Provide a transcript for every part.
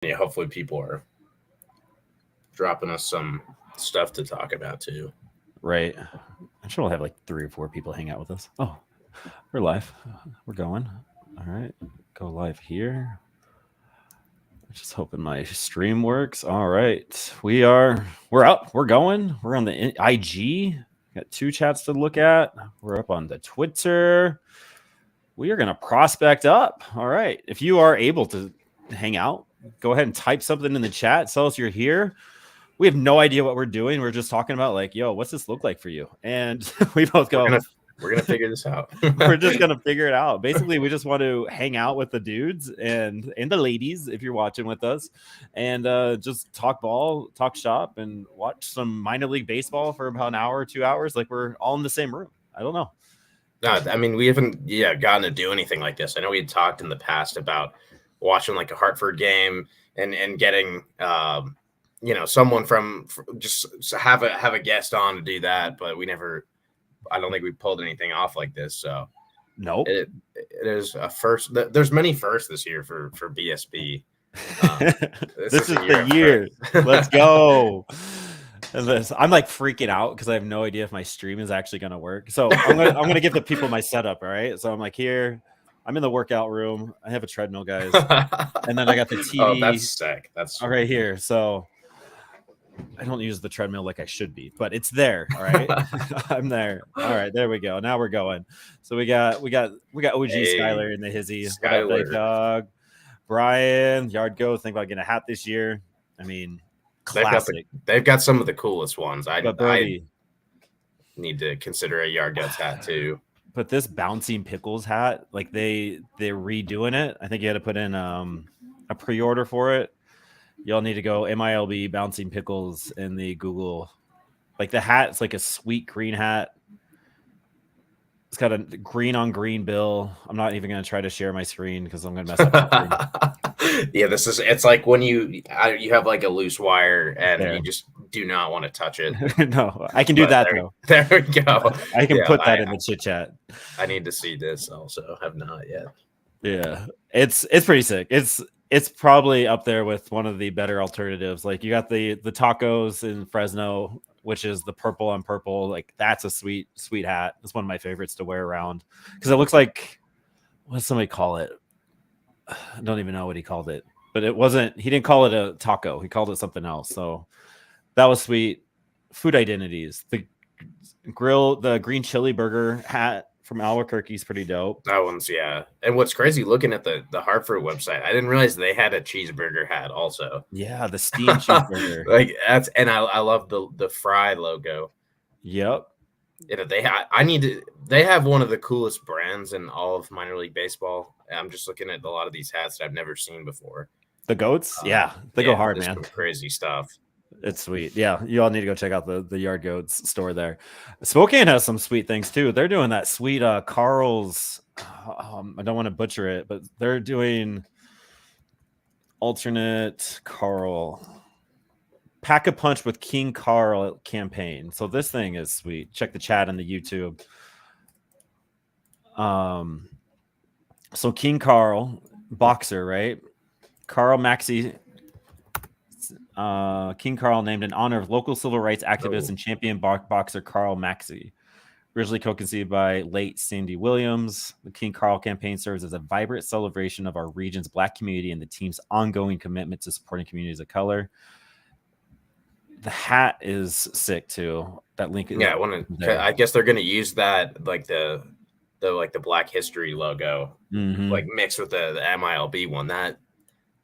yeah, hopefully people are dropping us some stuff to talk about too. Right. I'm sure we'll have like 3 or 4 people hang out with us. Oh, we're live. We're going. All right. Go live here. Just hoping my stream works. All right. We're up. We're going. We're on the IG. Got 2 chats to look at. We're up on the Twitter. We are going to prospect up. All right. If you are able to hang out, go ahead and type something in the chat. Tell us you're here. We have no idea what we're doing. We're just talking about like, yo, what's this look like for you? And we both go, we're gonna figure this out. We're just gonna figure it out. Basically, we just want to hang out with the dudes and the ladies if you're watching with us, and just talk ball, talk shop, and watch some minor league baseball for about an hour or 2 hours. Like we're all in the same room. I don't know. No, I mean we haven't gotten to do anything like this. I know we had talked in the past about watching like a Hartford game and getting someone from just have a guest on to do that, but we never. I don't think we pulled anything off like this. So nope. It is a first. There's many firsts this year for BSB. This is the year. Let's go. I'm like freaking out because I have no idea if my stream is actually going to work. So I'm gonna give the people my setup. All right. So I'm like here. I'm in the workout room. I have a treadmill, guys, and then I got the TV. Oh, that's sick. That's all right here. So I don't use the treadmill like I should be, but it's there. All right. I'm there. All right. There we go. Now we're going. So we got OG Skyler in the hizzy. Skyler. Dog. Brian, Yard Go, think about getting a hat this year. I mean, classic. They've got some of the coolest ones. I need to consider a Yard Goats hat too. But this bouncing pickles hat, like they're redoing it. I think you had to put in a pre-order for it. Y'all need to go MILB bouncing pickles in the Google. Like the hat, it's like a sweet green hat. It's got a green on green bill. I'm not even going to try to share my screen because I'm going to mess up. Yeah, it's like when you have like a loose wire and you just do not want to touch it. No, I can do that though. There we go. I can put that in the chit chat. I need to see this also. Have not yet. Yeah, it's pretty sick. It's probably up there with one of the better alternatives. Like you got the tacos in Fresno, which is the purple on purple. Like that's a sweet hat. It's one of my favorites to wear around because it looks like, what does somebody call it? I don't even know what he called it, but he didn't call it a taco. He called it something else. So that was sweet. Food identities. The green chili burger hat from Albuquerque is pretty dope. That one's, yeah. And what's crazy, looking at the Hartford website, I didn't realize they had a cheeseburger hat also. Yeah, the steamed cheeseburger. Like and I love the Fry logo. Yep. They have one of the coolest brands in all of minor league baseball. I'm just looking at a lot of these hats that I've never seen before. The goats? They go hard, man. Crazy stuff. It's sweet. Yeah, you all need to go check out the Yard Goats store there. Spokane has some sweet things too. They're doing that sweet Carl's. I don't want to butcher it, but they're doing alternate Carl Pack a Punch with King Carl campaign. So this thing is sweet. Check the chat on the YouTube. So King Carl, boxer, right? Carl Maxey. King Carl named in honor of local civil rights activist and champion boxer Carl Maxey. Originally co-conceived by late Sandy Williams, the King Carl campaign serves as a vibrant celebration of our region's Black community and the team's ongoing commitment to supporting communities of color. The hat is sick too. That link. Yeah, I guess they're going to use that like the Black History logo, like mixed with the MILB one. That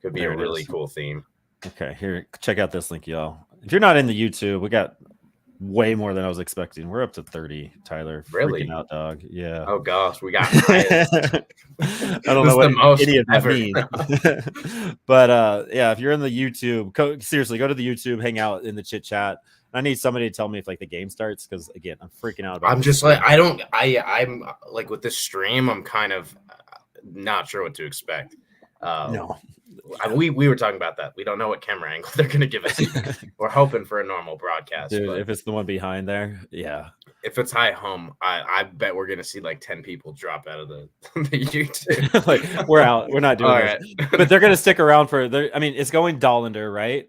could be a really cool theme. Okay, here, check out this link, y'all. If you're not in the YouTube, we got way more than I was expecting. We're up to 30, Tyler. Really? Freaking out, dog. Yeah. Oh gosh, we got. I don't know what any of that means. But yeah, if you're in the YouTube, seriously, go to the YouTube, hang out in the chit chat. I need somebody to tell me if like the game starts because again, I'm freaking out about. I'm just like I'm like with this stream, I'm kind of not sure what to expect. No. We were talking about that. We don't know what camera angle they're going to give us. We're hoping for a normal broadcast. Dude, but if it's the one behind there, yeah. if it's high home, I bet we're going to see like 10 people drop out of the YouTube. Like, we're out. We're not doing All this. right. But they're going to stick around for I mean, it's going Dollander, right?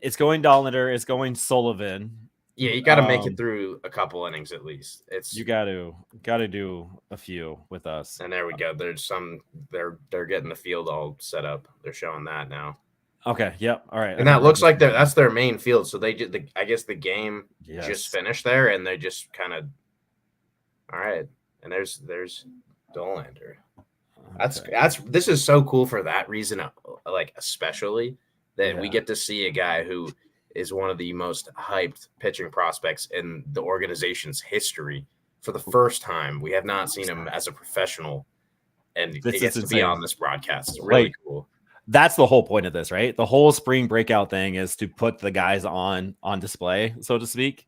It's going Dollander. It's going Sullivan. Yeah, you got to make it through a couple innings at least. You got to do a few with us. And there we go. There's some. They're getting the field all set up. They're showing that now. Okay. Yep. All right. And that looks like that's their main field. So they just, I guess the game just finished there, and they just kind of. All right, and there's Dollander. This is so cool for that reason, like especially that we get to see a guy who is one of the most hyped pitching prospects in the organization's history. For the first time, we have not seen him as a professional, and he gets to be on this broadcast. It's really cool. That's the whole point of this, right? The whole spring breakout thing is to put the guys on display, so to speak.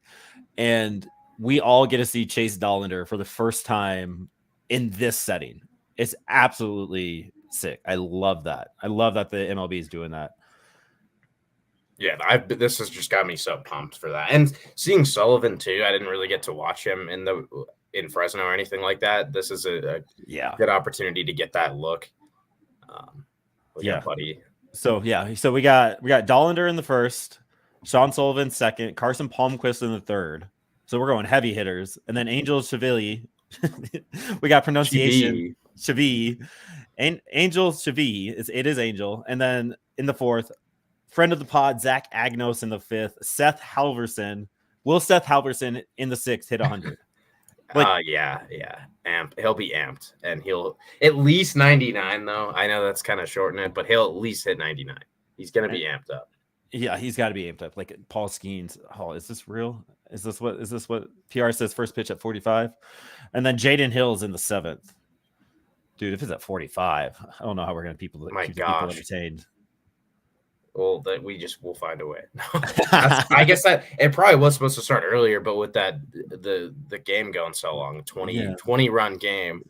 And we all get to see Chase Dollander for the first time in this setting. It's absolutely sick. I love that. I love that the MLB is doing that. Yeah, this has just got me so pumped for that. And seeing Sullivan too, I didn't really get to watch him in Fresno or anything like that. This is a good opportunity to get that look. Buddy. So we got Dollander in the first, Sean Sullivan second, Carson Palmquist in the third. So we're going heavy hitters, and then Angel Cheville. We got pronunciation Cheville, and Angel Cheville is Angel, and then in the fourth, friend of the pod Zach Agnos in the fifth, Seth Halverson. Will Seth Halverson in the sixth hit 100? Yeah. He'll be amped, and he'll at least 99 though. I know that's kind of shorting it, but he'll at least hit 99. He's gonna be amped up. Yeah, he's got to be amped up. Like Paul Skeens. Oh, is this real? Is this what PR says? First pitch at 45, and then Jaden Hill's in the seventh. Dude, if it's at 45, I don't know how we're gonna keep people entertained. Well, we'll find a way. I guess that it probably was supposed to start earlier, but with that the game going so long, 20 run game,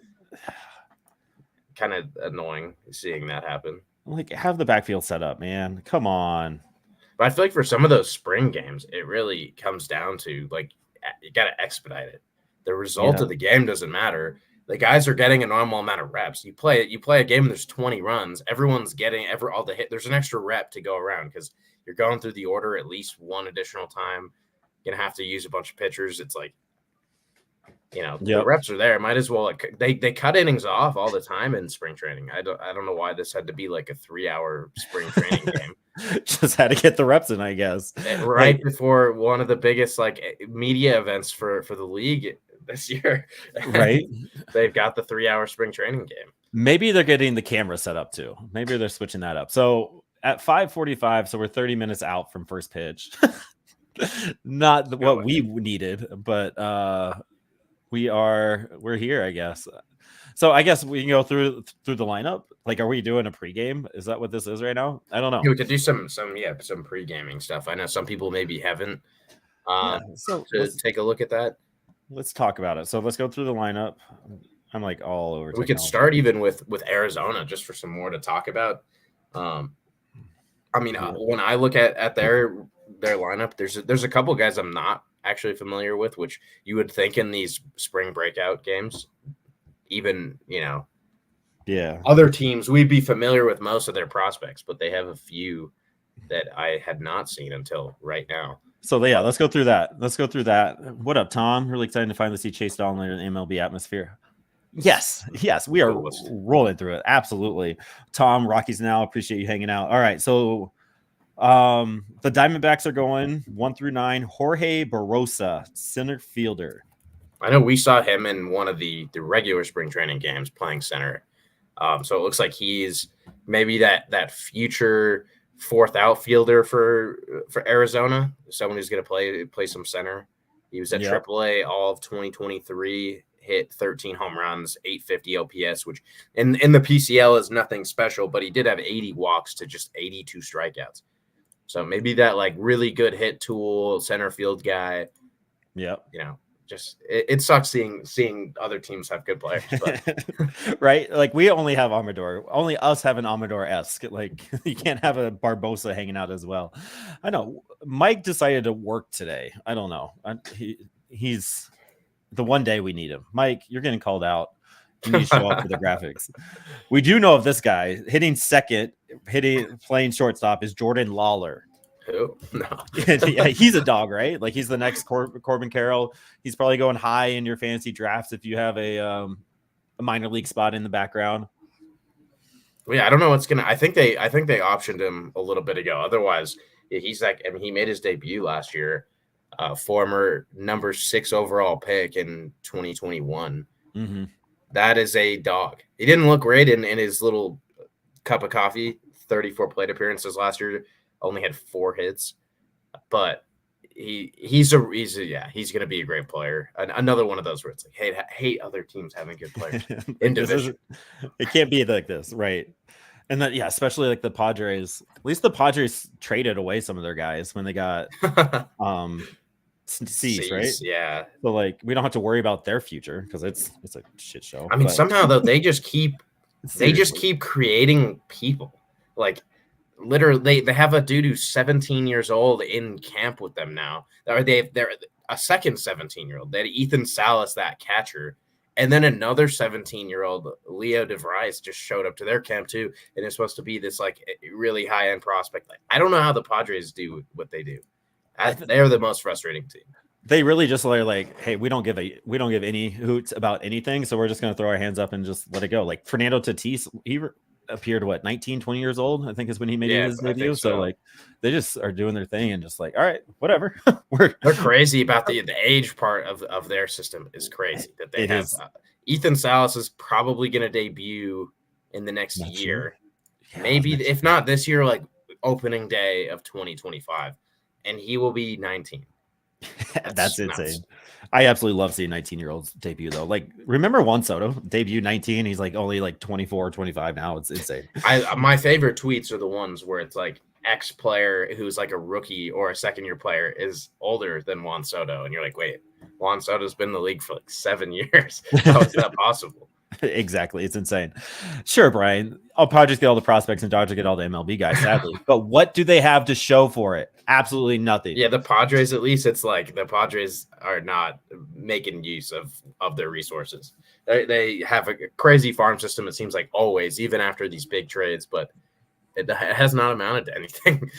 kind of annoying seeing that happen. Like, have the backfield set up, man. Come on. But I feel like for some of those spring games, it really comes down to like you got to expedite it. The result of the game doesn't matter. The guys are getting a normal amount of reps. You play a game and there's 20 runs. Everyone's getting all the hit. There's an extra rep to go around because you're going through the order at least one additional time. You're gonna have to use a bunch of pitchers. It's like, the reps are there. Might as well. They cut innings off all the time in spring training. I don't know why this had to be like a 3-hour spring training game. Just had to get the reps in, I guess. Right before one of the biggest media events for the league this year. Right. They've got the 3-hour spring training game. Maybe they're getting the camera set up too. Maybe they're switching that up. So at 5:45, so we're 30 minutes out from first pitch. Not what we needed, but we're here, I guess. So I guess we can go through the lineup. Like, are we doing a pregame? Is that what this is right now? I don't know. Yeah, we could do some pre-gaming stuff. I know some people maybe haven't take a look at that. Let's talk about it. So let's go through the lineup. I'm like all over. We could start even with Arizona just for some more to talk about. When I look at their lineup, there's a couple guys I'm not actually familiar with, which you would think in these spring breakout games, even other teams we'd be familiar with most of their prospects, but they have a few that I had not seen until right now. So let's go through that. What up, Tom? Really excited to finally see Chase Dollander in the MLB atmosphere. Yes, we are rolling through it. Absolutely. Tom, Rockies now. Appreciate you hanging out. All right, so the Diamondbacks are going 1 through 9. Jorge Barosa, center fielder. I know we saw him in one of the regular spring training games playing center. So it looks like he's maybe that future fourth outfielder for Arizona, someone who's going to play some center. He was at AAA all of 2023, hit 13 home runs, 850 OPS, which in the PCL is nothing special, but he did have 80 walks to just 82 strikeouts. So maybe that really good hit tool center field guy. Yep. it sucks seeing other teams have good players, but right? Like we only have Amador. Only us have an Amador-esque. Like you can't have a Barbosa hanging out as well. I know Mike decided to work today. I don't know. He's the one day we need him. Mike, you're getting called out. You need to show up for the graphics. We do know of this guy hitting second, playing shortstop is Jordan Lawler. Who? No. Yeah, he's a dog, right? Like he's the next Corbin Carroll. He's probably going high in your fantasy drafts if you have a minor league spot in the background. Well, yeah, I don't know what's gonna. I think they optioned him a little bit ago. Otherwise, he's like. I mean, he made his debut last year. Former number 6 overall pick in 2021. Mm-hmm. That is a dog. He didn't look great in his little cup of coffee. 34 plate appearances last year. Only had 4 hits, but he's going to be a great player. Another one of those where it's like, hate other teams having good players in division. It can't be like this, right? And that, yeah, especially like the Padres. At least the Padres traded away some of their guys when they got Cease, right? Yeah. So like we don't have to worry about their future because it's a shit show. I mean, somehow though they just keep creating people. Like literally, they have a dude who's 17 years old in camp with them now. Or they're a second 17-year-old. They had Ethan Salas, that catcher, and then another 17-year-old, Leo DeVries, just showed up to their camp too, and is supposed to be this like really high-end prospect. Like, I don't know how the Padres do what they do. They're the most frustrating team. They really just are like, hey, we don't give any hoots about anything, so we're just going to throw our hands up and just let it go. Like Fernando Tatis, he appeared 19, 20 years old, I think is when he made his debut. So like they just are doing their thing and just like, all right, whatever. They're crazy about the age part of their system is crazy that they have. Ethan Salas is probably going to debut in the next year. Yeah, maybe if not this year, like opening day of 2025, and he will be 19. That's insane. I absolutely love seeing 19-year-olds debut though. Like, remember Juan Soto debut 19? He's like only like 24, 25 now. It's insane. My favorite tweets are the ones where it's like X player who's like a rookie or a second-year player is older than Juan Soto, and you're like, wait, Juan Soto's been in the league for like 7 years. How is that possible? Exactly. It's insane. Sure, Brian. Padres get all the prospects and Dodgers get all the MLB guys, sadly. But what do they have to show for it? Absolutely nothing. Yeah, the Padres, at least it's like the Padres are not making use of their resources. They have a crazy farm system, it seems like always, even after these big trades, but it has not amounted to anything,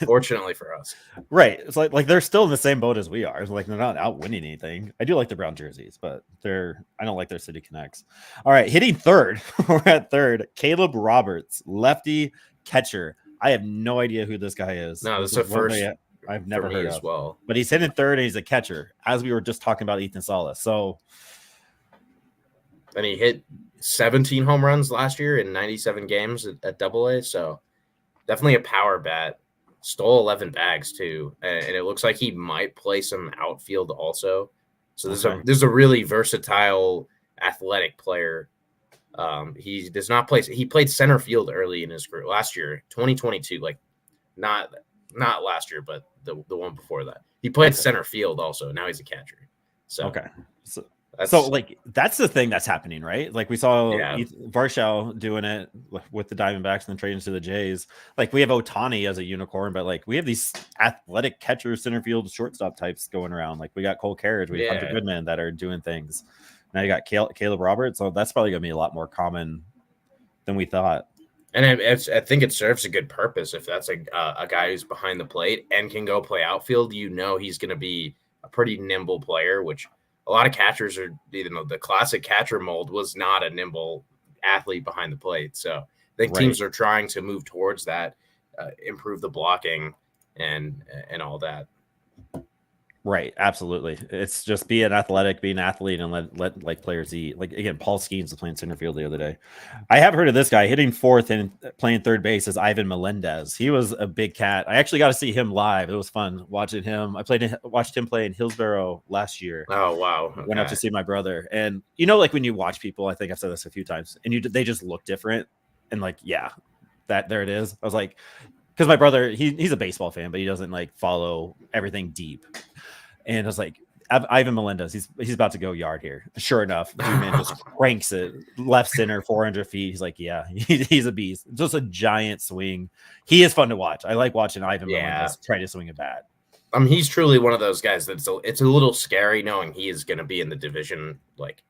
fortunately for us. Right. It's like they're still in the same boat as we are. It's like they're not out winning anything. I do like the brown jerseys, but I don't like their City Connects. All right, hitting third. We're at third. Caleb Roberts, lefty catcher. I have no idea who this guy is. No, this is the first I've never heard as of. Well. But he's hitting third and he's a catcher, as we were just talking about Ethan Salas. So, and he hit 17 home runs last year in 97 games at Double-A. So definitely a power bat. Stole 11 bags too, and it looks like he might play some outfield also. So this is a really versatile, athletic player. He does not play. He played center field early in his career last year, 2022. Like not last year, but the one before that. He played center field also. Now he's a catcher. So So like that's the thing that's happening, right? Like we saw Varsho doing it with the Diamondbacks and then trading to the Jays. Like we have Ohtani as a unicorn, but like we have these athletic catchers, center field, shortstop types going around. Like we got Cole Carriage, we have Hunter Goodman that are doing things. Now you got Caleb Roberts, so that's probably gonna be a lot more common than we thought. And I think it serves a good purpose if that's a guy who's behind the plate and can go play outfield. You know he's going to be a pretty nimble player, which a lot of catchers are. The classic catcher mold was not a nimble athlete behind the plate. So I think teams are trying to move towards that, improve the blocking and all that. Right, absolutely. It's just be an athlete, and let like players eat. Like again, Paul Skeens was playing center field the other day. I have heard of this guy hitting fourth and playing third base is Ivan Melendez. He was a big cat. I actually got to see him live. It was fun watching him. I watched him play in Hillsborough last year. Oh wow! Okay. Went up to see my brother, and like when you watch people, I think I've said this a few times, and they just look different, and like there it is. I was like, because my brother he's a baseball fan, but he doesn't like follow everything deep. And I was like, Ivan Melendez. He's about to go yard here. Sure enough, G-Man just cranks it left center, 400 feet. He's like, yeah, he's a beast. Just a giant swing. He is fun to watch. I like watching Ivan Melendez try to swing a bat. He's truly one of those guys that's it's a little scary knowing he is going to be in the division. Like,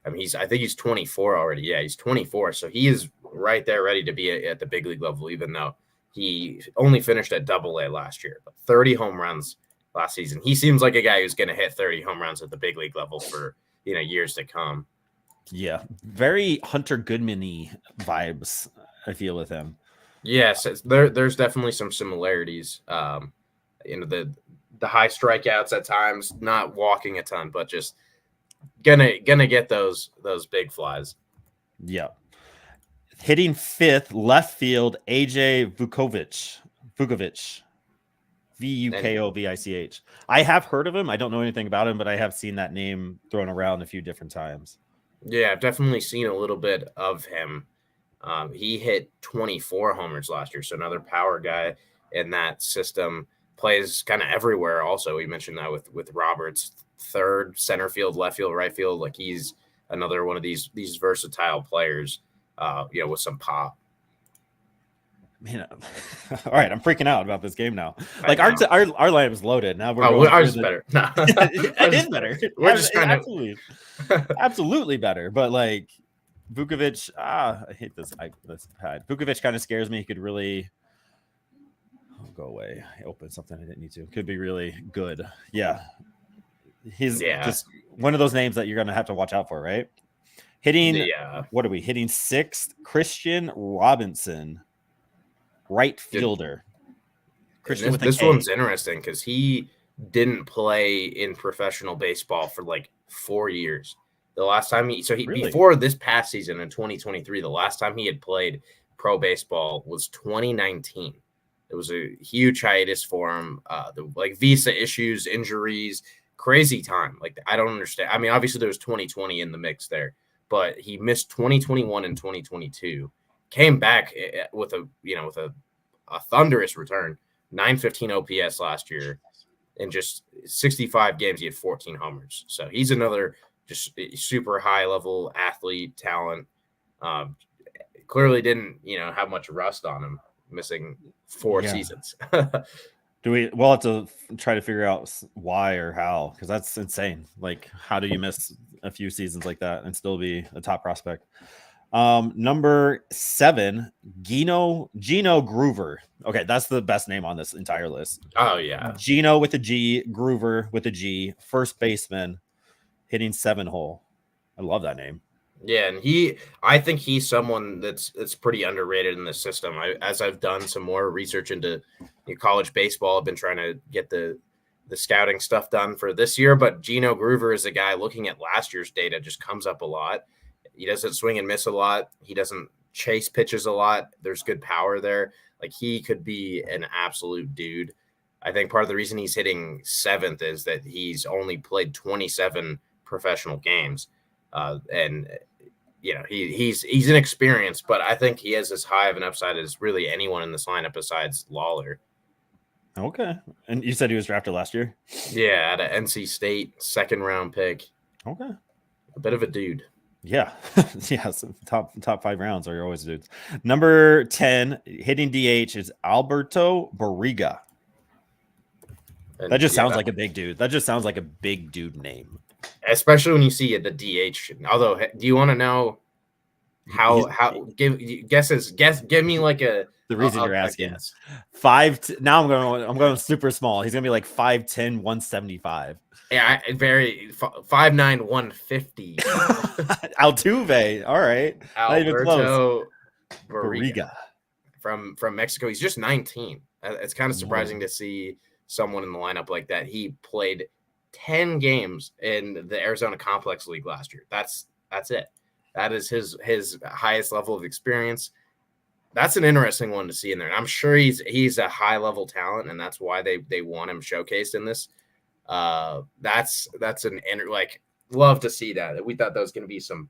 I think he's 24 already. Yeah, he's 24, so he is right there, ready to be at the big league level. Even though he only finished at Double-A last year, but 30 home runs last season. He seems like a guy who's going to hit 30 home runs at the big league level for years to come. Yeah, very Hunter Goodman-y vibes, I feel, with him. Yes, there's definitely some similarities. The high strikeouts at times, not walking a ton, but just gonna get those big flies. Yeah. Hitting fifth, left field, AJ Vukovich. Vukovich. I have heard of him. I don't know anything about him, but I have seen that name thrown around a few different times. Yeah, I've definitely seen a little bit of him. He hit 24 homers last year, so another power guy in that system. Plays kind of everywhere. Also, we mentioned that with Roberts, third, center field, left field, right field. Like, he's another one of these versatile players, with some pop. Man, all right, I'm freaking out about this game now. Like, our lineup is loaded now. Ours is better. It is better. We're just kind of absolutely better. But like Vukovich, I hate this pad. Vukovich kind of scares me. He could really go away. I opened something I didn't need to. Could be really good. Yeah, he's just one of those names that you're gonna have to watch out for, right? Hitting. What are we hitting? Sixth, Christian Robinson. Right fielder. Christian this one's interesting because he didn't play in professional baseball for like 4 years. The last time before this past season in 2023, the last time he had played pro baseball was 2019. It was a huge hiatus for him. Like visa issues, injuries, crazy time. Like, I don't understand. I mean, obviously there was 2020 in the mix there, but he missed 2021 and 2022. Came back with a thunderous return, 915 OPS last year. In just 65 games, he had 14 homers. So he's another just super high level athlete, talent. Clearly didn't have much rust on him, missing 4 seasons. We'll have to try to figure out why or how, because that's insane. Like, how do you miss a few seasons like that and still be a top prospect? Number 7, Gino Groover. Okay, that's the best name on this entire list. Oh yeah, Gino with a G, Groover with a G, first baseman, hitting 7-hole. I love that name. Yeah, and I think he's someone that's pretty underrated in the system. As I've done some more research into college baseball, I've been trying to get the scouting stuff done for this year. But Gino Groover is a guy, looking at last year's data, just comes up a lot. He doesn't swing and miss a lot. He doesn't chase pitches a lot. There's good power there. Like, he could be an absolute dude. I think part of the reason he's hitting 7th is that he's only played 27 professional games. And he's inexperienced, but I think he has as high of an upside as really anyone in this lineup besides Lawler. Okay. And you said he was drafted last year? Yeah, at an NC State 2nd round pick. Okay. A bit of a dude. Yeah. So top 5 rounds are always dudes. Number 10, hitting DH, is Alberto Barriga. That just sounds like a big dude. That just sounds like a big dude name. Especially when you see the DH. Although, do you want to know give me like the reason you're asking. Now I'm going super small. He's gonna be like 5'10", 175. Yeah, very 5'9", 150. Altuve. All right. Alberto Barriga from Mexico. He's just 19. It's kind of surprising to see someone in the lineup like that. He played 10 games in the Arizona Complex League last year. That's it. That is his highest level of experience. That's an interesting one to see in there. And I'm sure he's a high level talent, and that's why they want him showcased in this. That's love to see that. We thought that was going to be some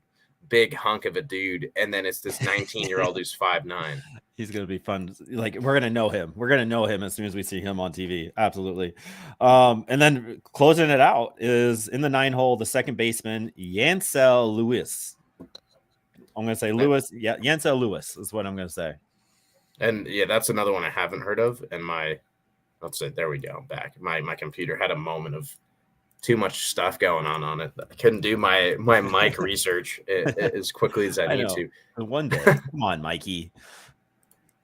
big hunk of a dude, and then it's this 19-year-old who's 5'9". He's gonna be fun. Like we're gonna know him. We're gonna know him as soon as we see him on TV. Absolutely. And then closing it out is in the 9-hole, the second baseman Yancel Lewis. I'm gonna say Lewis. Yeah, Yancel Lewis is what I'm gonna say. And yeah, that's another one I haven't heard of. And let's say, there we go. Back. My computer had a moment of too much stuff going on it. I couldn't do my mic research as quickly as I need know. to. One day, come on, Mikey.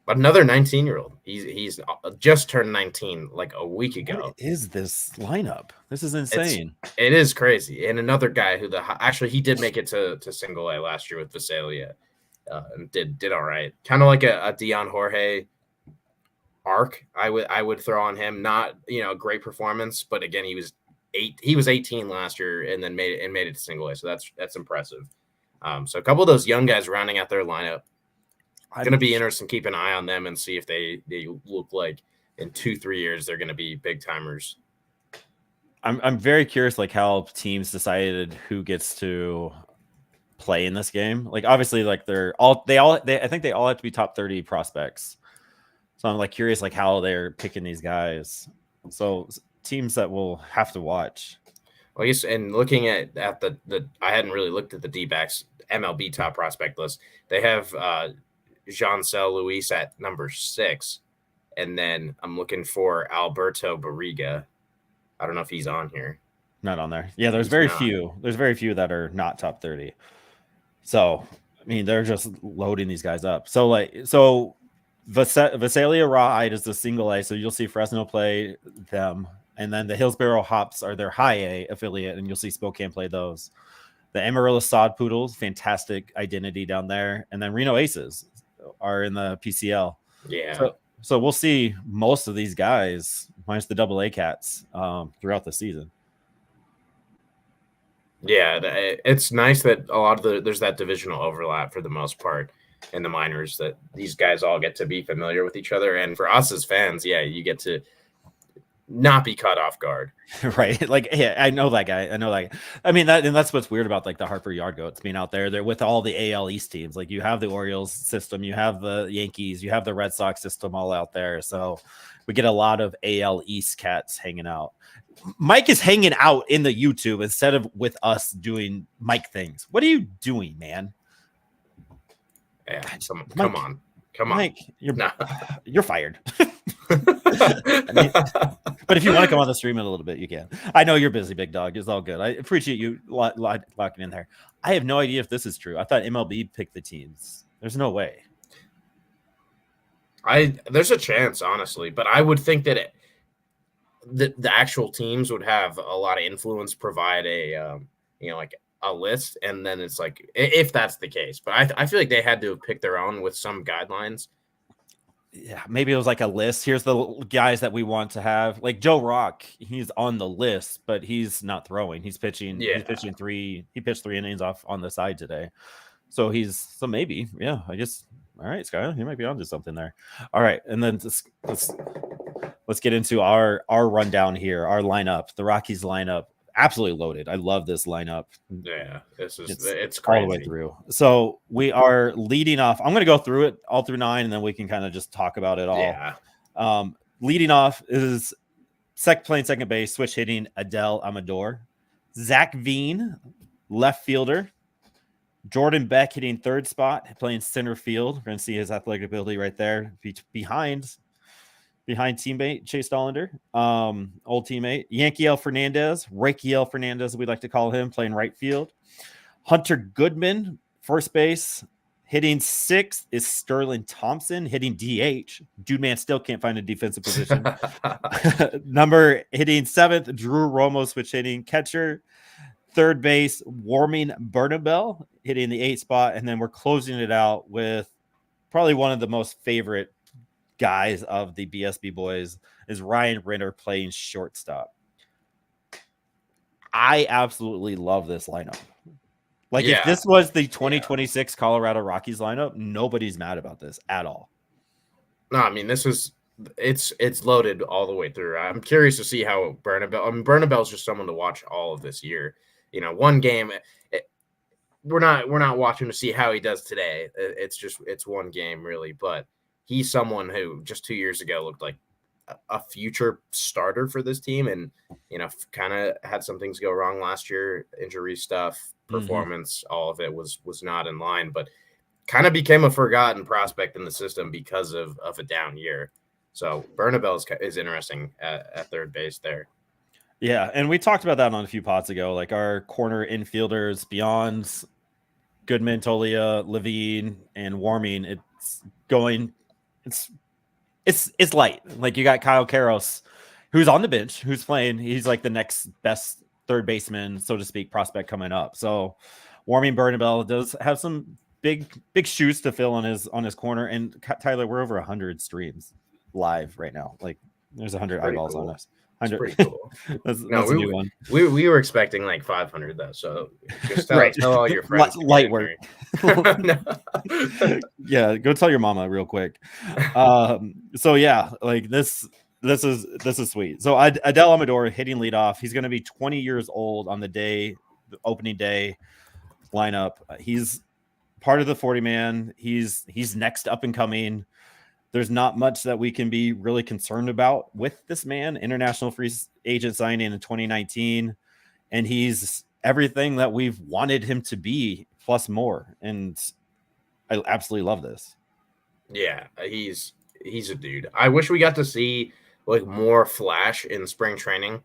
But another 19-year-old. He's just turned 19 like a week ago. What is this lineup? This is insane. It is crazy. And another guy who actually he did make it to single A last year with Visalia, and did all right. Kind of like a Dion Jorge arc. I would throw on him. Not a great performance, but again he was 18 last year and then made it to single A. So that's impressive. So a couple of those young guys rounding out their lineup. Going to be interesting to keep an eye on them and see if they look like in 2-3 years they're going to be big timers. I'm very curious, like how teams decided who gets to play in this game. Like obviously, like I think they all have to be top 30 prospects. So I'm like curious, like how they're picking these guys. So teams that will have to watch. Well, I guess, and looking at the I hadn't really looked at the D-backs MLB top prospect list. They have Jancel Luis at number 6, and then I'm looking for Alberto Barriga. I don't know if he's on here. Not on there. Yeah, there's very few. There's very few that are not top 30. So I mean, they're just loading these guys up. So Visalia Ride is the single A, so you'll see Fresno play them, and then the Hillsboro Hops are their high A affiliate, and you'll see Spokane play those. The Amarillo Sod Poodles, fantastic identity down there, and then Reno Aces are in the PCL. Yeah. So we'll see most of these guys, minus the AA Cats, throughout the season. Yeah, it's nice that a lot of there's that divisional overlap for the most part in the minors, that these guys all get to be familiar with each other. And for us as fans, yeah, you get to not be caught off guard. Right. Like, yeah, I know that guy. I mean, that's what's weird about like the Hartford Yard Goats being out there. They're with all the AL East teams. Like you have the Orioles system, you have the Yankees, you have the Red Sox system all out there. So we get a lot of AL East cats hanging out. Mike is hanging out in the YouTube instead of with us doing Mike things. What are you doing, man? Yeah, come on. Mike, you're fired. I mean, but if you want to come on the stream in a little bit, you can. I know you're busy, big dog. It's all good. I appreciate you locking in there. I have no idea if this is true. I thought MLB picked the teams. There's no way. There's a chance, honestly, but I would think that the actual teams would have a lot of influence, provide like a list, and then it's like if that's the case. But I feel like they had to have picked their own with some guidelines. Yeah, maybe it was like a list. Here's the guys that we want to have. Like Joe Rock, he's on the list, but he's not throwing. He's pitching. Yeah. He's pitching 3. He pitched 3 innings off on the side today. So maybe, yeah. I guess. All right, Skylar, you might be onto something there. All right, and then let's get into our rundown here. Our lineup, the Rockies lineup, absolutely loaded. I love this lineup. Yeah, it's crazy all the way through. So we are leading off. I'm going to go through it all through 9, and then we can kind of just talk about it all. Yeah. Leading off is playing second base, switch hitting Adel Amador, Zach Veen, left fielder. Jordan Beck hitting third spot, playing center field. We're going to see his athletic ability right there behind teammate Chase Dollander, old teammate. Yankiel Fernandez, Rakiel Fernandez, we like to call him, playing right field. Hunter Goodman, first base. Hitting 6th is Sterling Thompson, hitting DH. Dude, man, still can't find a defensive position. Hitting 7th, Drew Romo, switch hitting catcher. Third base, Warming Bernabel, hitting the 8th spot. And then we're closing it out with probably one of the most favorite guys of the BSB boys is Ryan Ritter, playing shortstop. I absolutely love this lineup. Like, if this was the 2026 Colorado Rockies lineup, nobody's mad about this at all. No, I mean, it's loaded all the way through. I'm curious to see how Bernabel's just someone to watch all of this year. One game, we're not watching to see how he does today. It's one game really, but he's someone who just 2 years ago looked like a future starter for this team, and kind of had some things go wrong last year, injury stuff, performance, all of it was not in line, but kind of became a forgotten prospect in the system because of a down year. So Bernabel is interesting at third base there. Yeah, and we talked about that on a few pods ago. Like our corner infielders beyond Goodman, Tolia, Levine, and Warming, it's light. Like you got Kyle Karros, who's on the bench, who's playing. He's like the next best third baseman, so to speak, prospect coming up. So Warming Bernabel does have some big shoes to fill on his corner. And Tyler, we're over 100 streams live right now. Like there's 100 eyeballs on us. That's pretty cool. that's a new one. We were expecting like 500 though, so just tell all your friends. Light work. Yeah, go tell your mama real quick. So yeah, like this is sweet. So Adel Amador hitting leadoff. He's going to be 20 years old on the opening day lineup. He's part of the 40-man. He's next up and coming. There's not much that we can be really concerned about with this man. International free agent signing in 2019, and he's everything that we've wanted him to be plus more. And I absolutely love this. Yeah, he's a dude. I wish we got to see like more flash in spring training,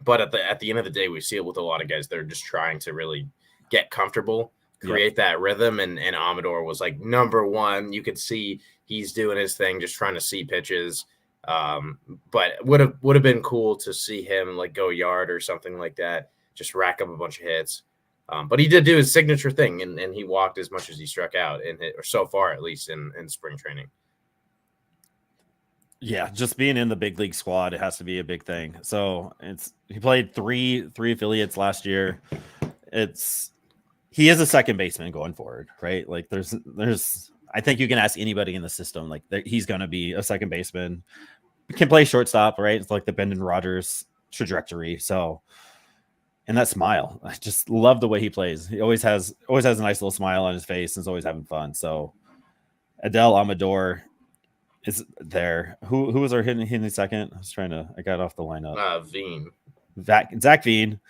but at the end of the day, we see it with a lot of guys that are just trying to really get comfortable, create that rhythm, and Amador was like number one. You could see he's doing his thing, just trying to see pitches. But would have been cool to see him like go yard or something like that, just rack up a bunch of hits. But he did do his signature thing, and he walked as much as he struck out or so far at least in spring training. Yeah, just being in the big league squad, it has to be a big thing. So he played three affiliates last year. He is a second baseman going forward, right? Like there's I think you can ask anybody in the system, like he's going to be a second baseman. He can play shortstop, right? It's like the Brendan Rodgers trajectory. So, and that smile, I just love the way he plays. He always has a nice little smile on his face and is always having fun. So Adel Amador is there. Who was our hitting second? I got off the lineup. Veen. Zach Veen.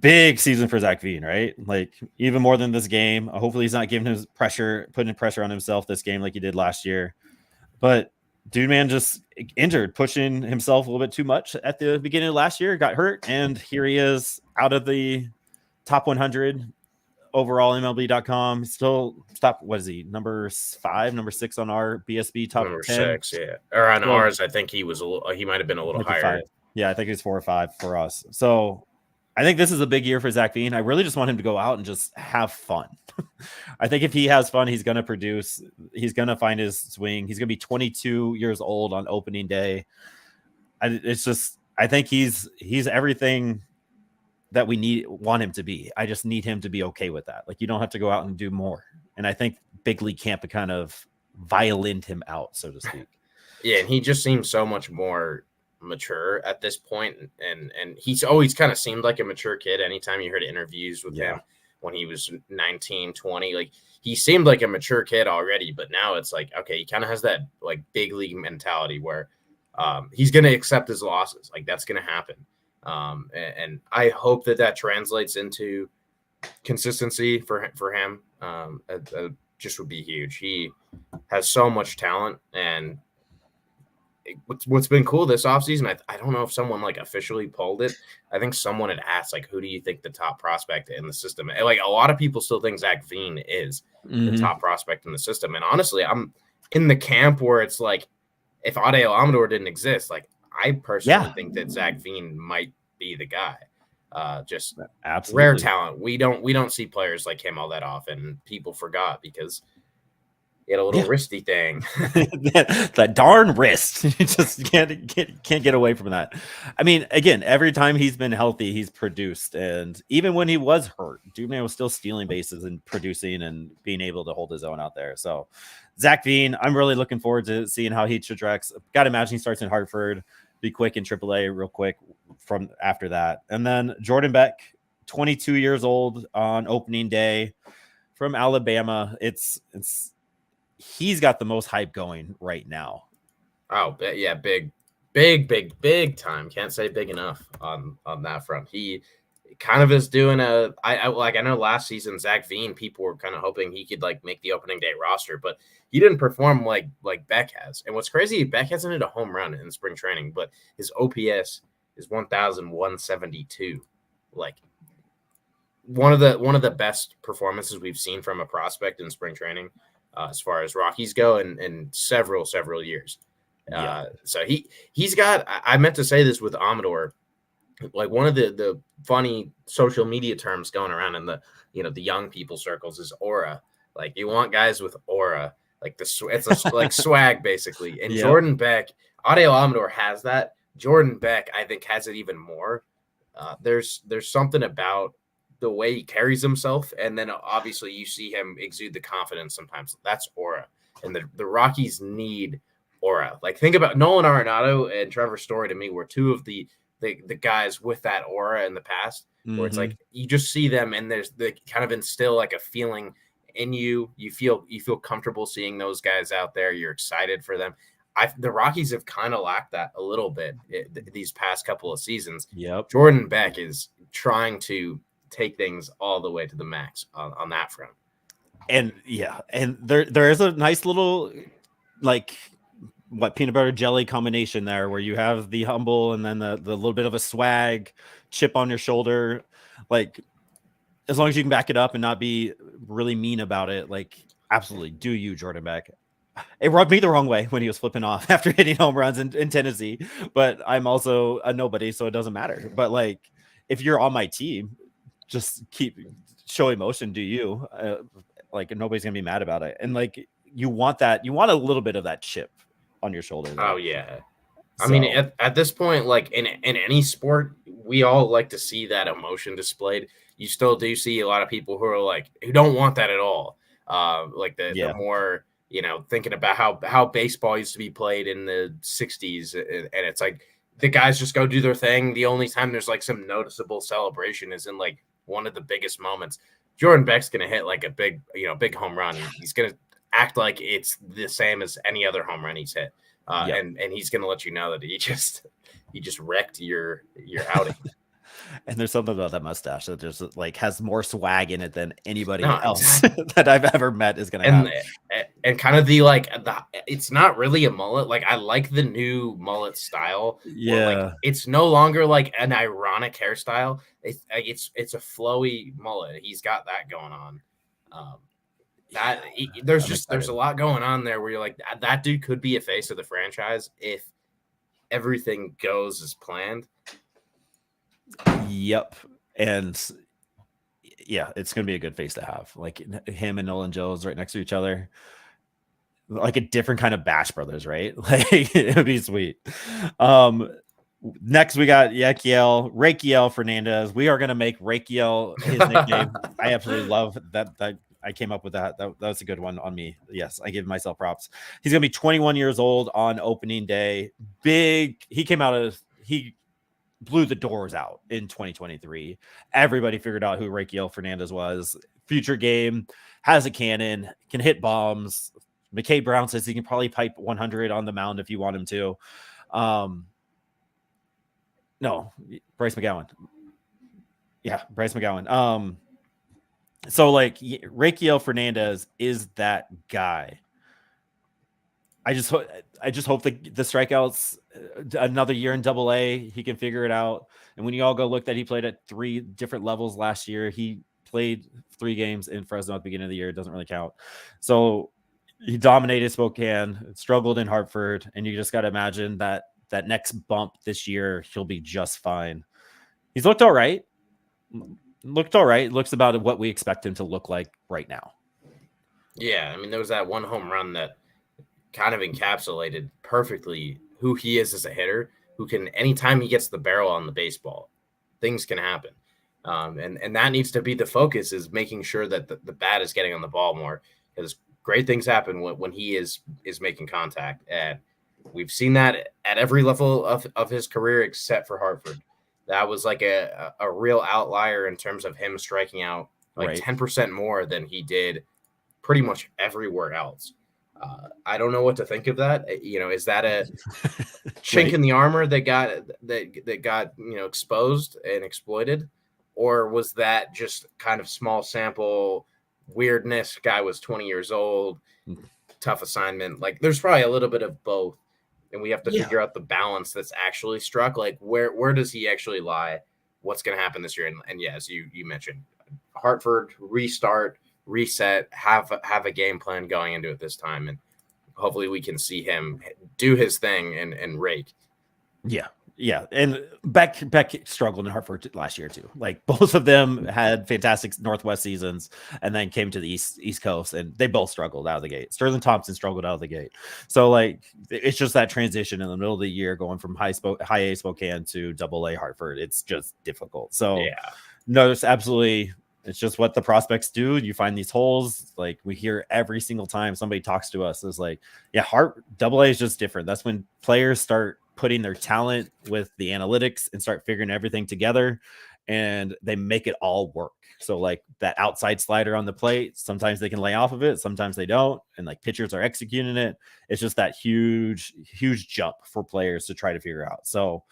Big season for Zach Veen, right? Like even more than this game. Hopefully he's not putting pressure on himself this game like he did last year. But dude, man, just injured, pushing himself a little bit too much at the beginning of last year, got hurt, and here he is out of the top 100 overall MLB.com. Still stopped. What is he? Number 5, number 6 on our BSB top number 10. 6, yeah. Or on ours, I think he was he might have been a little higher. 5. Yeah, I think he was 4 or 5 for us. So I think this is a big year for Zach Veen. I really just want him to go out and just have fun. I think if he has fun, he's going to produce. He's going to find his swing. He's going to be 22 years old on opening day. I think he's everything that we want him to be. I just need him to be okay with that. Like you don't have to go out and do more. And I think big league camp kind of violined him out, so to speak. Yeah, and he just seems so much more mature at this point, and he's always kind of seemed like a mature kid. Anytime you heard interviews with him when he was 19, 20, like he seemed like a mature kid already, but now it's like, okay, he kind of has that like big league mentality where he's going to accept his losses. Like that's going to happen. And I hope that translates into consistency for him. Just would be huge. He has so much talent, and what's been cool this offseason, I don't know if someone like officially polled it. I think someone had asked, like, who do you think the top prospect in the system? And, like, a lot of people still think Zach Veen is the top prospect in the system. And honestly, I'm in the camp where it's like, if Adel Amador didn't exist, like, I personally think that Zach Veen might be the guy. Just absolutely rare talent. We don't see players like him all that often. People forgot because he had a little wristy thing. that darn wrist. You just can't get away from that. I mean, again, every time he's been healthy, he's produced. And even when he was hurt, Dude was still stealing bases and producing and being able to hold his own out there. So Zach Veen, I'm really looking forward to seeing how he trajects. Got to imagine he starts in Hartford, be quick in AAA real quick from after that. And then Jordan Beck, 22 years old on opening day from Alabama. It's he's got the most hype going right now. Oh, yeah, big time. Can't say big enough on that front. He kind of is doing I know last season Zach Veen, people were kind of hoping he could like make the opening day roster, but he didn't perform like Beck has. And what's crazy, Beck hasn't hit a home run in spring training, but his OPS is 1,172. Like one of the best performances we've seen from a prospect in spring training, as far as Rockies go, in several years. So he's got. I meant to say this with Amador, like one of the funny social media terms going around in the the young people circles is aura. Like you want guys with aura, like like swag basically. And Yep. Jordan Beck, Adeo Amador has that. Jordan Beck, I think, has it even more. There's something about the way he carries himself, and then obviously you see him exude the confidence sometimes. That's aura, and the Rockies need aura. Like think about Nolan Arenado and Trevor Story. To me, were two of the guys with that aura in the past, where it's like you just see them and there's they kind of instill like a feeling in you. You feel comfortable seeing those guys out there. You're excited for them. The Rockies have kind of lacked that a little bit these past couple of seasons. Yep. Jordan Beck is trying to take things all the way to the max on that front. And and there is a nice little like peanut butter jelly combination there where you have the humble and then the little bit of a swag chip on your shoulder. Like as long as you can back it up and not be really mean about it, like absolutely do you, Jordan Beck. It rubbed me the wrong way when he was flipping off after hitting home runs in Tennessee, but I'm also a nobody, so it doesn't matter. But like, if you're on my team, just keep show emotion. Do you like nobody's gonna be mad about it? And like, you want a little bit of that chip on your shoulder. There. Oh yeah. I mean, at this point, like in any sport, we all like to see that emotion displayed. You still do see a lot of people who are like who don't want that at all. Like the more thinking about how baseball used to be played in the '60s, and it's like the guys just go do their thing. The only time there's like some noticeable celebration is in like one of the biggest moments. Jordan Beck's gonna hit like a big home run. He's gonna act like it's the same as any other home run he's hit. And he's going to let you know that he just wrecked your outing. And there's something about that mustache that just like has more swag in it than anybody else that I've ever met is going to have. And kind of it's not really a mullet. Like I like the new mullet style. Yeah. Like, it's no longer like an ironic hairstyle. It's a flowy mullet. He's got that going on. There's a lot going on there where you're like that dude could be a face of the franchise if everything goes as planned. Yep. And yeah, it's gonna be a good face to have. Like him and Nolan Jones right next to each other. Like a different kind of Bash Brothers, right? Like it would be sweet. Next we got Rakiel Fernandez. We are gonna make Rakiel his nickname. I absolutely love that I came up with that. That was a good one on me. Yes, I give myself props. He's going to be 21 years old on opening day. Big. He blew the doors out in 2023. Everybody figured out who Rakiel Fernandez was. Future game, has a cannon, can hit bombs. McKay Brown says he can probably pipe 100 on the mound if you want him to. No, Bryce McGowan. Yeah, Bryce McGowan. So like Rakiel Fernandez is that guy. I just hope the strikeouts another year in AA, he can figure it out. And when you all go look that he played at 3 different levels last year, he played 3 games in Fresno at the beginning of the year. It doesn't really count. So he dominated Spokane, struggled in Hartford, and you just got to imagine that next bump this year, he'll be just fine. He's looked all right. Looks about what we expect him to look like right now. Yeah, I mean, there was that one home run that kind of encapsulated perfectly who he is as a hitter, who can, anytime he gets the barrel on the baseball, things can happen. And that needs to be the focus, is making sure that the bat is getting on the ball more, because great things happen when he is making contact. And we've seen that at every level of his career except for Hartford. That was like a real outlier in terms of him striking out like 10% more than he did pretty much everywhere else. I don't know what to think of that. Is that a chink Right. in the armor that got exposed and exploited, or was that just kind of small sample weirdness? Guy was 20 years old, tough assignment. Like, there's probably a little bit of both, and we have to Yeah. figure out the balance that's actually struck. Like, where does he actually lie? What's going to happen this year? And yeah, as you mentioned, Hartford restart, reset, have a game plan going into it this time, and hopefully we can see him do his thing and rake. Yeah. Yeah. And Beck struggled in Hartford last year too. Like both of them had fantastic Northwest seasons and then came to the East Coast and they both struggled out of the gate. Sterling Thompson struggled out of the gate. So like it's just that transition in the middle of the year going from high A Spokane to double A Hartford. It's just difficult. So Yeah. no, it's absolutely, it's just what the prospects do. You find these holes. Like we hear every single time somebody talks to us is like, yeah, double A is just different. That's when players start putting their talent with the analytics and start figuring everything together and they make it all work. So like that outside slider on the plate, sometimes they can lay off of it, sometimes they don't, and like pitchers are executing it. It's just that huge jump for players to try to figure out. So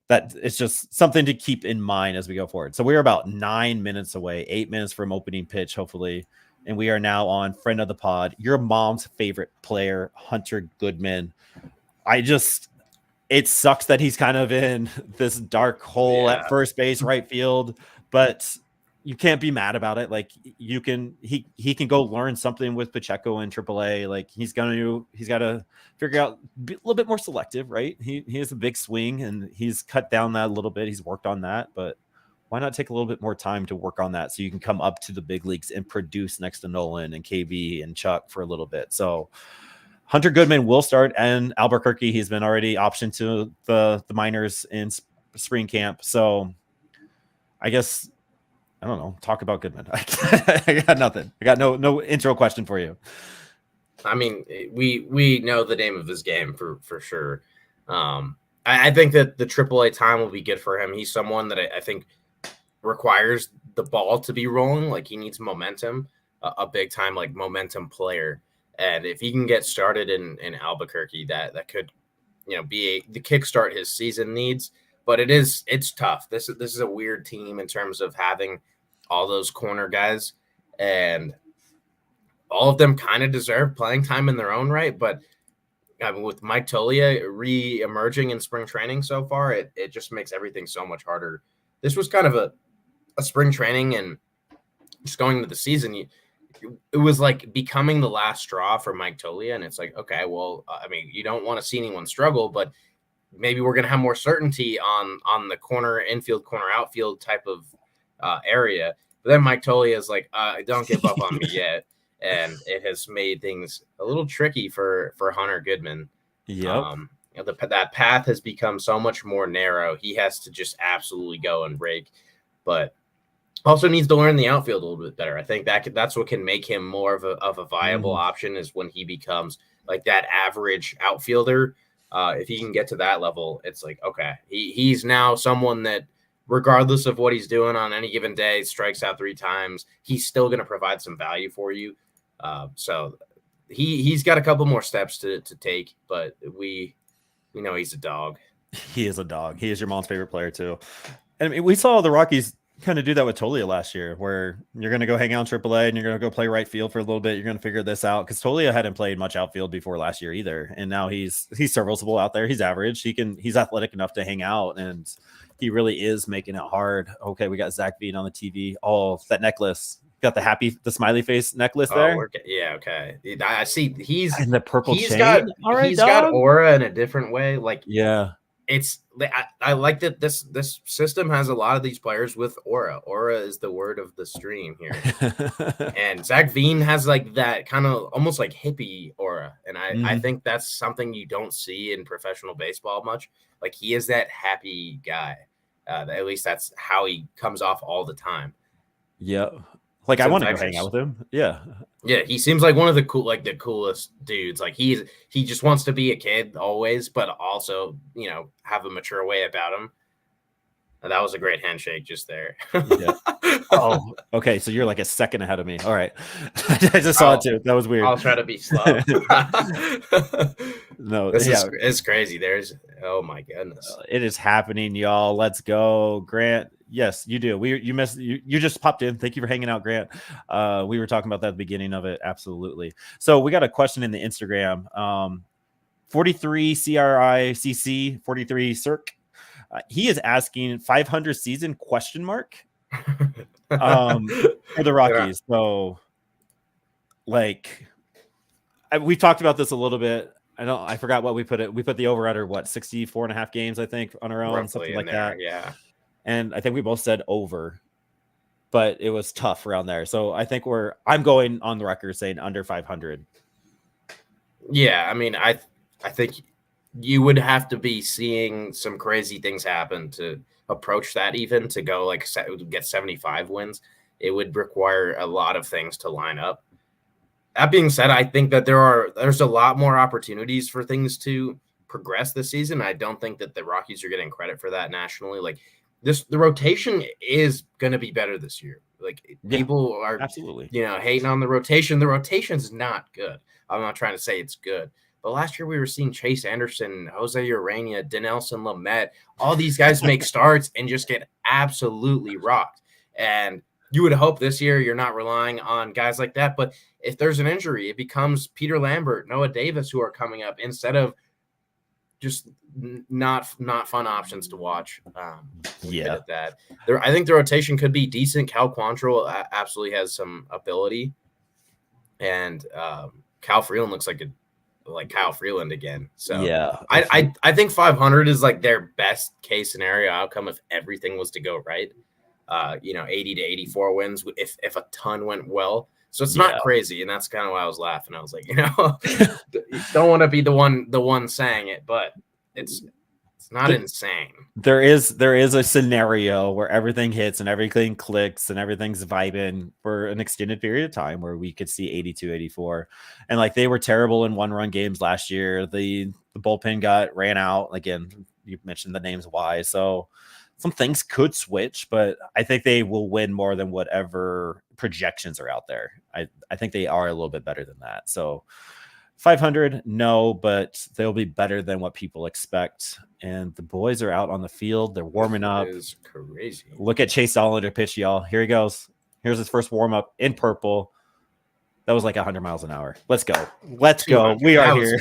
that it's just something to keep in mind as we go forward. So we're about 9 minutes away, 8 minutes from opening pitch, hopefully. And we are now on friend of the pod, your mom's favorite player, Hunter Goodman. It sucks that he's kind of in this dark hole at first base, right field, but you can't be mad about it. Like he can go learn something with Pacheco in AAA. Like he's got to figure out a little bit more selective, right? He has a big swing and he's cut down that a little bit. He's worked on that, but why not take a little bit more time to work on that so you can come up to the big leagues and produce next to Nolan and KB and Chuck for a little bit. So Hunter Goodman will start in Albuquerque. He's been already optioned to the minors in spring camp. So I guess, I don't know, talk about Goodman. I got nothing. I got no intro question for you. I mean, we know the name of his game for sure. I think that the AAA time will be good for him. He's someone that I think requires the ball to be rolling. Like he needs momentum, a big time like momentum player. And if he can get started in Albuquerque, that could, be the kickstart his season needs. But it's tough. This is a weird team in terms of having all those corner guys, and all of them kind of deserve playing time in their own right. But I mean, with Mike Tolia re-emerging in spring training so far, it just makes everything so much harder. This was kind of a spring training, and just going into the season, it was like becoming the last straw for Mike Tolia. And it's like, okay, well, I mean, you don't want to see anyone struggle, but maybe we're going to have more certainty on the corner, infield, corner, outfield type of area. But then Mike Tolia is like, don't give up on me yet. And it has made things a little tricky for Hunter Goodman. Yep. That path has become so much more narrow. He has to just absolutely go and break, but also needs to learn the outfield a little bit better. I think that's what can make him more of a viable option, is when he becomes like that average outfielder. If he can get to that level, it's like, okay, he's now someone that, regardless of what he's doing on any given day, strikes out 3 times, he's still going to provide some value for you. So he's got a couple more steps to take, but we know he's a dog. He is a dog. He is your mom's favorite player too. And I mean, we saw the Rockies kind of do that with Tolia last year, where you're going to go hang out in AAA and you're going to go play right field for a little bit. You're going to figure this out, because Tolia hadn't played much outfield before last year either, and now he's serviceable out there. He's average. He's athletic enough to hang out, and he really is making it hard. Okay, we got Zach Veen on the TV. Oh, that necklace. Got the smiley face necklace there. Yeah, okay. I see. He's and the purple he's chain. got All right, he's dog. got aura in a different way. Like, yeah. I like that this system has a lot of these players with aura. Aura is the word of the stream here. And Zach Veen has like that kind of almost like hippie aura. And I think that's something you don't see in professional baseball much. Like, he is that happy guy. At least that's how he comes off all the time. Yeah. Like, I want to go hang out with him. Yeah. Yeah, he seems like one of the coolest dudes. Like, he just wants to be a kid always, but also, have a mature way about him. That was a great handshake just there. Yeah. Oh, okay. So you're like a second ahead of me. All right. I just saw it too. That was weird. I'll try to be slow. No, This yeah, is crazy. Oh my goodness. it is happening, y'all. Let's go, Grant. Yes, you do. You just popped in. Thank you for hanging out, Grant. We were talking about that at the beginning of it. Absolutely. So we got a question in the Instagram. 43 CRICC 43 Circ. He is asking 500 season question mark for the Rockies. Yeah. So like we've talked about this a little bit. I forgot what we put it. We put the over under 64.5 games, I think, on our own, roughly something like that. Yeah. And I think we both said over, but it was tough around there. So I think I'm going on the record saying under 500. Yeah, I mean, I think you would have to be seeing some crazy things happen to approach that, even to go like get 75 wins. It would require a lot of things to line up. That being said, I think that there's a lot more opportunities for things to progress this season. I don't think that the Rockies are getting credit for that nationally. Like the rotation is going to be better this year. Like people are absolutely, hating on the rotation. The rotation's not good. I'm not trying to say it's good. But last year we were seeing Chase Anderson, Jose Urania, Dinelson Lamet, all these guys make starts and just get absolutely rocked. And you would hope this year you're not relying on guys like that. But if there's an injury, it becomes Peter Lambert, Noah Davis who are coming up instead of just not fun options to watch. That I think the rotation could be decent. Cal Quantrill absolutely has some ability, and Cal Freeland looks like Kyle Freeland again. So yeah, I think 500 is like their best case scenario outcome if everything was to go right. 80 to 84 wins if a ton went well. So it's not crazy, and that's kind of why I was laughing. I was like, don't want to be the one saying it, but it's not insane. There is a scenario where everything hits and everything clicks and everything's vibing for an extended period of time where we could see 82, 84. And like they were terrible in one-run games last year. The bullpen ran out. Again, you mentioned the names why. So some things could switch, but I think they will win more than whatever projections are out there. I think they are a little bit better than that. So 500, no, but they'll be better than what people expect. And the boys are out on the field. They're warming up. It is crazy. Look at Chase Dollander pitch, y'all. Here he goes. Here's his first warm up in purple. That was like 100 miles an hour. Let's go. Let's go. We are here.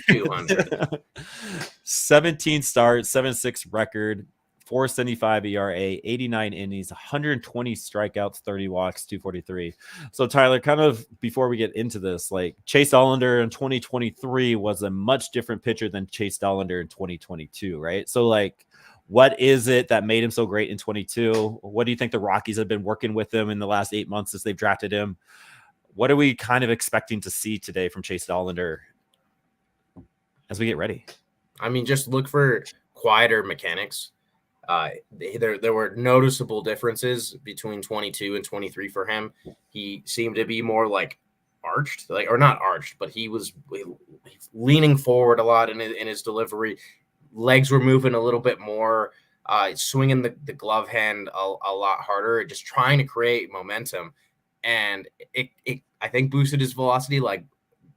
17 starts, 7.6 record, 4.75 ERA, 89 innings, 120 strikeouts, 30 walks, 243. So Tyler, kind of before we get into this, like Chase Dollander in 2023 was a much different pitcher than Chase Dollander in 2022, right? So like, what is it that made him so great in 22? What do you think the Rockies have been working with him in the last 8 months since they've drafted him? What are we kind of expecting to see today from Chase Dollander as we get ready? I mean, just look for quieter mechanics. There were noticeable differences between 22 and 23 for him. He seemed to be more like arched, or not arched, but he was leaning forward a lot in his delivery. Legs were moving a little bit more, swinging the glove hand a lot harder, just trying to create momentum. And it I think boosted his velocity like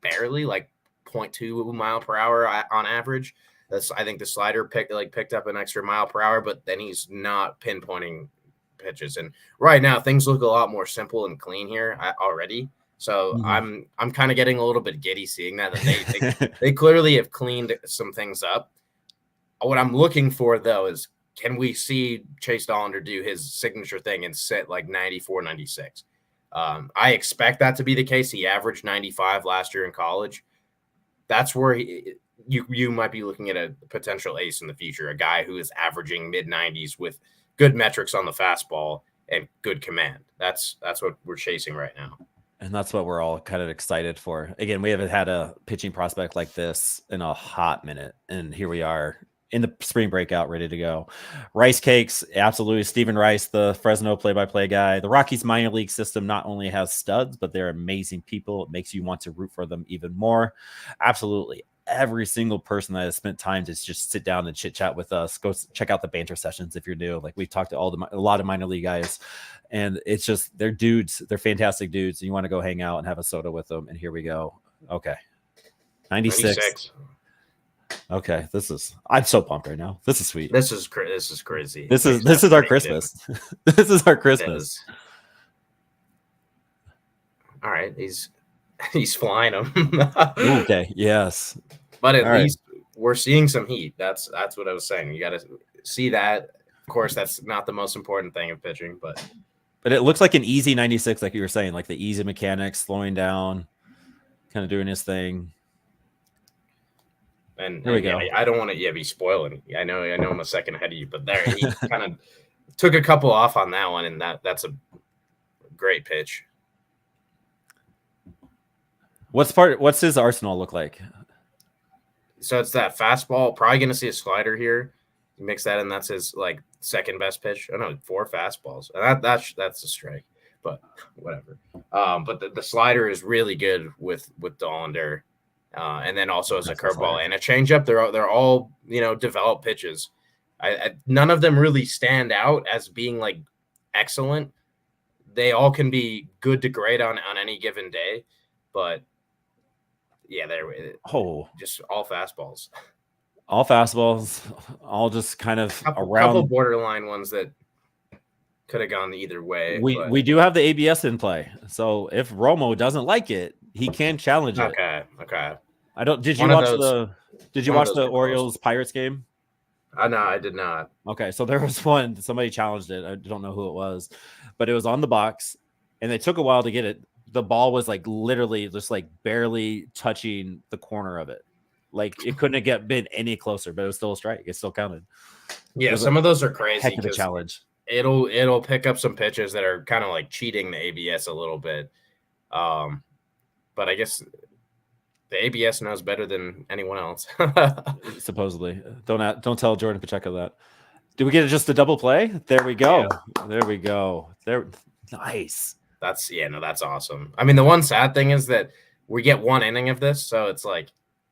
barely, like 0.2 mile per hour on average. I think the slider picked up an extra mile per hour, but then he's not pinpointing pitches. And right now things look a lot more simple and clean here already. So I'm kind of getting a little bit giddy seeing that. They clearly have cleaned some things up. What I'm looking for though is, can we see Chase Dollander do his signature thing and sit like 94, 96? I expect that to be the case. He averaged 95 last year in college. That's where you might be looking at a potential ace in the future, a guy who is averaging mid-90s with good metrics on the fastball and good command. That's what we're chasing right now. And that's what we're all kind of excited for. Again, we haven't had a pitching prospect like this in a hot minute, and here we are in the spring breakout, ready to go. Rice Cakes, absolutely. Stephen Rice, the Fresno play-by-play guy. The Rockies minor league system not only has studs, but they're amazing people. It makes you want to root for them even more. Absolutely. every single person that has spent time to just sit down and chit chat with us. Go check out the banter sessions if you're new. Like we've talked to a lot of minor league guys, and it's just they're dudes. They're fantastic dudes. And you want to go hang out and have a soda with them. And here we go. Okay, 96. Okay, I'm so pumped right now. This is sweet. This is crazy. This is our Christmas. This is our Christmas. All right, he's flying them. Okay, yes. But at least we're seeing some heat. That's what I was saying. You got to see that. Of course, that's not the most important thing of pitching, but it looks like an easy 96, like you were saying, like the easy mechanics, slowing down, kind of doing his thing. And here we go. I don't want to be spoiling. I know I'm a second ahead of you, but there he kind of took a couple off on that one, and that's a great pitch. What's his arsenal look like? So it's that fastball. Probably going to see a slider here. You mix that in. That's his like second best pitch. Oh no, 4 fastballs. And that's a strike. But whatever. But the slider is really good with Dollander. And then also as a curveball and a changeup, they're all developed pitches. None of them really stand out as being like excellent. They all can be good to great on any given day, but yeah, they're just all fastballs. All fastballs, all just kind of around. Couple borderline ones that could have gone either way. We do have the ABS in play, so if Romo doesn't like it, he can challenge it. Okay. Did you watch the Orioles Pirates game? No, I did not. Okay, so there was one. Somebody challenged it. I don't know who it was, but it was on the box, and it took a while to get it. The ball was like literally just like barely touching the corner of it. Like it couldn't have been any closer, but it was still a strike. It still counted. Yeah, some of those are crazy. Heck of a challenge. It'll pick up some pitches that are kind of like cheating the ABS a little bit. But I guess the ABS knows better than anyone else. Supposedly. Don't tell Jordan Pacheco that. Do we get just a double play? There we go. Yeah. There we go. Nice. That's awesome. I mean, the one sad thing is that we get one inning of this, so it's like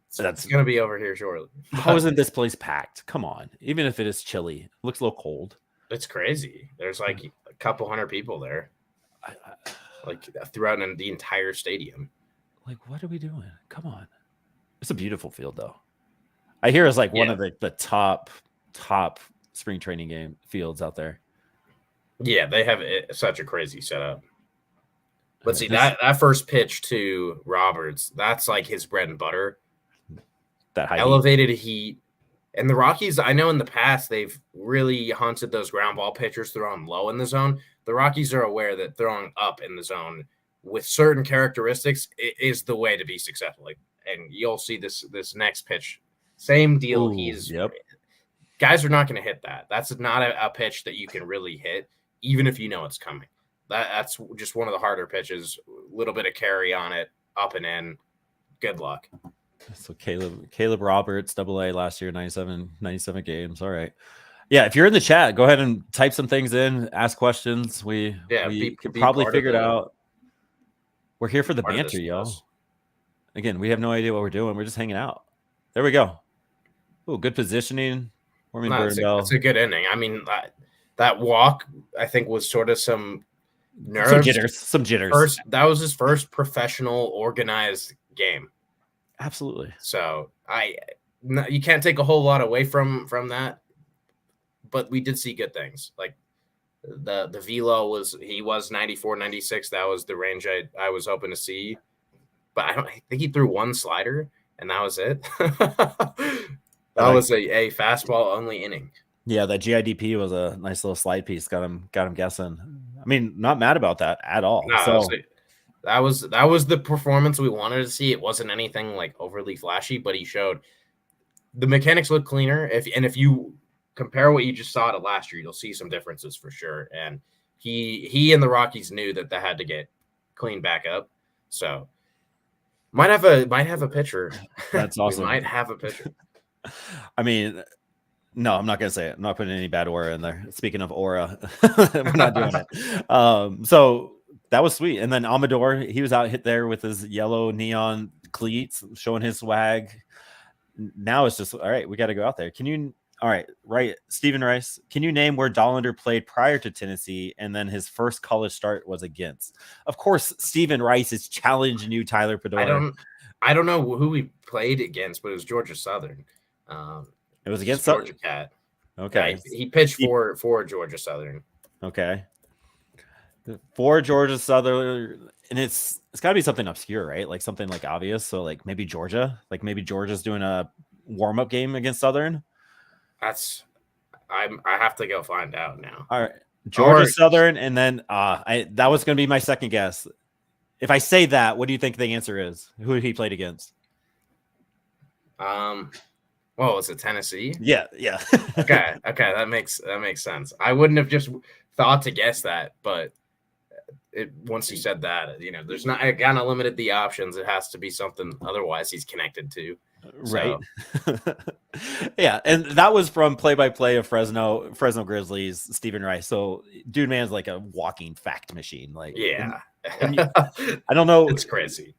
it's going to be over here shortly. How isn't this place packed? Come on. Even if it is chilly, it looks a little cold. It's crazy. There's like a couple hundred people there, like throughout the entire stadium. Like, what are we doing? Come on. It's a beautiful field, though. I hear it's like one of the top spring training game fields out there. Yeah, they have such a crazy setup. But see, that first pitch to Roberts, that's like his bread and butter. That high elevated heat. And the Rockies, I know in the past, they've really hunted those ground ball pitchers throwing low in the zone. The Rockies are aware that throwing up in the zone with certain characteristics is the way to be successful. And you'll see this next pitch. Same deal. Ooh, Guys are not going to hit that. That's not a pitch that you can really hit, even if you know it's coming. That's just one of the harder pitches. A little bit of carry on it, up and in. Good luck. So Caleb Roberts, AA last year, 97 games. All right. Yeah, if you're in the chat, go ahead and type some things in, ask questions. We could probably figure it out. We're here for the banter, y'all. Again, we have no idea what we're doing. We're just hanging out. There we go. Oh, good positioning. It's a good inning. I mean, that walk, I think, was sort of some nerves. Some jitters. That was his first professional organized game. Absolutely. So you can't take a whole lot away from that, but we did see good things. Like the velo was 94, 96. That was the range I was hoping to see, but I think he threw one slider and that was it. That was a fastball only inning. Yeah, that GIDP was a nice little slide piece. Got him guessing. I mean, not mad about that at all. No, that was the performance we wanted to see. It wasn't anything like overly flashy, but he showed the mechanics look cleaner. If you compare what you just saw to last year, you'll see some differences for sure. And he and the Rockies knew that had to get cleaned back up. So might have a pitcher. That's awesome. Might have a pitcher. I mean, no, I'm not going to say it. I'm not putting any bad aura in there. Speaking of aura, we're not doing it. So that was sweet. And then Amador, he was out hit there with his yellow neon cleats, showing his swag. now it's just all right. We got to go out there. Can you? All right, right. Stephen Rice, can you name where Dollander played prior to Tennessee and then his first college start was against? Of course, Stephen Rice is challenging you, Tyler Pedore. I don't know who he played against, but it was Georgia Southern. It was He's against a Georgia Cat. Okay. Yeah, he pitched for Georgia Southern. Okay. For Georgia Southern, and it's got to be something obscure, right? Like something like obvious. So like maybe Georgia, like maybe Georgia's doing a warm up game against Southern. I have to go find out now. All right, Georgia Southern, and then that was going to be my second guess. If I say that, what do you think the answer is? Who he played against? Well, is it Tennessee? Yeah. Okay, that makes sense. I wouldn't have just thought to guess that, but once you said that, there's not. I kind of limited the options. It has to be something otherwise he's connected to, right? So. Yeah, and that was from play-by-play of Fresno Grizzlies, Stephen Rice. So, dude, man's like a walking fact machine. Like, yeah, I don't know. It's crazy.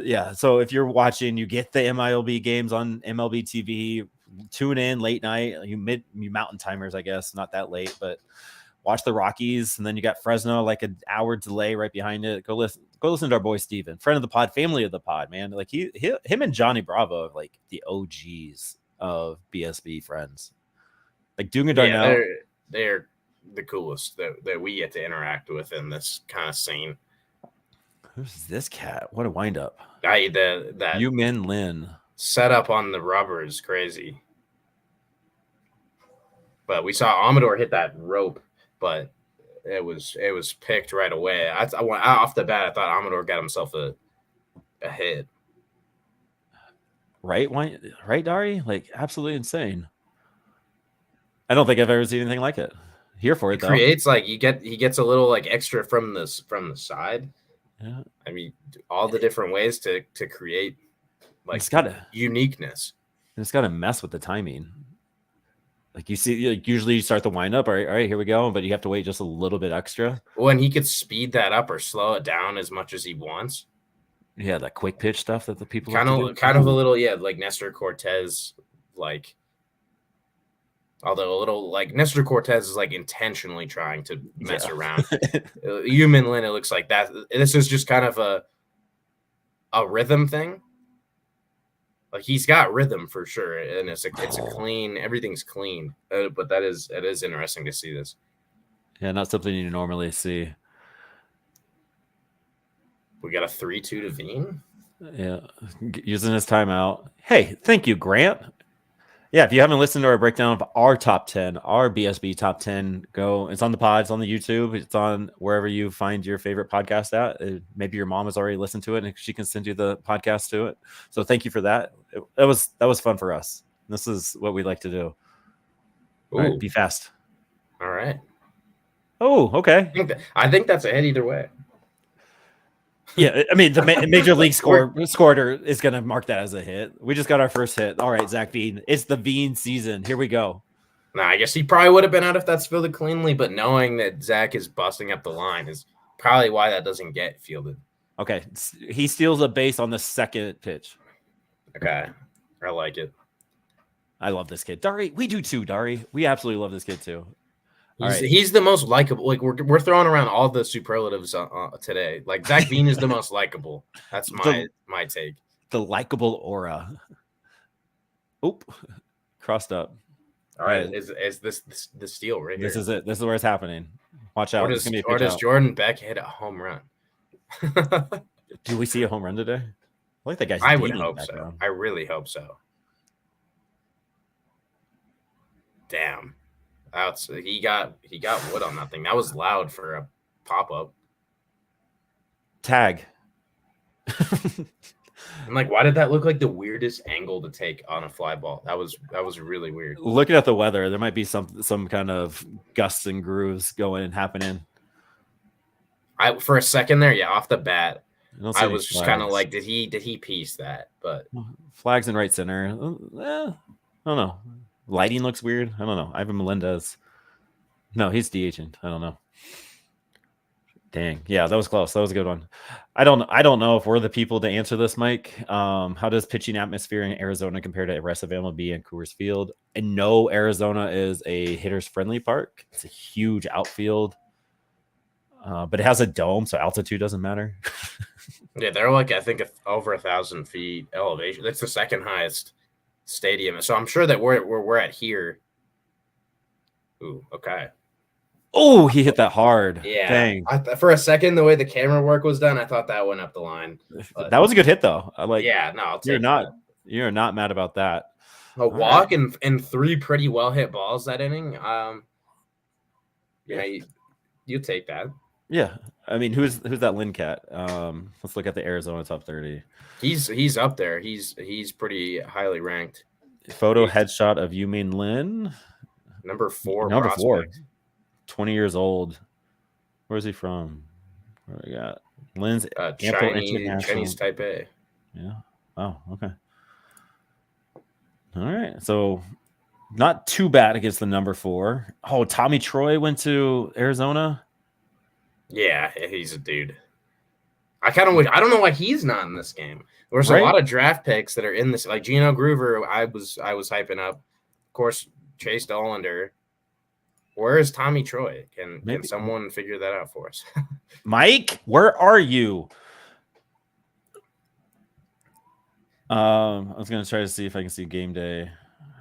Yeah. So if you're watching, you get the MILB games on MLB TV. Tune in late night. You mountain timers, I guess, not that late, but watch the Rockies, and then you got Fresno like an hour delay right behind it. Go listen to our boy Steven, friend of the pod, family of the pod, man. Like him and Johnny Bravo are like the OGs of BSB friends. Like Dugan Darnell, they're the coolest that we get to interact with in this kind of scene. Who's this cat? What a wind up! That Yu-Min Lin setup on the rubber is crazy. But we saw Amador hit that rope, but it was picked right away. I went off the bat. I thought Amador got himself a hit. Right, Dari? Like absolutely insane. I don't think I've ever seen anything like it. Here for it though. Creates like he gets a little like extra from the side. Yeah. I mean, all the different ways to create like it's got uniqueness. And it's got to mess with the timing. Like you see, like usually you start the windup. All right, here we go. But you have to wait just a little bit extra. When he could speed that up or slow it down as much as he wants. Yeah, that quick pitch stuff that the people kind of a little, like Nestor Cortez, like. Although a little like Nestor Cortez is like intentionally trying to mess around. Yu-Min Lin, it looks like that. This is just kind of a rhythm thing. Like he's got rhythm for sure, and it's a clean. Everything's clean, but it is interesting to see this. Yeah, not something you normally see. We got a 3-2 to Veen. Yeah, using his timeout. Hey, thank you, Grant. Yeah, if you haven't listened to our breakdown of our top 10, our BSB top 10, go. It's on the pod, it's on the YouTube, it's on wherever you find your favorite podcast at. Maybe your mom has already listened to it and she can send you the podcast to it. So thank you for that. That was fun for us. This is what we like to do. All right, be fast. All right. Oh, okay. I think that's a hit either way. Yeah, I mean, the Major League scorer is going to mark that as a hit. We just got our first hit. All right, Zach Veen. It's the Veen season. Here we go. Nah, I guess he probably would have been out if that's fielded cleanly, but knowing that Zach is busting up the line is probably why that doesn't get fielded. Okay, he steals a base on the second pitch. Okay, I like it. I love this kid. Dari, we do too, Dari. We absolutely love this kid too. He's the most likable. Like we're throwing around all the superlatives today. Like Zach Veen is the most likable. That's my take. The likable aura. Oop, crossed up. All right, is this the steal right here? This is it. This is where it's happening. Watch out. Or does Jordan Beck hit a home run? Do we see a home run today? I like that guy's. I would hope so. I really hope so. Damn. He got wood on that thing. That was loud for a pop-up. Tag. I'm like, why did that look like the weirdest angle to take on a fly ball? That was really weird. Looking at the weather, there might be some kind of gusts and grooves going and happening. For a second there, yeah, off the bat, I was just kind of like, did he piece that? But flags in right center. I don't know. Lighting looks weird. I don't know. Ivan Melendez. No, he's DHing. I don't know. Dang. Yeah, that was close. That was a good one. I don't know if we're the people to answer this, Mike. How does pitching atmosphere in Arizona compare to the rest of MLB and Coors Field? I know Arizona is a hitters friendly park. It's a huge outfield. But it has a dome, so altitude doesn't matter. Yeah, they're like I think over 1,000 feet elevation. That's the second highest stadium. So I'm sure that we're at here. Ooh, okay. Oh, he hit that hard. Yeah, Dang. for a second, the way the camera work was done, I thought that went up the line. But That was a good hit, though. yeah, no, I'll take that. You're not mad about that. A walk and 3 pretty well hit balls that inning. Yeah, you take that. Yeah, I mean, who's that Lin cat? Let's look at the Arizona top 30. He's up there. He's pretty highly ranked. Photo headshot of Yumin Lin. Number 4 Number prospect. 4. 20 years old. Where's he from? What do we got? Lin's Chinese type A. Yeah. Oh, okay. All right. So not too bad against the number 4. Oh, Tommy Troy went to Arizona. Yeah, he's a dude. I kind of wish. I don't know why he's not in this game. There's a lot of draft picks that are in this, like Gino Groover. I was hyping up. Of course, Chase Dollander. Where is Tommy Troy? Can someone figure that out for us? Mike, where are you? I was gonna try to see if I can see game day.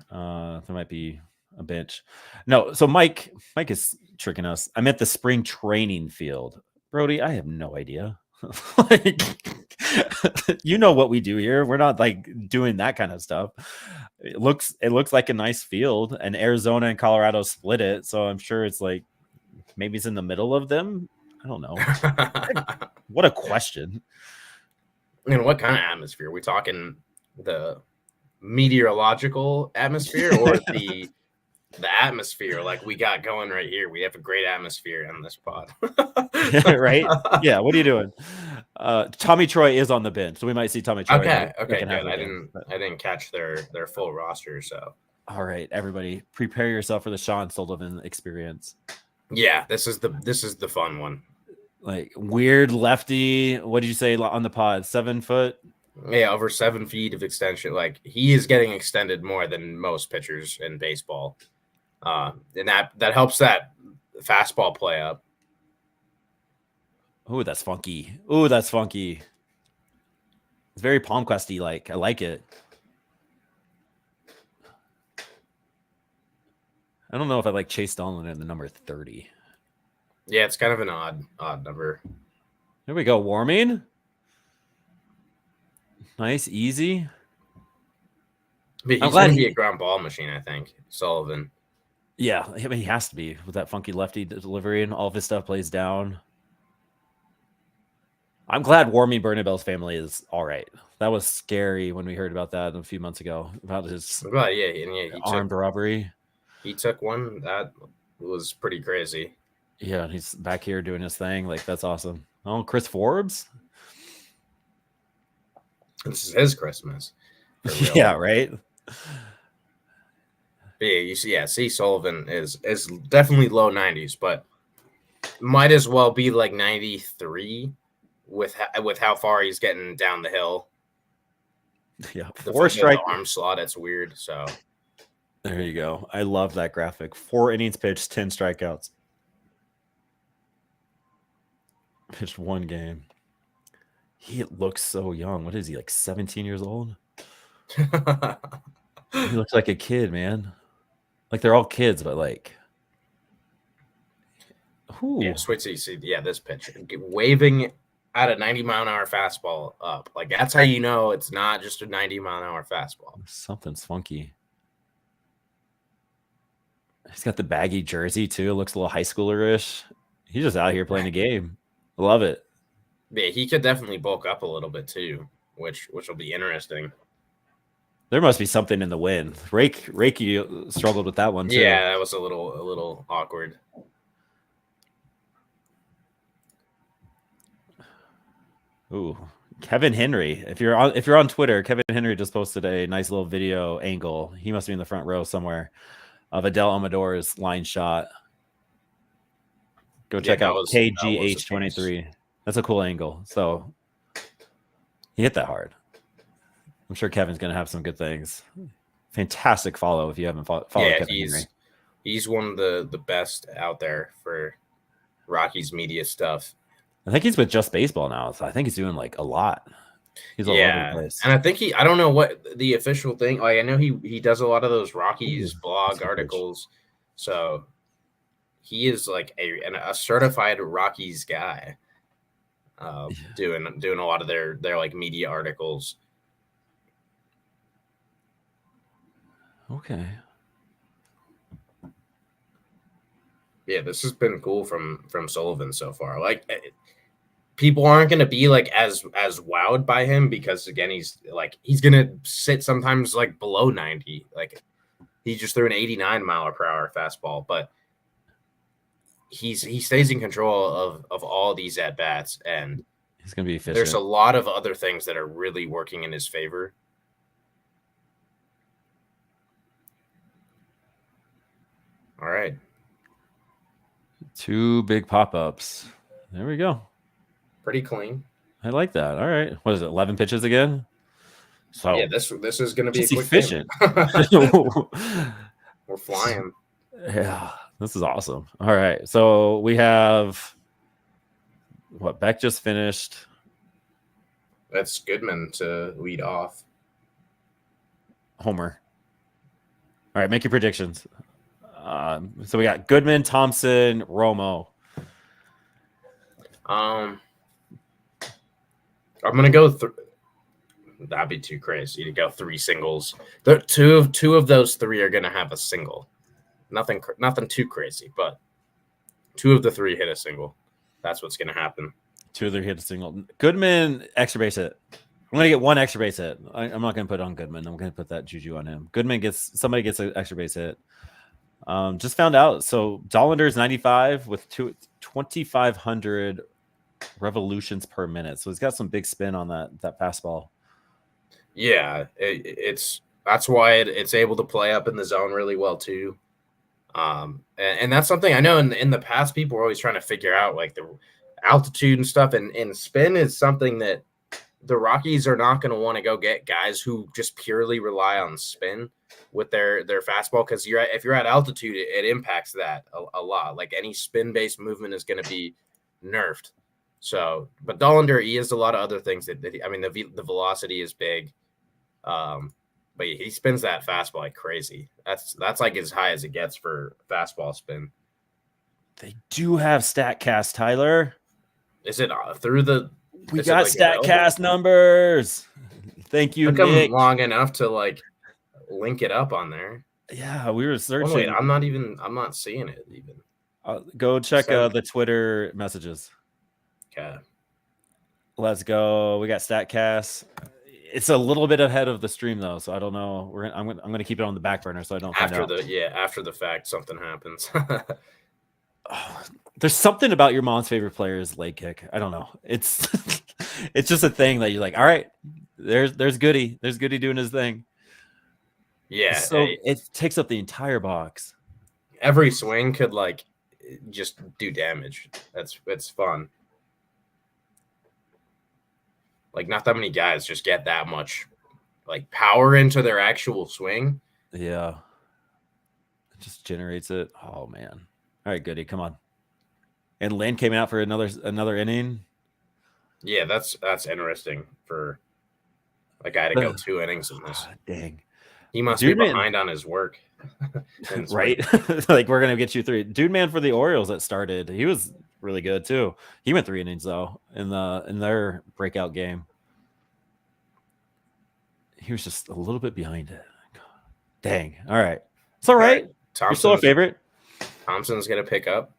There might be a bench. No, so Mike is tricking us. I meant the spring training field. Brody, I have no idea. Like, you know what we do here. We're not like doing that kind of stuff. It looks like a nice field, and Arizona and Colorado split it, so I'm sure it's like maybe it's in the middle of them. I don't know. What a question. And what kind of atmosphere? Are we talking the meteorological atmosphere or the atmosphere like we got going right here? We have a great atmosphere in this pod. Right? Yeah, what are you doing? Tommy Troy is on the bench, so we might see Tommy Troy. Okay, good. I didn't catch their full roster, so. All right, everybody, prepare yourself for the Sean Sullivan experience. Yeah, this is the fun one. Like weird lefty. What did you say on the pod? 7 foot? Yeah, over 7 feet of extension. Like he is getting extended more than most pitchers in baseball, and that helps that fastball play up. Oh, that's funky. It's very Palm Questy like. I like it. I don't know if I like Chase Dolan in the number 30. Yeah, it's kind of an odd number. There we go. Warming. Nice, easy. But he's going to be a ground ball machine, I think, Sullivan. Yeah, I mean, he has to be with that funky lefty delivery and all of his stuff plays down. I'm glad Warming Bernabel's family is all right. That was scary when we heard about that a few months ago about his armed robbery. He took one that was pretty crazy. Yeah, he's back here doing his thing. Like, that's awesome. Oh, Chris Forbes. This is his Christmas. Yeah, right. But yeah, see, Sullivan is definitely low 90s, but might as well be like 93 with how far he's getting down the hill. Yeah, the arm slot. It's weird. So there you go. I love that graphic. 4 innings pitched, 10 strikeouts. Pitched 1 game. He looks so young. What is he, like 17 years old? He looks like a kid, man. Like they're all kids, but like. Ooh. Yeah, wait till you see. Yeah, this pitch waving at a 90-mile-an-hour fastball up. Like that's how you know it's not just a 90-mile-an-hour fastball. Something's funky. He's got the baggy jersey too. It looks a little high schooler-ish. He's just out here playing a game. I love it. Yeah, he could definitely bulk up a little bit too, which will be interesting. There must be something in the wind. Reiki struggled with that one too. Yeah, that was a little awkward. Ooh, Kevin Henry. If you're on Twitter, Kevin Henry just posted a nice little video angle. He must be in the front row somewhere of Adele Amador's line shot. Go check out that was a beast. KGH23. That's a cool angle. So he hit that hard. I'm sure Kevin's going to have some good things. Fantastic follow if you haven't followed Kevin Henry. He's one of the best out there for Rockies media stuff. I think he's with Just Baseball now, so I think he's doing like a lot. He's all over the place. And I think I don't know what the official thing. Like I know he does a lot of those Rockies blog articles, so he is like a certified Rockies guy. Doing a lot of their like media articles. Okay. Yeah, this has been cool from Sullivan so far. Like people aren't going to be like as wowed by him because again he's going to sit sometimes like below 90. Like he just threw an 89-mile-per-hour fastball, but he stays in control of all these at bats, and he's going to be efficient. There's a lot of other things that are really working in his favor. All right. 2 big pop-ups. There we go. Pretty clean. I like that. All right. What is it? 11 pitches again? So yeah, this is going to be a quick efficient. We're flying. Yeah, this is awesome. All right. So we have Beck just finished. That's Goodman to lead off. Homer. All right, make your predictions. So we got Goodman, Thompson, Romo. I'm gonna go. That'd be too crazy to go 3 singles. Two of those 3 are gonna have a single. Nothing too crazy, but 2 of the 3 hit a single. That's what's gonna happen. 2 of them hit a single. Goodman extra base hit. I'm gonna get 1 extra base hit. I'm not gonna put it on Goodman. I'm gonna put that juju on him. Somebody gets an extra base hit. Just found out. So Dollander's 95 with 2,500 revolutions per minute. So he's got some big spin on that fastball. Yeah, that's why it's able to play up in the zone really well too. And that's something I know in the past people were always trying to figure out, like the altitude and stuff, and spin is something that the Rockies are not going to want to go get guys who just purely rely on spin with their fastball, because if you're at altitude, it impacts that a lot. Like any spin-based movement is going to be nerfed. So, but Dollander, he has a lot of other things the velocity is big, but he spins that fastball like crazy. That's like as high as it gets for fastball spin. They do have StatCast, Tyler. Is it through the? We got StatCast numbers. Thank you, Took Nick. them long enough to like link it up on there. Yeah, we were searching. Oh, wait, I'm not seeing it even. Go check the Twitter messages. Okay. Let's go. We got StatCast. It's a little bit ahead of the stream though, so I don't know. I'm gonna keep it on the back burner so I don't after the fact something happens. There's something about your mom's favorite player's leg kick. I don't know. It's it's just a thing that you're like, all right, there's Goody. There's Goody doing his thing. Yeah. So it takes up the entire box. Every swing could like just do damage. It's fun. Like not that many guys just get that much like power into their actual swing. Yeah. It just generates it. Oh man. All right, Goody, come on. And Lynn came out for another inning. Yeah, that's interesting for a guy to go 2 innings in this. Dang. He must be behind on his work. Right? Like we're going to get you 3. Dude man for the Orioles that started. He was really good too. He went 3 innings though in their breakout game. He was just a little bit behind it. Dang. All right. It's all right. You're still a favorite. Thompson's going to pick up.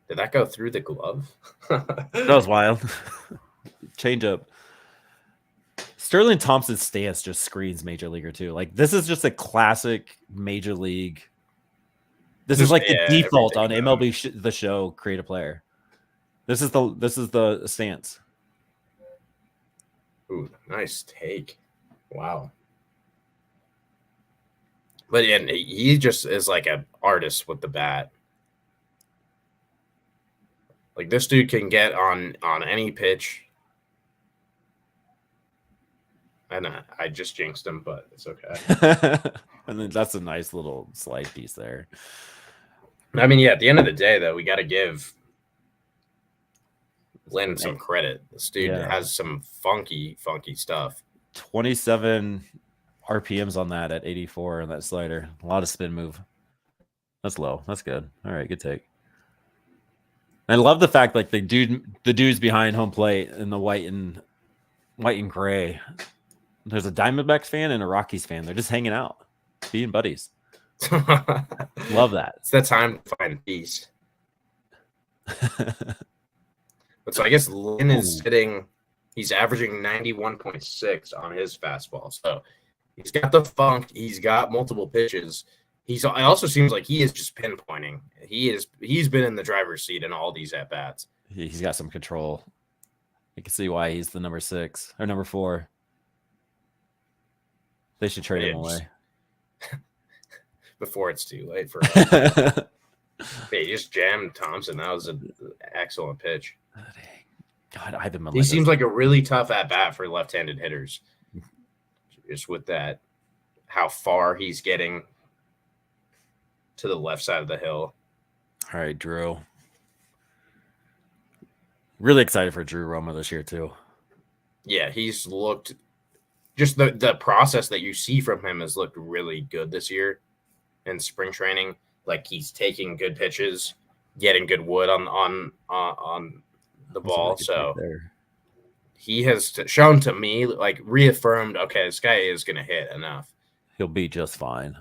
Did that go through the glove? That was wild. Change up. Sterling Thompson's stance just screens major leaguer too. Like this is just a classic major league. This is like the default on MLB The Show. Create a player. This is the stance. Ooh, nice take. Wow. But yeah, he just is like an artist with the bat. Like this dude can get on any pitch. And I just jinxed him, but it's okay. And then that's a nice little slide piece there. I mean, yeah, at the end of the day, though, we got to give Lynn some credit. This dude has some funky stuff. 27 RPMs on that at 84 on that slider. A lot of spin move. That's low. That's good. All right, good take. I love the fact like the dudes behind home plate in the white and gray. There's a Diamondbacks fan and a Rockies fan. They're just hanging out, being buddies. Love that. It's that time to find peace. But so I guess Lynn is sitting. He's averaging 91.6 on his fastball. So he's got the funk. He's got multiple pitches. It also seems like he is just pinpointing. He's been in the driver's seat in all these at bats. He's got some control. You can see why he's the number 6 or number 4. They should trade him away before it's too late for. He just jammed Thompson. That was an excellent pitch. God, Ivan Melendez. He seems like a really tough at bat for left-handed hitters. Just with that, how far he's getting to the left side of the hill. All right, Drew. Really excited for Drew Roma this year too. Yeah, he's looked. Just the process that you see from him has looked really good this year in spring training. Like he's taking good pitches, getting good wood on the ball. So he has shown to me, like reaffirmed, okay, this guy is going to hit enough. He'll be just fine.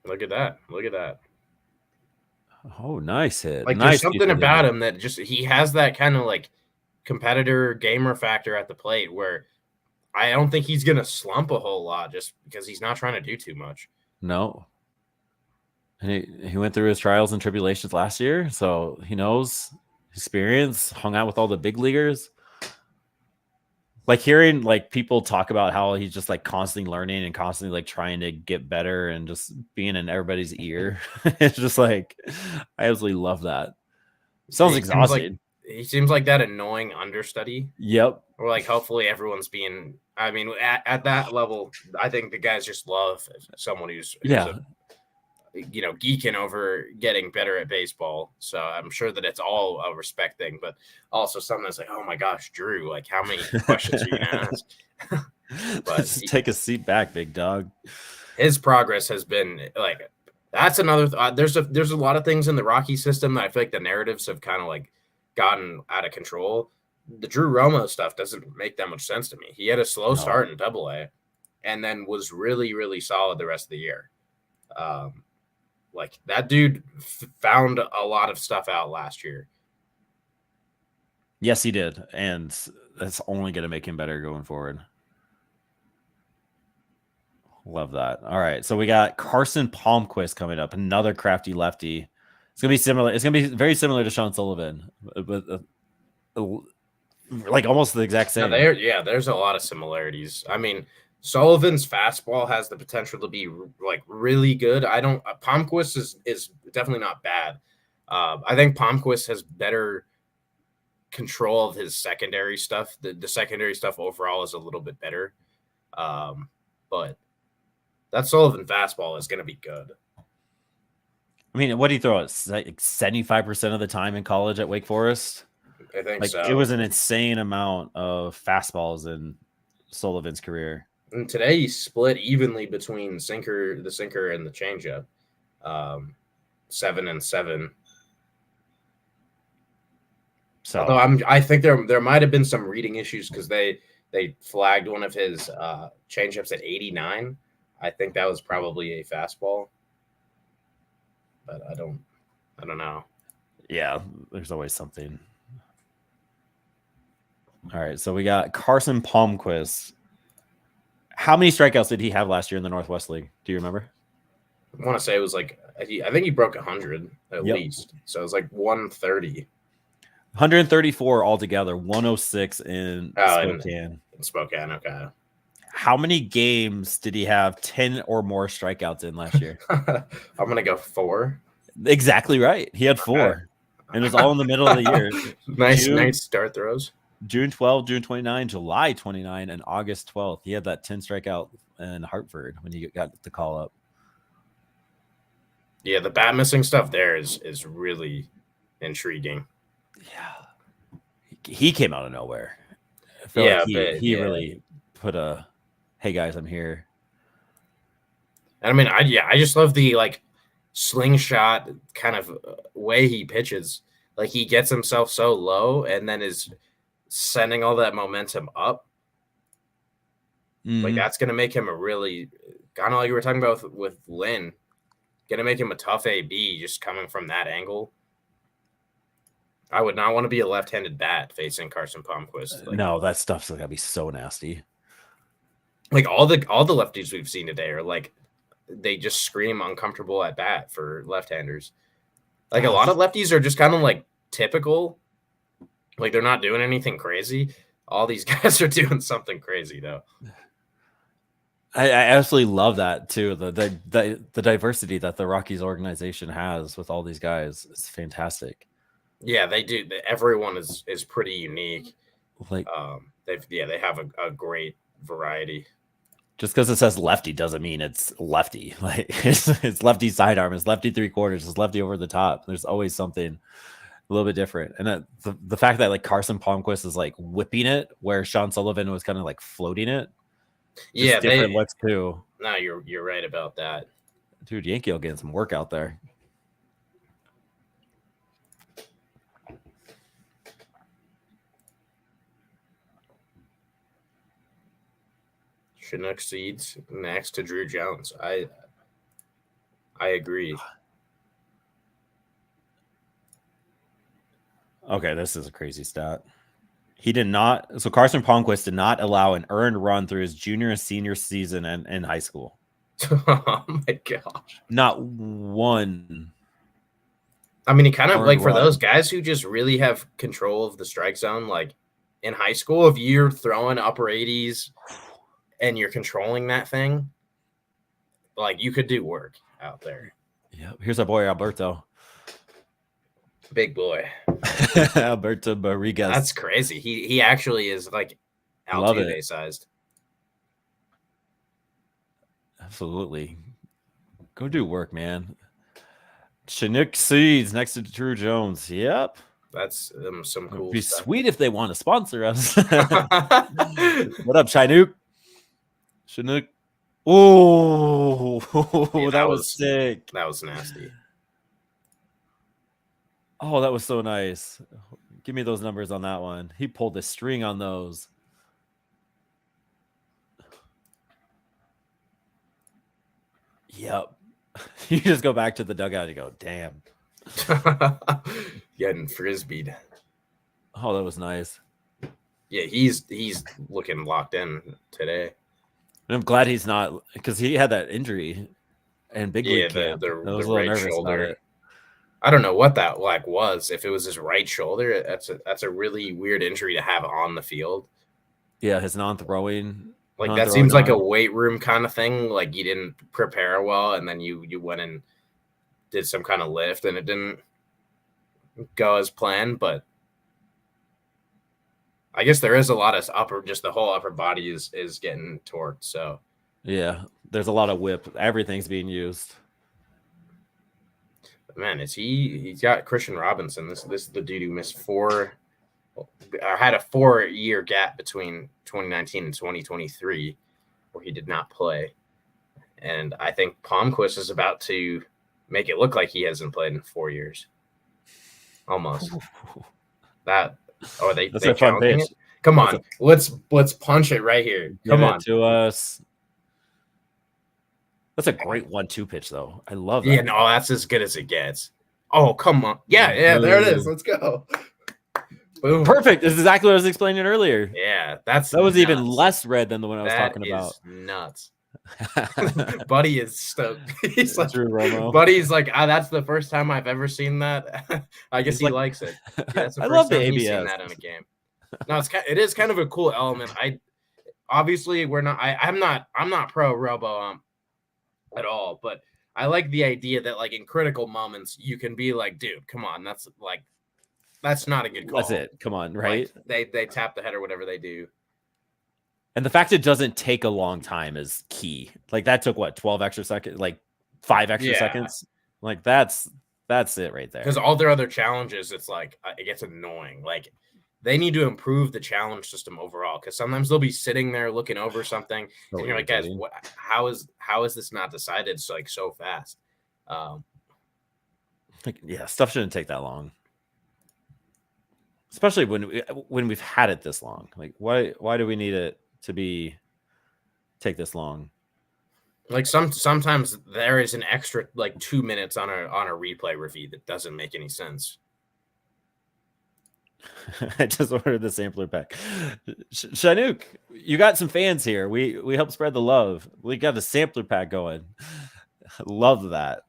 Look at that. Look at that. Oh, nice hit. Like nice there's something about him that just he has that kind of like competitor gamer factor at the plate where I don't think he's gonna slump a whole lot just because he's not trying to do too much. No. And he went through his trials and tribulations last year, so he knows experience, hung out with all the big leaguers. Like hearing like people talk about how he's just like constantly learning and constantly like trying to get better and just being in everybody's ear. It's just like I absolutely love that. Sounds exhausting. He seems like that annoying understudy. Yep. Or like hopefully everyone's being. I mean, at that level, I think the guys just love someone who's geeking over getting better at baseball. So I'm sure that it's all a respect thing, but also something that's like, oh my gosh, Drew, like how many questions are you gonna ask? But take a seat back, big dog. His progress has been like that's another. There's a lot of things in the Rocky system that I feel like the narratives have kind of like gotten out of control. The Drew Romo stuff doesn't make that much sense to me. He had a slow start in Double-A, and then was really, really solid the rest of the year. Like that dude found a lot of stuff out last year. Yes, he did, and that's only going to make him better going forward. Love that. All right, so we got Carson Palmquist coming up, another crafty lefty. It's gonna be similar. It's gonna be very similar to Sean Sullivan, but like almost the exact same. There's a lot of similarities. I mean, Sullivan's fastball has the potential to be like really good. Palmquist is definitely not bad. I think Palmquist has better control of his secondary stuff. The secondary stuff overall is a little bit better. But that Sullivan fastball is going to be good. I mean, what do you throw? It's like 75% of the time in college at Wake Forest. I think so. It was an insane amount of fastballs in Sullivan's career. And today he split evenly between the sinker and the changeup. 7 and 7. So although I think there might have been some reading issues because they flagged one of his changeups at 89. I think that was probably a fastball. But I don't know. Yeah, there's always something. All right, so we got Carson Palmquist. How many strikeouts did he have last year in the Northwest League? Do you remember? I want to say it was like I think he broke 100 at least. So it was like 130. 134 altogether, 106 in Spokane. In Spokane, okay. How many games did he have 10 or more strikeouts in last year? I'm gonna go 4. Exactly right. He had 4. And it was all in the middle of the year. nice start throws. June 12, June 29, July 29, and August 12th. He had that 10 strikeout in Hartford when he got the call up. Yeah, the bat missing stuff there is really intriguing. Yeah. He came out of nowhere. I feel like he really put a, hey guys, I'm here. I mean, I just love the like slingshot kind of way he pitches. Like he gets himself so low and then is sending all that momentum up. Mm-hmm. Like that's gonna make him a really kind of like you were talking about with Lynn. Gonna make him a tough AB just coming from that angle. I would not want to be a left-handed bat facing Carson Palmquist. Like, no, that stuff's gotta be so nasty. Like all the lefties we've seen today are like they just scream uncomfortable at bat for left-handers. Like a lot of lefties are just kind of like typical. Like they're not doing anything crazy. All these guys are doing something crazy though. I absolutely love that too. The diversity that the Rockies organization has with all these guys is fantastic. Yeah, they do. Everyone is pretty unique. Like they have a great variety. Just because it says lefty doesn't mean it's lefty. Like it's lefty sidearm, it's lefty 3/4, it's lefty over the top. There's always something a little bit different. And the fact that like Carson Palmquist is like whipping it, where Sean Sullivan was kind of like floating it. Yeah, different looks too. No, you're right about that, dude. Yankee will get some work out there. Chinook seeds next to Drew Jones. I agree. Okay, this is a crazy stat. He did not. So Carson Palmquist did not allow an earned run through his junior and senior season and in high school. Oh my gosh! Not one. I mean, he kind of like for those guys who just really have control of the strike zone. Like in high school, if you're throwing upper 80s and you're controlling that thing, like you could do work out there. Yeah. Here's our boy Alberto. Big boy. Alberto Barrigas. That's crazy. He actually is like Altuve sized. Absolutely. Go do work, man. Chinook Seeds next to Drew Jones. Yep. That's some cool It'd be stuff. Sweet if they want to sponsor us. What up, Chinook? Chinook. Oh, yeah, that was sick. That was nasty. Oh, that was so nice. Give me those numbers on that one. He pulled the string on those. Yep. You just go back to the dugout and go, damn. Getting frisbeed. Oh, that was nice. Yeah, he's looking locked in today. And I'm glad he's not, because he had that injury and big league camp. The I was a little right nervous shoulder. about it. I don't know what that like was. If it was his right shoulder, that's a really weird injury to have on the field. Yeah, his non-throwing. Like that seems like a weight room kind of thing. Like you didn't prepare well, and then you went and did some kind of lift, and it didn't go as planned. But I guess there is a lot of just the whole upper body is getting torqued. So yeah, there's a lot of whip. Everything's being used. Man, he's got Christian Robinson. This is the dude who missed had a 4-year gap between 2019 and 2023 where he did not play. And I think Palmquist is about to make it look like he hasn't played in 4 years. Almost. They challenging it? Come on. Let's punch it right here. Come on. To us. That's a great 1-2 pitch, though. I love that. Yeah, no, that's as good as it gets. Oh, come on. Yeah, there it is. Let's go. Boom. Perfect. This is exactly what I was explaining earlier. Yeah, that was even less red than the one I was talking about. Nuts. Buddy is stoked. He's like, Drew Romo. Buddy's like, that's the first time I've ever seen that. I guess he likes it. Yeah, I love the ABS. Seen that in a game. No, it is kind of a cool element. obviously we're not. I'm not pro robo at all, but I like the idea that like in critical moments you can be like, dude, come on, that's not a good call. That's it. Come on, right? Like, they tap the head or whatever they do. And the fact it doesn't take a long time is key. Like that took what, 12 extra seconds, like 5 extra seconds. Like that's it right there. Because all their other challenges, it's like it gets annoying. Like they need to improve the challenge system overall. Because sometimes they'll be sitting there looking over something, and you're like, guys, how is this not decided so fast? Stuff shouldn't take that long. Especially when we've had it this long. Like why do we need it to take this long? Like sometimes there is an extra like 2 minutes on a replay review that doesn't make any sense. I just ordered the sampler pack. Shanook, you got some fans here. We help spread the love. We got a sampler pack going. Love that.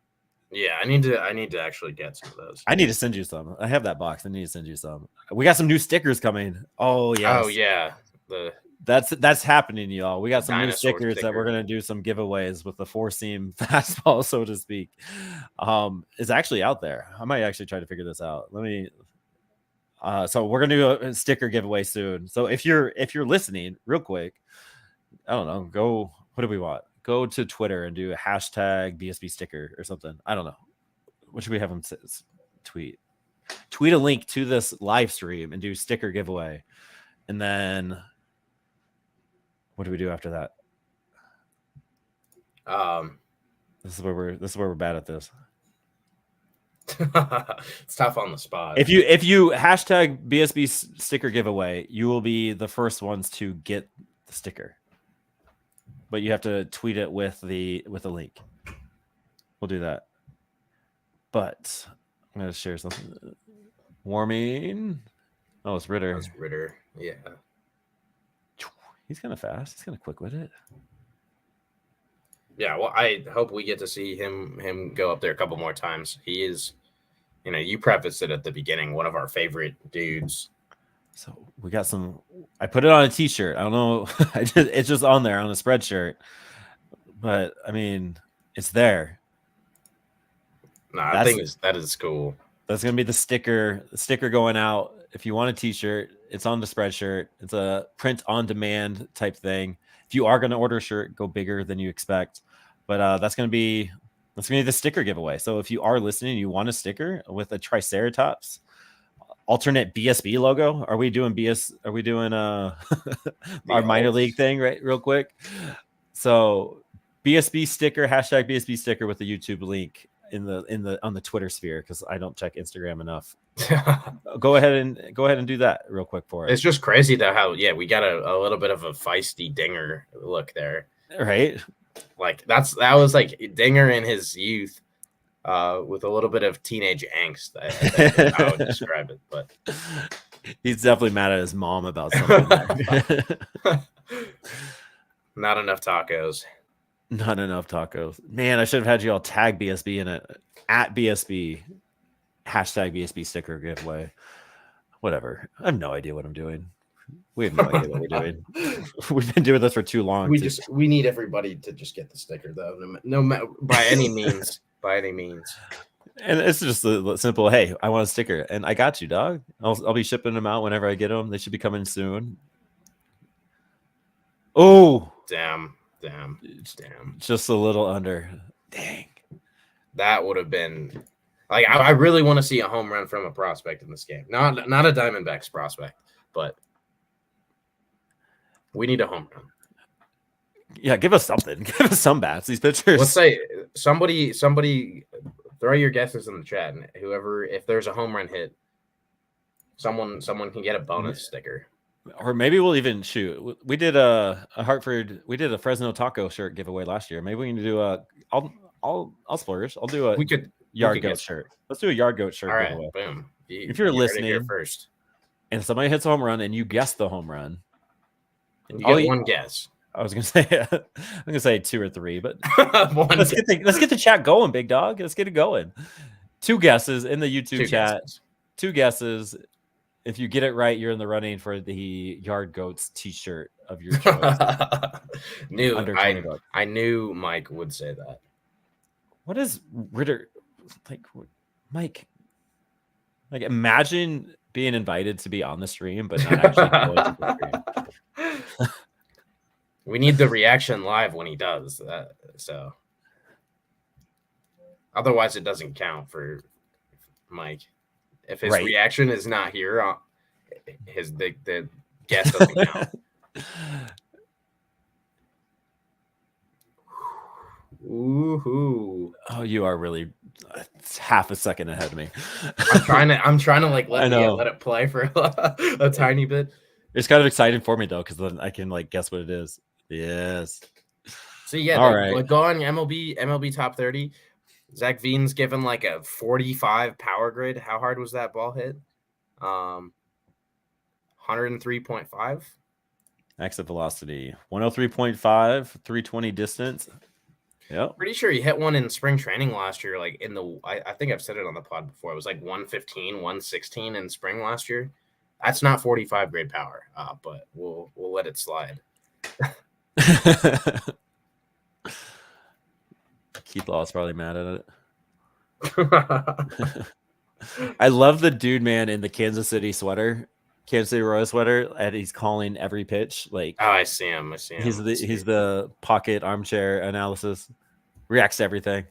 Yeah, I need to actually get some of those. I need to send you some. I have that box. I need to send you some. We got some new stickers coming. Oh yes. Oh yeah. That's happening, y'all. We got some new stickers that we're gonna do some giveaways with the 4-seam fastball, so to speak. It's actually out there. I might actually try to figure this out. Let me. So we're gonna do a sticker giveaway soon. So if you're listening, real quick, I don't know. Go. What do we want? Go to Twitter and do a hashtag BSB sticker or something. I don't know. What should we have them tweet? Tweet a link to this live stream and do sticker giveaway, and then. What do we do after that? This is where we're bad at this. It's tough on the spot. If you hashtag BSB sticker giveaway, you will be the first ones to get the sticker. But you have to tweet it with a link. We'll do that. But I'm gonna share something. Warming. Oh, it's Ritter. That's Ritter. Yeah. He's kind of fast. He's kind of quick with it. Yeah, well, I hope we get to see him go up there a couple more times. He is, you prefaced it at the beginning, one of our favorite dudes. So we got some. I put it on a T-shirt. I don't know. It's just on there on a spreadshirt. But I mean, it's there. No, I think that is cool. That's gonna be the sticker. The sticker going out. If you want a T-shirt, it's on the spreadshirt. It's a print on demand type thing. If you are going to order a shirt, go bigger than you expect. But that's going to be the sticker giveaway. So if you are listening, you want a sticker with a Triceratops alternate BSB logo. Are we doing our minor league thing right real quick? So BSB sticker, hashtag BSB sticker with the YouTube link on the Twitter sphere, because I don't check Instagram enough. Go ahead and do that real quick for us. It's just crazy though how we got a little bit of a feisty Dinger look there, right? Like that was like Dinger in his youth, with a little bit of teenage angst. I would describe it, but he's definitely mad at his mom about something. Not enough tacos. Not enough tacos. Man, I should have had you all tag BSB in it at BSB. Hashtag BSB sticker giveaway. Whatever. I have no idea what I'm doing. We have no idea what we're doing. We've been doing this for too long. We need everybody to just get the sticker though. No matter by any means. By any means. And it's just a simple, hey, I want a sticker. And I got you, dog. I'll be shipping them out whenever I get them. They should be coming soon. Oh. Damn. Just a little under. Dang. That would have been like I really want to see a home run from a prospect in this game. Not a Diamondbacks prospect, but we need a home run. Yeah, give us something. Give us some bats. These pitchers. Let's say somebody throw your guesses in the chat, and whoever, if there's a home run hit, someone can get a bonus sticker. Or maybe we'll even shoot. We did a Fresno taco shirt giveaway last year. Maybe we can do I'll splurge. I'll do yard goat shirt. Let's do a yard goat shirt. All right, giveaway. boom. If you're listening first, and somebody hits a home run and you guess the home run, and you get one guess. I was gonna say 2 or 3, but let's get the chat going, big dog. Let's get it going. 2 guesses in the YouTube chat. 2 guesses. If you get it right, you're in the running for the Yard Goats T-shirt of your choice. Under $20. I knew Mike would say that. What is Ritter like, Mike? Like, imagine being invited to be on the stream, but not actually going to the stream. We need the reaction live when he does that. So, otherwise, it doesn't count for Mike. If his reaction is not here, the guest doesn't count. Woohoo! Oh, you are really half a second ahead of me. I'm trying to like let it play for a tiny bit. It's kind of exciting for me though, because then I can like guess what it is. Yes. So yeah, all right. Go on MLB top 30. Zach Veen's given like a 45 power grid. How hard was that ball hit? 103.5. Exit velocity 103.5, 320 distance. Yep. Pretty sure he hit one in spring training last year. Like I think I've said it on the pod before. It was like 115, 116 in spring last year. That's not 45 grade power, but we'll let it slide. Keith Law is probably mad at it. I love the dude, man, in the Kansas City Royals sweater, and he's calling every pitch. Like, oh, I see him. He's the pocket armchair analysis. Reacts to everything.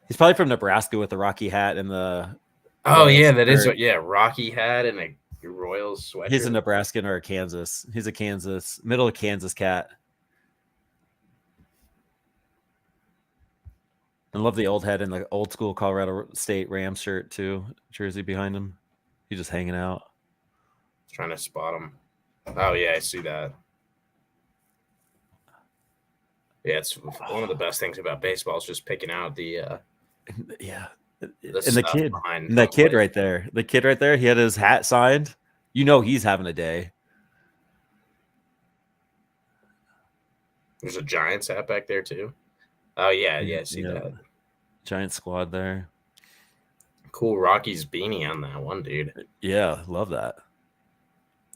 He's probably from Nebraska with the Rocky hat and the. Oh yeah, that is Rocky hat and a Royals sweater. He's a Nebraskan or a Kansas. He's a middle of Kansas cat. I love the old head and the old school Colorado State Rams shirt too. Jersey behind him. He's just hanging out. Trying to spot him. Oh yeah, I see that. Yeah, it's one of the best things about baseball is just picking out the and the kid right there. The kid right there, he had his hat signed. You know he's having a day. There's a Giants hat back there too. Oh yeah, see that. Giant squad there. Cool Rockies beanie on that one, dude. Yeah, love that.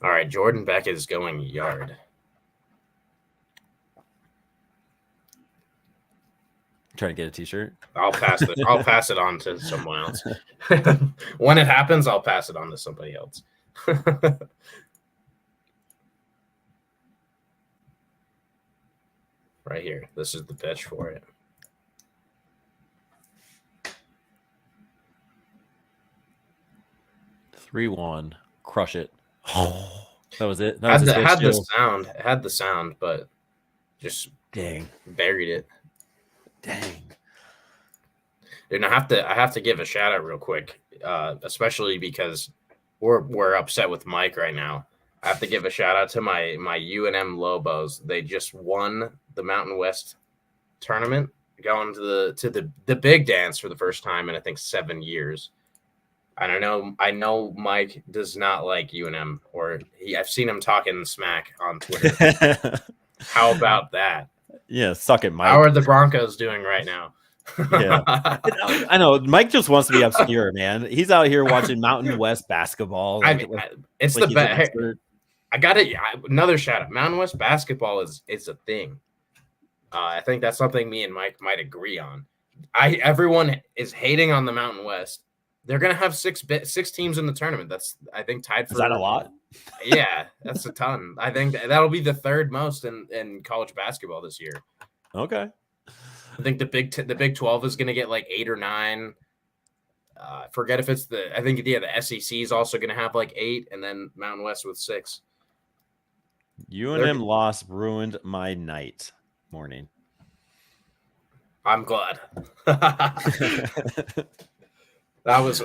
All right, Jordan Beck is going yard. Trying to get a T-shirt. I'll pass it. I'll pass it on to someone else. When it happens, I'll pass it on to somebody else. Right here. This is the pitch for it. Three 3-1. Crush it. Oh, that was it. Had the sound. It had the sound, but just buried it. Dang. And I have to give a shout out real quick, especially because we're upset with Mike right now. I have to give a shout out to my UNM Lobos. They just won the Mountain West tournament, going to the big dance for the first time in I think 7 years. And I know Mike does not like UNM, I've seen him talking smack on Twitter. How about that? Yeah, suck it, Mike. How are the Broncos doing right now? Yeah, I know. Mike just wants to be obscure, man. He's out here watching Mountain West basketball. It's the best. I got it. Another shout out. Mountain West basketball is a thing. I think that's something me and Mike might agree on. Everyone is hating on the Mountain West. They're gonna have six teams in the tournament. That's I think tied for. Is that a lot? Yeah, that's a ton. I think that'll be the third most in college basketball this year. Okay. I think the Big 12 is going to get like 8 or 9. Forget if it's the SEC is also going to have like 8, and then Mountain West with 6. UNM loss ruined my morning. I'm glad. That was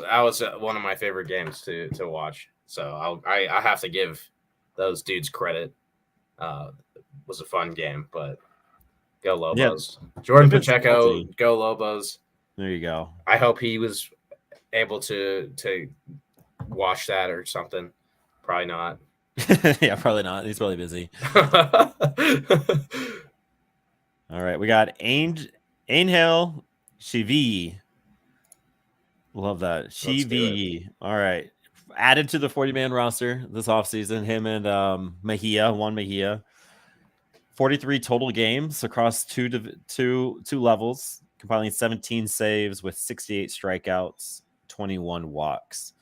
one of my favorite games to watch. So I have to give those dudes credit. It was a fun game, but go Lobos. Yeah. Jordan Pacheco, go Lobos. There you go. I hope he was able to watch that or something. Probably not. Yeah, probably not. He's probably busy. All right, we got Angel Shivi. Love that. Shivi. All right. added to the 40-man roster this offseason. Him and Juan Mejia. 43 total games across two levels, compiling 17 saves with 68 strikeouts, 21 walks.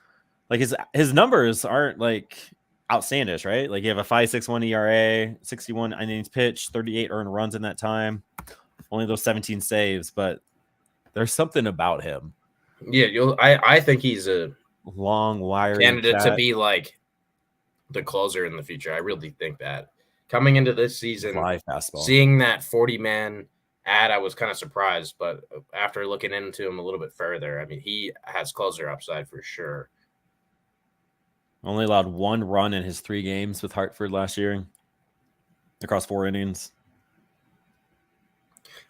Like his numbers aren't like outstandish, right? Like you have a 5.61 ERA, 61 innings pitched, 38 earned runs in that time, only those 17 saves, but there's something about him. Yeah, I think he's a long, wiry candidate to be like the closer in the future. I really think that. Coming into this season, seeing that 40-man ad, I was kind of surprised. But after looking into him a little bit further, I mean, he has closer upside for sure. Only allowed 1 run in his 3 games with Hartford last year across 4 innings.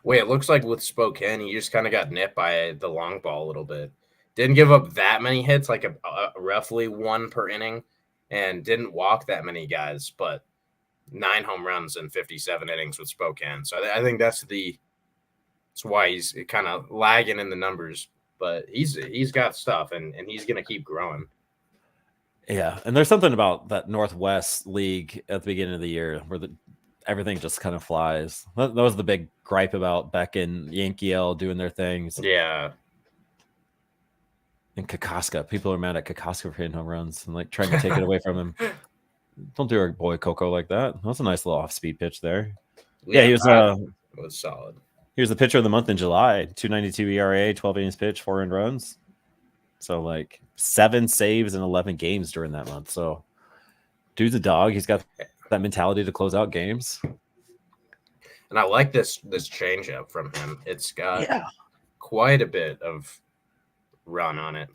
Wait, it looks like with Spokane, he just kind of got nipped by the long ball a little bit. Didn't give up that many hits, like a roughly 1 per inning, and didn't walk that many guys, but 9 home runs in 57 innings with Spokane. So I think that's why he's kind of lagging in the numbers, but he's got stuff and he's going to keep growing. Yeah. And there's something about that Northwest League at the beginning of the year where everything just kind of flies. That was the big gripe about Beck and Yankeel doing their things. Yeah. And Kokoska. People are mad at Kokoska for hitting home runs and like trying to take it away from him. Don't do our boy Coco like that. That's a nice little off-speed pitch there. Yeah, he was solid. He was the pitcher of the month in July. 2.92 ERA, 12 innings pitch, 4 earned runs. So like 7 saves in 11 games during that month. So dude's a dog. He's got that mentality to close out games. And I like this changeup from him. It's got quite a bit of run on it.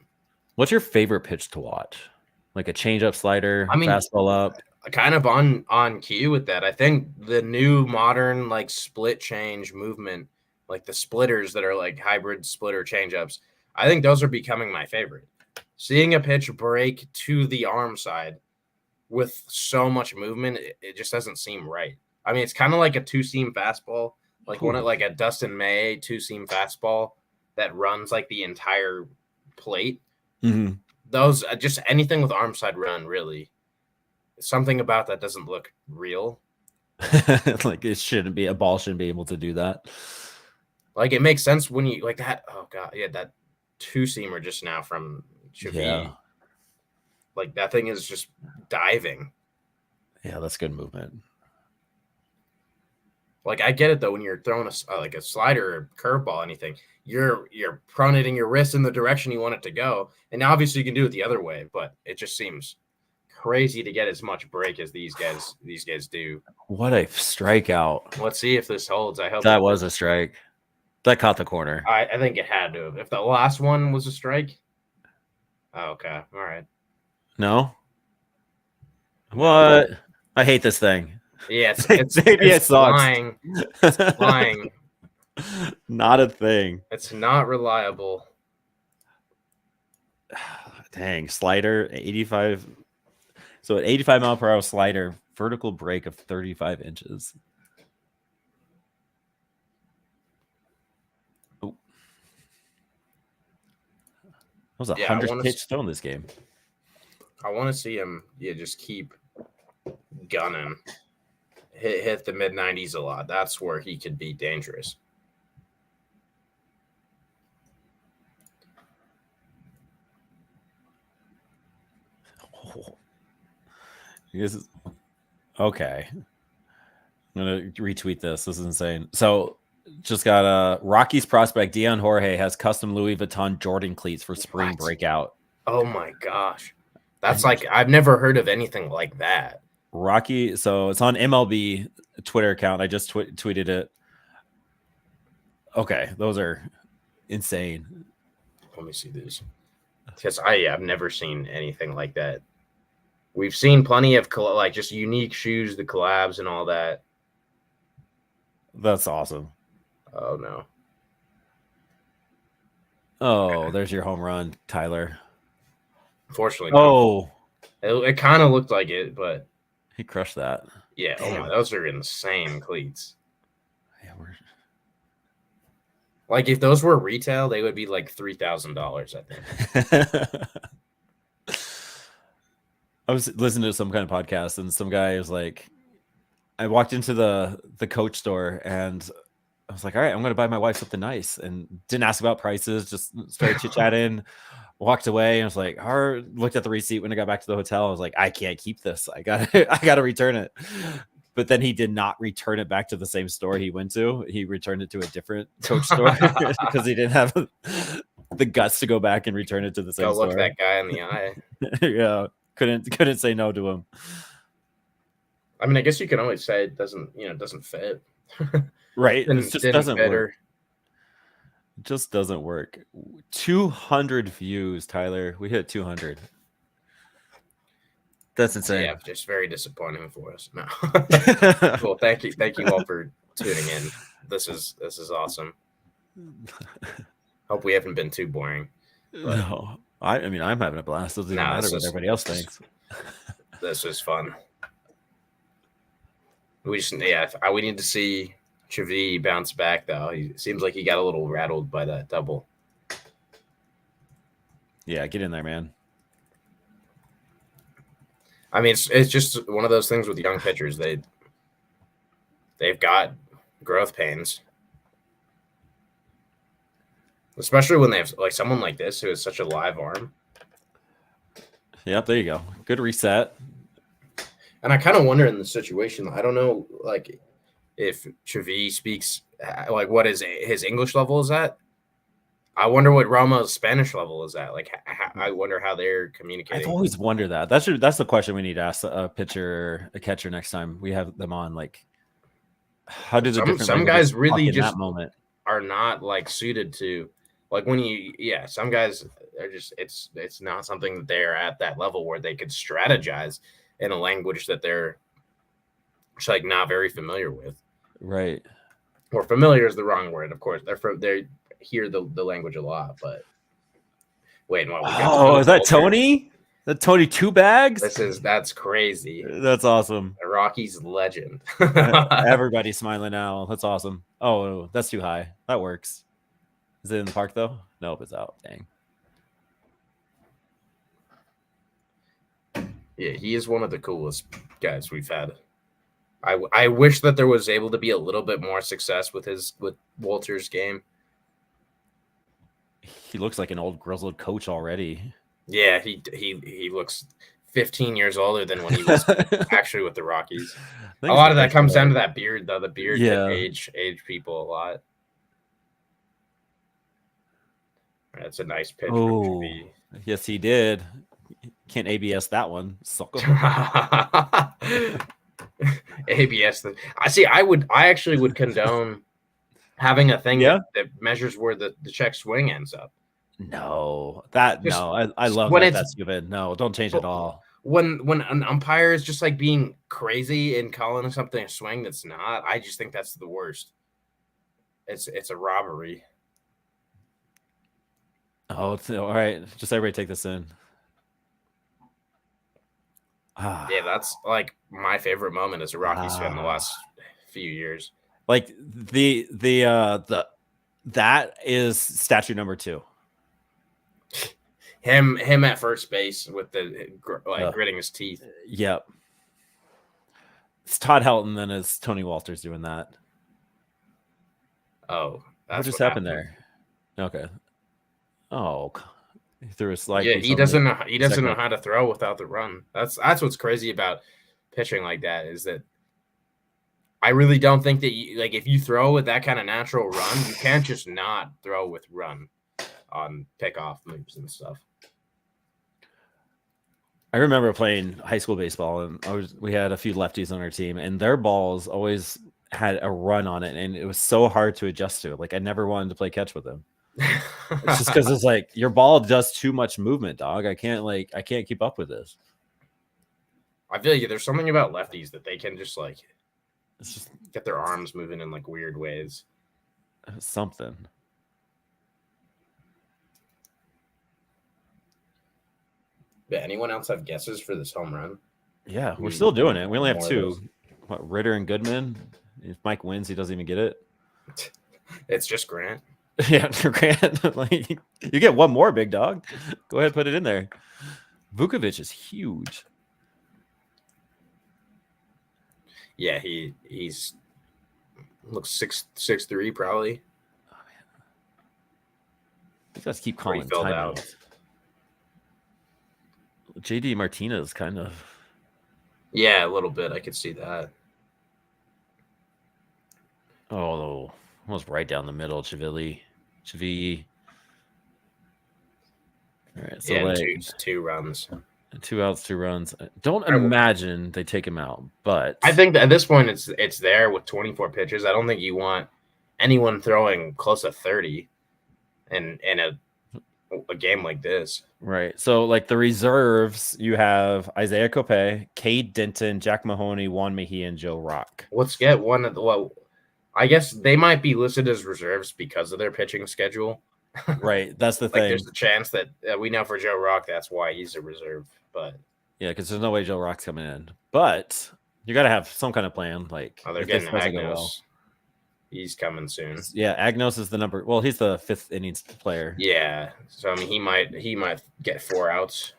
What's your favorite pitch to watch? Like a changeup, slider, fastball up? Kind of on cue with that. I think the new modern like split change movement, like the splitters that are like hybrid splitter changeups, I think those are becoming my favorite. Seeing a pitch break to the arm side with so much movement, it just doesn't seem right. I mean, it's kind of like a 2-seam fastball, like like a Dustin May 2-seam fastball that runs like the entire plate. Mm-hmm. Those just anything with arm side run, really. Something about that doesn't look real. Like a ball shouldn't be able to do that. Like it makes sense when you like that. Oh god, yeah, that 2-seamer just now from Chavi. Like that thing is just diving. Yeah, that's good movement. Like I get it though when you're throwing a slider or curveball, anything, you're pronating your wrist in the direction you want it to go, and obviously you can do it the other way, but it just seems crazy to get as much break as these guys do. What a strikeout! Let's see if this holds. I hope that was a strike. That caught the corner. I think it had to have. If the last one was a strike. Oh, okay. All right. No. What? I hate this thing. Yeah, it's flying. It's flying. Not a thing. It's not reliable. Dang, slider 85. So an 85 mile per hour slider, vertical break of 35 inches. Oh. That was 100 pitch throw in this game. I want to see him just keep gunning. Hit the mid-90s a lot. That's where he could be dangerous. Okay. I'm going to retweet this. This is insane. So just got Rockies prospect Dion Jorge has custom Louis Vuitton Jordan cleats for Spring Breakout. Oh my gosh. That's like, I've never heard of anything like that. Rocky, so it's on MLB Twitter account. I just tweeted it. Okay, those are insane. Let me see these. Because I've never seen anything like that. We've seen plenty of like just unique shoes, the collabs and all that. That's awesome. Oh no. Oh, there's your home run, Tyler. Unfortunately, no. It kind of looked like it, but he crushed that. Yeah. Damn. Oh my, those are insane cleats. Yeah, like if those were retail, they would be like $3,000, I think. I was listening to some kind of podcast, and some guy was like, I walked into the coach store, and I was like, all right, I'm going to buy my wife something nice, and didn't ask about prices, just started chit chatting, walked away, and I was like, looked at the receipt when I got back to the hotel. I was like, I can't keep this. I got to return it. But then he did not return it back to the same store he went to. He returned it to a different coach store because he didn't have the guts to go back and return it to the same Go store. look that guy in the eye. Yeah, couldn't say no to him. I mean, I guess you can always say it doesn't fit. Right. It just doesn't work. It just doesn't work. 200 views, Tyler. We hit 200. That's insane. Yeah, just very disappointing for us. No. Well, thank you all for tuning in. This is awesome. Hope we haven't been too boring. No, I mean I'm having a blast. Doesn't even matter what everybody else thinks. This is fun. We need to see Chavi bounce back though. He seems like he got a little rattled by that double. Yeah, get in there, man. I mean, it's just one of those things with young pitchers. They've got growth pains, especially when they have like someone like this who has such a live arm. Yep, there you go. Good reset. And I kind of wonder in the situation. I don't know, like if Chavi speaks, like what his English level is at. I wonder what Romo's Spanish level is at. Like, I wonder how they're communicating. I've always wondered that. That's the question we need to ask a pitcher, a catcher next time we have them on. Like, how do some guys really just that moment are not like suited to, like when some guys are just it's not something that they're at that level where they could strategize in a language that they're just like not very familiar with. Right. Or familiar is the wrong word, of course. They hear the language a lot, but wait, is that Tony? That Tony Two Bags? That's crazy. That's awesome. The Rockies legend. Everybody's smiling now. That's awesome. Oh, that's too high. That works. Is it in the park though? Nope, it's out. Dang. Yeah, he is one of the coolest guys we've had. I wish that there was able to be a little bit more success with Walter's game. He looks like an old grizzled coach already. Yeah, he looks 15 years older than when he was actually with the Rockies. A lot of that comes down to that beard, though. The beard can age people a lot. That's a nice pitch. Oh, yes, he did. Can't ABS that one. ABS. I actually would condone having a thing that measures where the check swing ends up. No, I love that. That's stupid. No, don't change it all. When an umpire is just like being crazy and calling something a swing that's not, I just think that's the worst. It's a robbery. Oh, all right. Just everybody take this in. Yeah, that's like my favorite moment as a Rockies fan the last few years. Like that is statue number 2. Him at first base with the gritting his teeth. Yep. It's Todd Helton, then it's Tony Walters doing that. Oh, that's what just happened there. Okay. Oh, he threw a slide. Yeah, he doesn't know how to throw without the run. That's what's crazy about pitching like that is that I really don't think that if you throw with that kind of natural run, you can't just not throw with run on pickoff moves and stuff. I remember playing high school baseball, and we had a few lefties on our team, and their balls always had a run on it, and it was so hard to adjust to. Like I never wanted to play catch with them. It's just because it's like your ball does too much movement, dog. I can't keep up with this. I feel like there's something about lefties that they can just get their arms moving in like weird ways. Something. Yeah, anyone else have guesses for this home run? Yeah, we're still doing it. We only have 2. What, Ritter and Goodman? If Mike wins, he doesn't even get it. It's just Grant. Yeah, Grant. You get one more, big dog. Go ahead, put it in there. Vukovic is huge. Yeah, he's looks 6'3" probably. You guys keep Pretty calling filled out. timeouts. JD Martinez kind of. Yeah, a little bit. I could see that. Oh, almost right down the middle. Chavilli. All right, so Yeah, and like two runs. 2 outs, 2 runs. Don't imagine they take him out, but I think that at this point it's there with 24 pitches. I don't think you want anyone throwing close to 30 in a game like this. right. So like the reserves, you have Isaiah Cope, Cade Denton, Jack Mahoney, Juan Mejia, and Joe Rock. Let's get one of the. Well, I guess they might be listed as reserves because of their pitching schedule. Right, that's the Like, thing. there's a chance that we know for Joe Rock that's why he's a reserve. But yeah, because there's no way Joe Rock's coming in. But you got to have some kind of plan. Like, they're if this getting doesn't go Agnos. well. He's coming soon. Yeah, Agnos is the number. Well, he's the 5th innings player. Yeah, so I mean he might get 4 outs.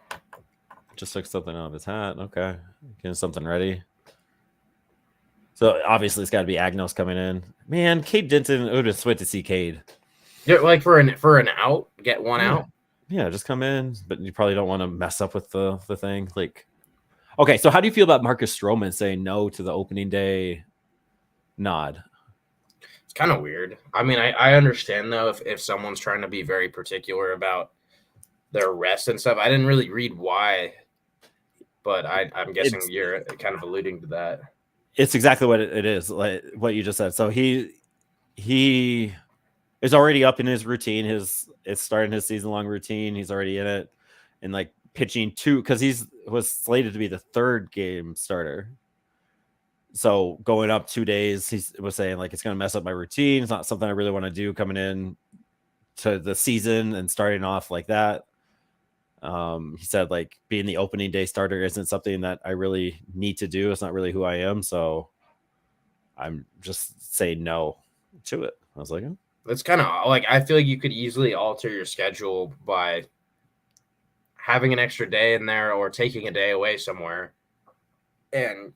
Just took something out of his hat. Okay, getting something ready. So obviously it's got to be Agnos coming in. Man, Cade Denton. It would have sweet to see Cade. Yeah, like for an out, get 1 out. Yeah, just come in, but you probably don't want to mess up with the thing. Like, okay, so how do you feel about Marcus Stroman saying no to the opening day nod? It's kind of weird. I mean, I understand though if someone's trying to be very particular about their rest and stuff. I didn't really read why, but I'm guessing you're kind of alluding to that. It's exactly what it is, like what you just said. So he is already up in his routine. It's starting his season-long routine. He's already in it, and like pitching 2 because was slated to be the 3rd game starter. So going up 2 days, he was saying like it's going to mess up my routine. It's not something I really want to do coming in to the season and starting off like that. He said like being the opening day starter isn't something that I really need to do. It's not really who I am. So I'm just saying no to it. I was like, oh. It's kind of like I feel like you could easily alter your schedule by having an extra day in there or taking a day away somewhere, and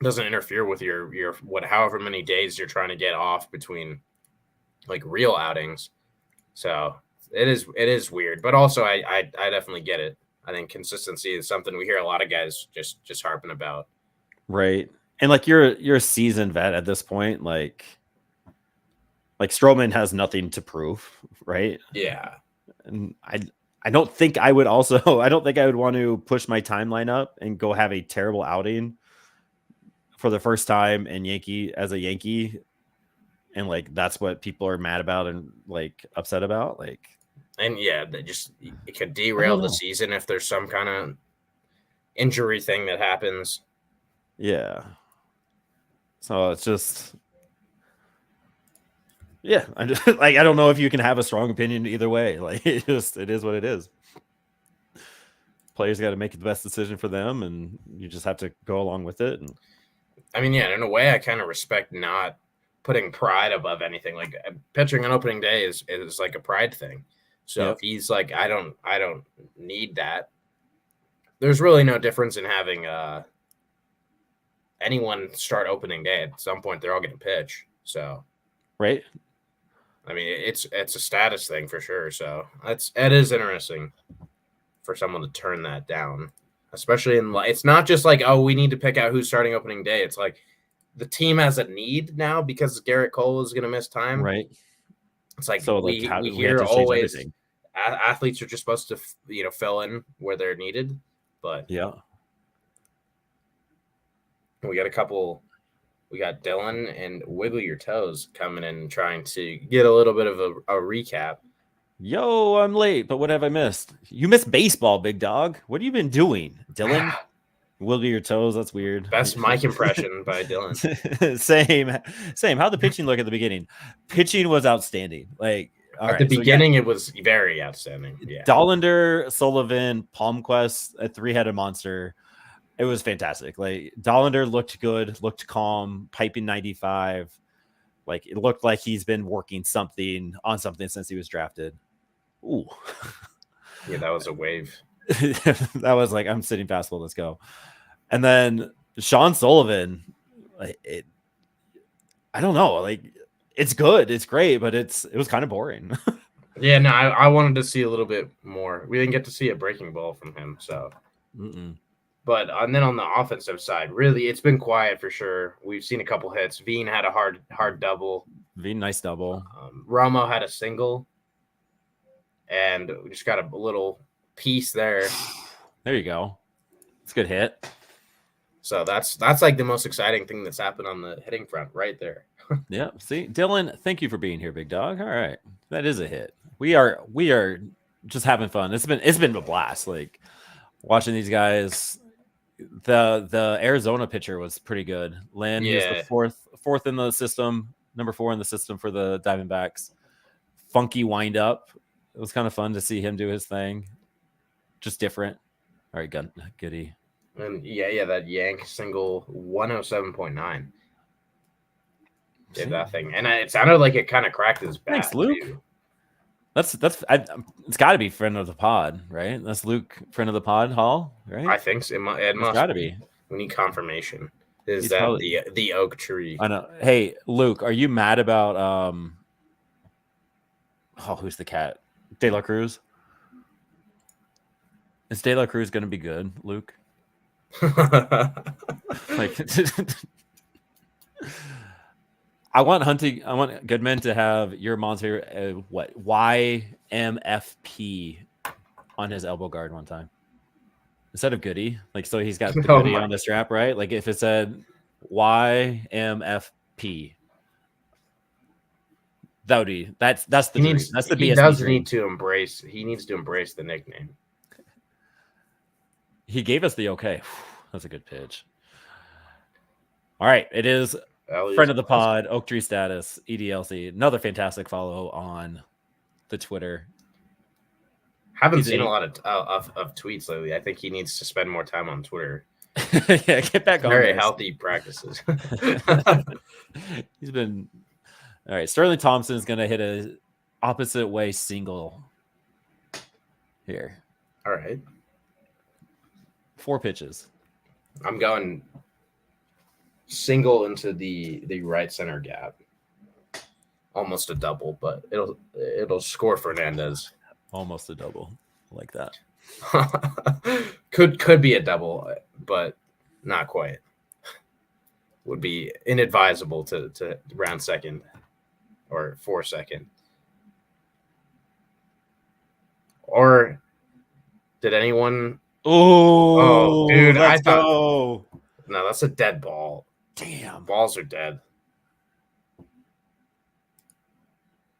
doesn't interfere with your however many days you're trying to get off between like real outings. So it is weird, but also I definitely get it. I think consistency is something we hear a lot of guys just harping about. Right. And like you're a seasoned vet at this point, like Stroman has nothing to prove, right? Yeah. And I don't think I would want to push my timeline up and go have a terrible outing for the first time in as a Yankee. And like that's what people are mad about and like upset about. Like, and yeah, it could derail the season if there's some kind of injury thing that happens. Yeah. So it's just, yeah, I just like I don't know if you can have a strong opinion either way. Like it is what it is. Players got to make the best decision for them, and you just have to go along with it. And I mean, yeah, in a way, I kind of respect not putting pride above anything. Like pitching on opening day is like a pride thing. So if he's like, I don't need that. There's really no difference in having anyone start opening day. At some point, they're all going to pitch. So, right. I mean, it's a status thing for sure. So it is interesting for someone to turn that down, especially it's not just like, oh, we need to pick out who's starting opening day. It's like the team has a need now because Garrett Cole is going to miss time. Right. It's like so we hear always athletes are just supposed to fill in where they're needed, but yeah, we got Dylan and Wiggle Your Toes coming in and trying to get a little bit of a recap. Yo, I'm late, but what have I missed? You missed baseball, big dog. What have you been doing, Dylan? Wiggle Your Toes. That's weird. Best mic impression by Dylan. Same. How'd the pitching look at the beginning? Pitching was outstanding. Like at the beginning, it was very outstanding. Yeah. Dollander, Sullivan, Palmquist, a 3-headed monster. It was fantastic. Like Dollander looked good, looked calm, piping 95. Like it looked like he's been working on something since he was drafted. Ooh. Yeah, that was a wave. That was like, I'm sitting fastball, let's go. And then Sean Sullivan, it I don't know. Like it's good, it's great, but it was kind of boring. Yeah, no, I wanted to see a little bit more. We didn't get to see a breaking ball from him, so. Mm-mm. But and then on the offensive side, really, it's been quiet for sure. We've seen a couple hits. Veen had a hard double. Nice double. Romo had a single, and we just got a little piece there. There you go. It's a good hit. So that's like the most exciting thing that's happened on the hitting front right there. Yeah. See, Dylan, thank you for being here, big dog. All right, that is a hit. We are just having fun. It's been a blast. Like watching these guys. The Arizona pitcher was pretty good. Lynn, he was the Yeah, fourth in the system, number 4 in the system for the Diamondbacks. Funky wind up. It was kind of fun to see him do his thing. Just different. All right, goody. and yeah, that Yank single 107.9 did that thing, and it sounded like it kind of cracked his bat. Thanks, Luke. Too. It's got to be friend of the pod, right? That's Luke, friend of the pod, Hall, right? I think so. It must got to be. We need confirmation. Is He's that probably, the oak tree? I know. Hey, Luke, are you mad about who's the cat? De La Cruz? Is De La Cruz going to be good, Luke? Like, I want Goodman to have your monster what YMFP on his elbow guard one time instead of Goody. Like, so he's got the Goody on the strap, right? Like if it said YMFP, that would be that's the dream. That's the BSB he does dream. need to embrace. He needs to embrace the nickname. He gave us the okay. That's a good pitch. All right, it is friend of the pod, Oak Tree Status, EDLC. Another fantastic follow on the Twitter. Haven't seen a lot of tweets lately. I think he needs to spend more time on Twitter. Yeah, get back on. Very healthy practices. He's been all right. Sterling Thompson is going to hit a opposite way single here. All right. 4 pitches. I'm going single into the right center gap. Almost a double, but it'll score Fernandez. Almost a double, like that. could be a double, but not quite. Would be inadvisable to round second or 4 second. Or did anyone? Oh, dude, let's go. No, that's a dead ball. Damn, balls are dead.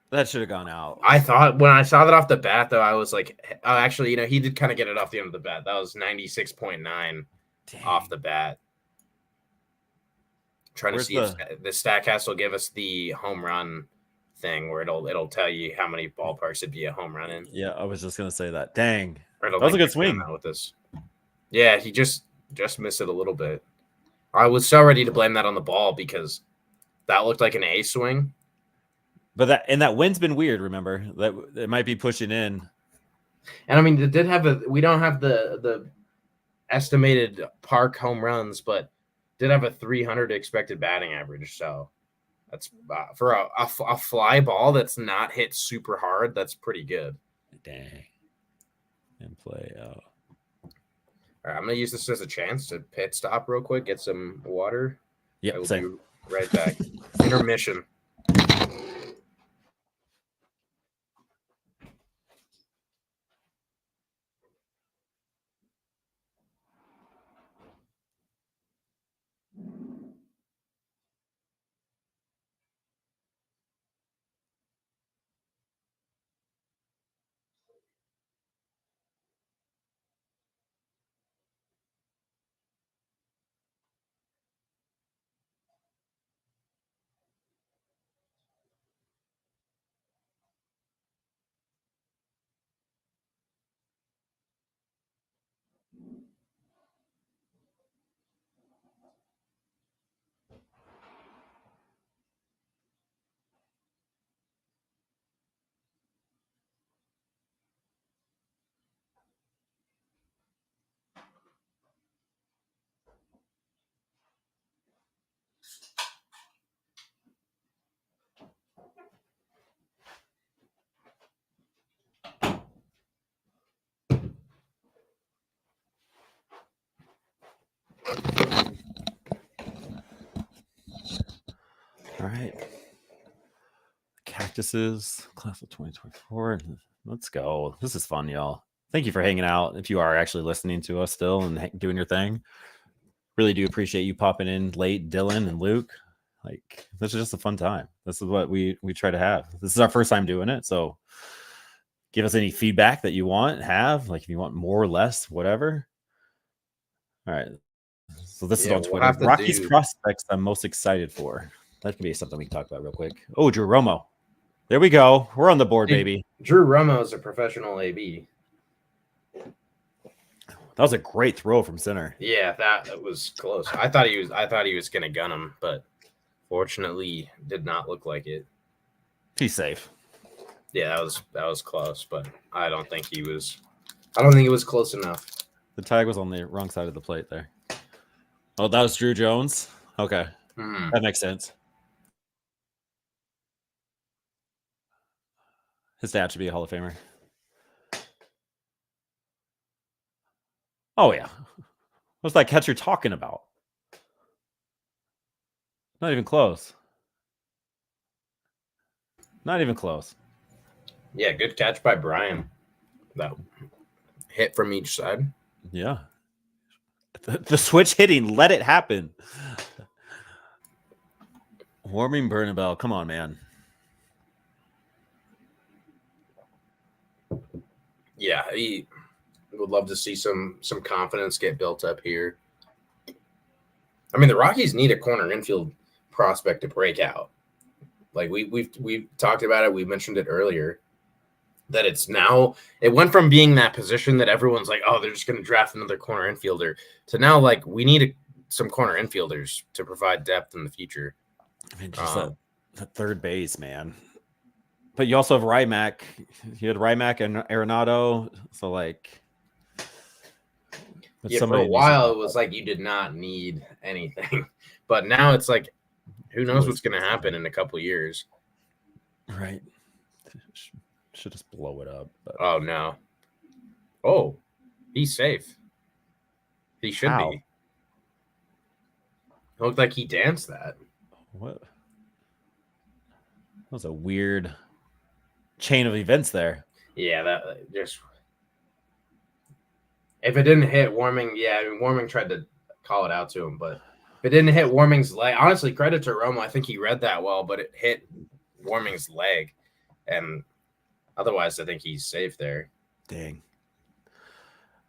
That should have gone out. I thought when I saw that off the bat, though, I was like, oh, actually, he did kind of get it off the end of the bat. That was 96.9 off the bat. Trying to see if the StatCast will give us the home run thing where it'll tell you how many ballparks it'd be a home run in. Yeah, I was just gonna say that. Dang, that was a good swing. With this. Yeah, he just missed it a little bit. I was so ready to blame that on the ball because that looked like an A swing. But that wind's been weird. Remember that it might be pushing in. And I mean, it did have we don't have the estimated park home runs, but did have a 300 expected batting average. So that's for a fly ball that's not hit super hard. That's pretty good. Dang. And play out. All right, I'm gonna use this as a chance to pit stop real quick, get some water. Yep, I will same. be right back. Intermission. right. Cactuses, class of 2024. Let's go. This is fun, y'all. Thank you for hanging out. If you are actually listening to us still and doing your thing, really do appreciate you popping in late, Dylan and Luke. Like, this is just a fun time. This is what we try to have. This is our first time doing it, so give us any feedback that you have. Like, if you want more or less, whatever. All right. So this is on Twitter. Rockies prospects I'm most excited for. That could be something we can talk about real quick. Oh, Drew Romo. There we go. We're on the board, baby. Drew Romo is a professional AB. That was a great throw from center. Yeah, that was close. I thought he was going to gun him, but fortunately did not look like it. He's safe. Yeah, that was close, but I don't think it was close enough. The tag was on the wrong side of the plate there. Oh, that was Drew Jones. Okay. That makes sense. His dad should be a Hall of Famer. Oh, yeah. What's that catcher talking about? Not even close. Not even close. Yeah, good catch by Brian. That hit from each side. Yeah. The switch hitting. Let it happen. Warming Bernabel. Come on, man. Yeah, he would love to see some confidence get built up here. I mean, the Rockies need a corner infield prospect to break out. Like we've talked about it. We mentioned it earlier that it went from being that position that everyone's like, oh, they're just going to draft another corner infielder to now like we need some corner infielders to provide depth in the future. I mean, just the third base, man. But you also have Rymack. You had Rymack and Arenado. So, like... Yeah, for a while, it was like you did not need anything. But now it's like, who knows what's going to happen in a couple of years. Right. Should just blow it up. But... Oh, no. Oh, he's safe. He should be. It looked like he danced that. What? That was a weird chain of events there. Yeah, that just... If it didn't hit Warming, Warming tried to call it out to him, but if it didn't hit Warming's leg, honestly, credit to Romo. I think he read that well, but it hit Warming's leg, and otherwise, I think he's safe there. Dang.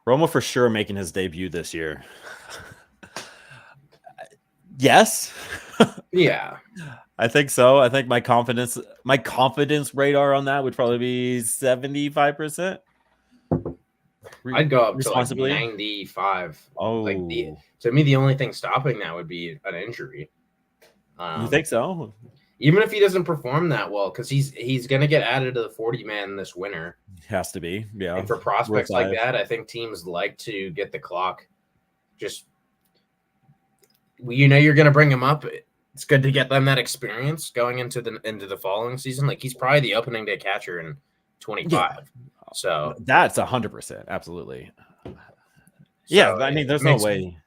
Romo for sure making his debut this year. Yes. Yeah. I think so. I think my confidence radar on that would probably be 75%. I'd go up to like 95. Oh, to me, the only thing stopping that would be an injury. You think so? Even if he doesn't perform that well, because he's going to get added to the 40-man this winter. Has to be, yeah. And for prospects like that, I think teams like to get the clock. Just, you're going to bring him up. It's good to get them that experience going into the following season. Like he's probably the opening day catcher in 25. Yeah. So that's 100%. Absolutely. Yeah. I mean, there's no way.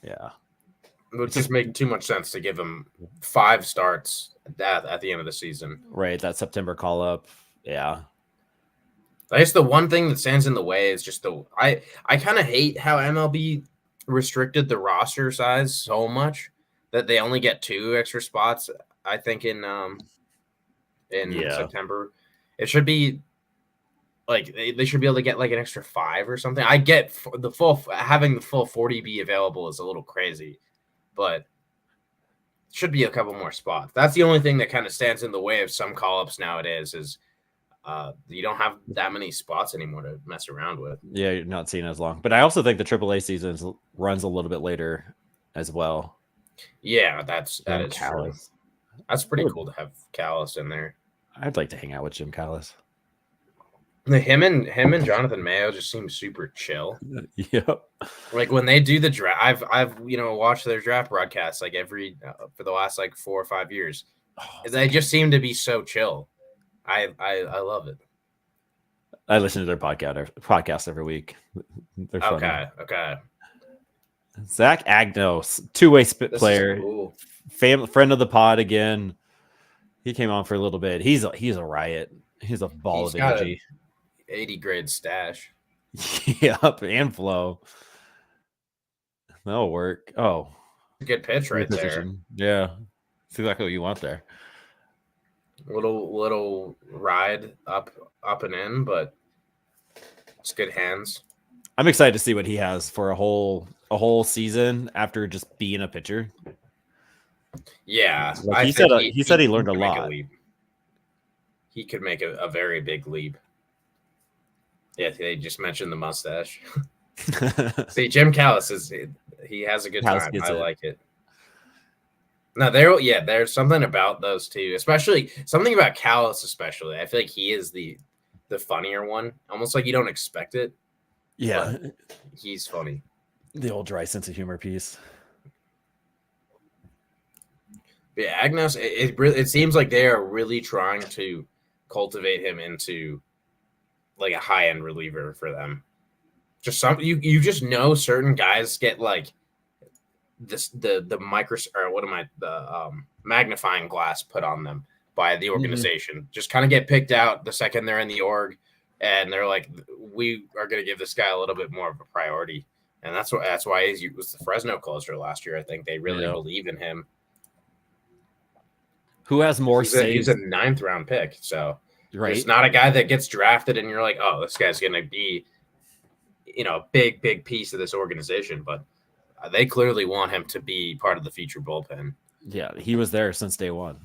Yeah. It would just make too much sense to give him 5 starts at the end of the season. Right. That September call up. Yeah. I guess the one thing that stands in the way is just I kind of hate how MLB restricted the roster size so much that they only get 2 extra spots. I think in September, it should be like they should be able to get like an extra 5 or something. I get having the full 40 be available is a little crazy, but should be a couple more spots. That's the only thing that kind of stands in the way of some call-ups nowadays is you don't have that many spots anymore to mess around with. Yeah, you're not seeing as long. But I also think the AAA season runs a little bit later as well. Yeah, that is true. That's pretty cool to have Callis in there. I'd like to hang out with Jim Callis. Him and Jonathan Mayo just seem super chill. Yep. Like when they do the draft, I've watched their draft broadcasts like every for the last like 4 or 5 years. They just seem to be so chill. I love it. I listen to their podcast every week. They're funny. Okay. Zach Agnos, 2-way spit player. Cool. friend of the pod again. He came on for a little bit. He's a riot. He's a ball He's of got energy. a 80 grade stash. Yep, and flow. That'll work. Oh, Good pitch right position. Yeah, that's exactly what you want there. Little ride up and in, but it's good hands. I'm excited to see what he has for a whole season after just being a pitcher. Yeah, Like he said he learned a lot. He could make a very big leap. Yeah, they just mentioned the mustache. See, Jim Callis he has a good time. I like it. No, there's something about those two, especially something about Callis, especially. I feel like he is the funnier one, almost like you don't expect it. Yeah, he's funny. The old dry sense of humor piece. Yeah, Agnos. It seems like they are really trying to cultivate him into like a high end reliever for them. Just you just know certain guys get like the micro or what am I the magnifying glass put on them by the organization. Mm-hmm. Just kind of get picked out the second they're in the org, and they're like, we are going to give this guy a little bit more of a priority, and that's why he was the Fresno closer last year. I think they really believe in him. Who has more saves? He's a 9th round pick, so it's not a guy that gets drafted and you're like, oh, this guy's going to be, a big piece of this organization, but they clearly want him to be part of the future bullpen. Yeah, he was there since day one.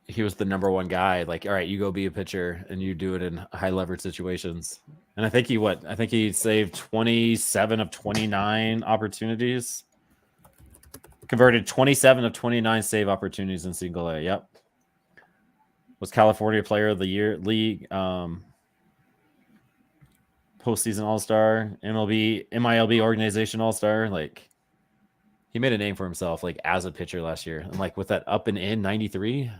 He was the number one guy. Like, all right, you go be a pitcher and you do it in high leverage situations. And I think he saved 27 of 29 opportunities. Converted 27 of 29 save opportunities in single A. Yep. Was California Player of the Year league. Postseason All-Star, MILB organization All-Star. Like, he made a name for himself, like, as a pitcher last year. And, like, with that up and in 93.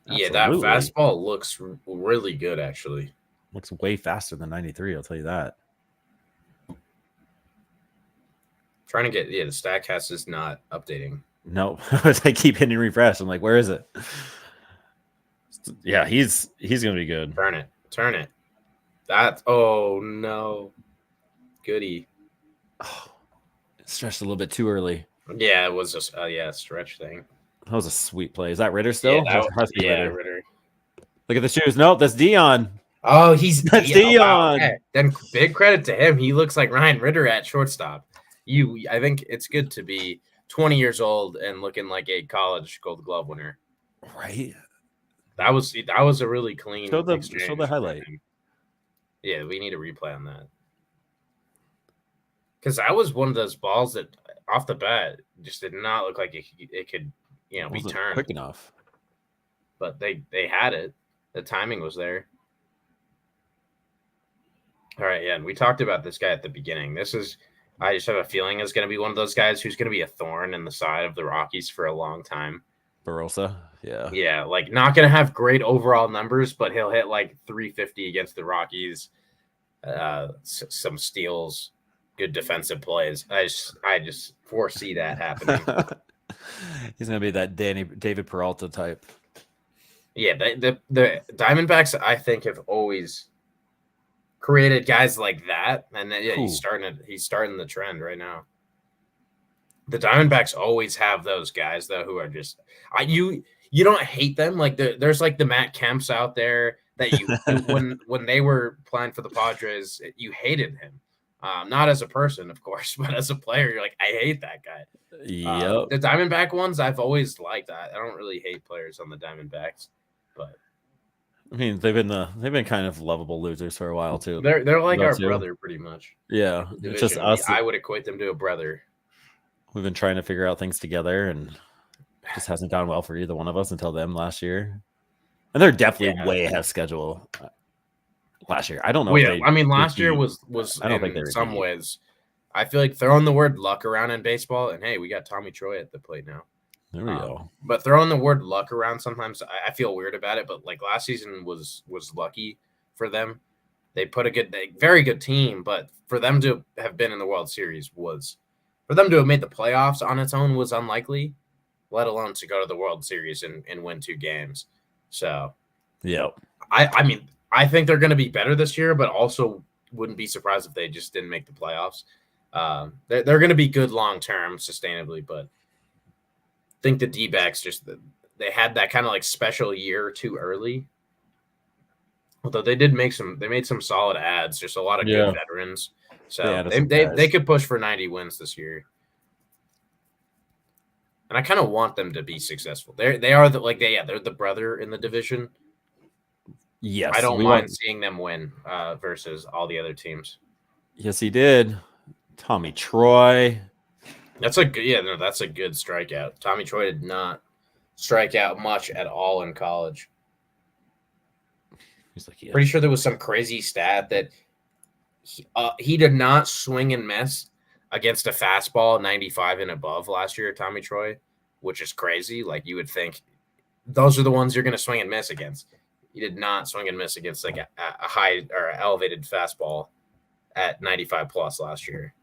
Yeah, that fastball looks really good, actually. Looks way faster than 93, I'll tell you that. Trying to get, the StatCast is not updating. No, I keep hitting refresh. I'm like, where is it? Yeah, he's going to be good. Turn it. Oh no, goody. Oh, stretched a little bit too early. Yeah, it was just a stretch thing. That was a sweet play. Is that Ritter still? Yeah, Ritter. Look at the shoes. Nope, that's Dion. Oh, that's Dion. Wow. Okay. Then big credit to him. He looks like Ryan Ritter at shortstop. I think it's good to be 20 years old and looking like a college Gold Glove winner. Right. That was a really clean. Show the highlight. Yeah, we need a replay on that. Because that was one of those balls that, off the bat, just did not look like it could, be turned quick enough. But they had it. The timing was there. All right, yeah, and we talked about this guy at the beginning. I just have a feeling is going to be one of those guys who's going to be a thorn in the side of the Rockies for a long time. Barossa, yeah. Yeah, like not going to have great overall numbers, but he'll hit like 350 against the Rockies, some steals, good defensive plays. I just foresee that happening. He's going to be that David Peralta type. Yeah, the Diamondbacks, I think, have always created guys like that, and then he's starting the trend right now. The Diamondbacks always have those guys though who are just you don't hate them. Like there's like the Matt Kemps out there that you when they were playing for the Padres, you hated him. Not as a person, of course, but as a player, you're like, I hate that guy. Yep. The Diamondback ones, I've always liked. I don't really hate players on the Diamondbacks, but I mean, they've been kind of lovable losers for a while too. They're like our brother, pretty much. Yeah, it's just us. I would equate them to a brother. We've been trying to figure out things together, and it just hasn't gone well for either one of us until them last year. And they're definitely way ahead of schedule. Last year, I don't know. Last year was I don't think in some ways. I feel like throwing the word luck around in baseball, and hey, we got Tommy Troy at the plate now. There we go. But throwing the word luck around sometimes, I feel weird about it. But like last season was lucky for them. They put a very good team, but for them to have been in the World Series was for them to have made the playoffs on its own was unlikely, let alone to go to the World Series and win 2 games. So, Yep. I mean, I think they're going to be better this year, but also wouldn't be surprised if they just didn't make the playoffs. They're going to be good long term, sustainably, but I think the D-backs they had that kind of like special year too early. Although they made some solid ads, just a lot of good veterans. So they could push for 90 wins this year. And I kind of want them to be successful. They're the brother in the division. Yes, I don't mind seeing them win versus all the other teams. Yes, he did. Tommy Troy. That's a good strikeout. Tommy Troy did not strike out much at all in college. He's like, pretty sure there was some crazy stat that he did not swing and miss against a fastball 95 and above last year, Tommy Troy, which is crazy. Like you would think those are the ones you're going to swing and miss against. He did not swing and miss against like a high or elevated fastball at 95 plus last year.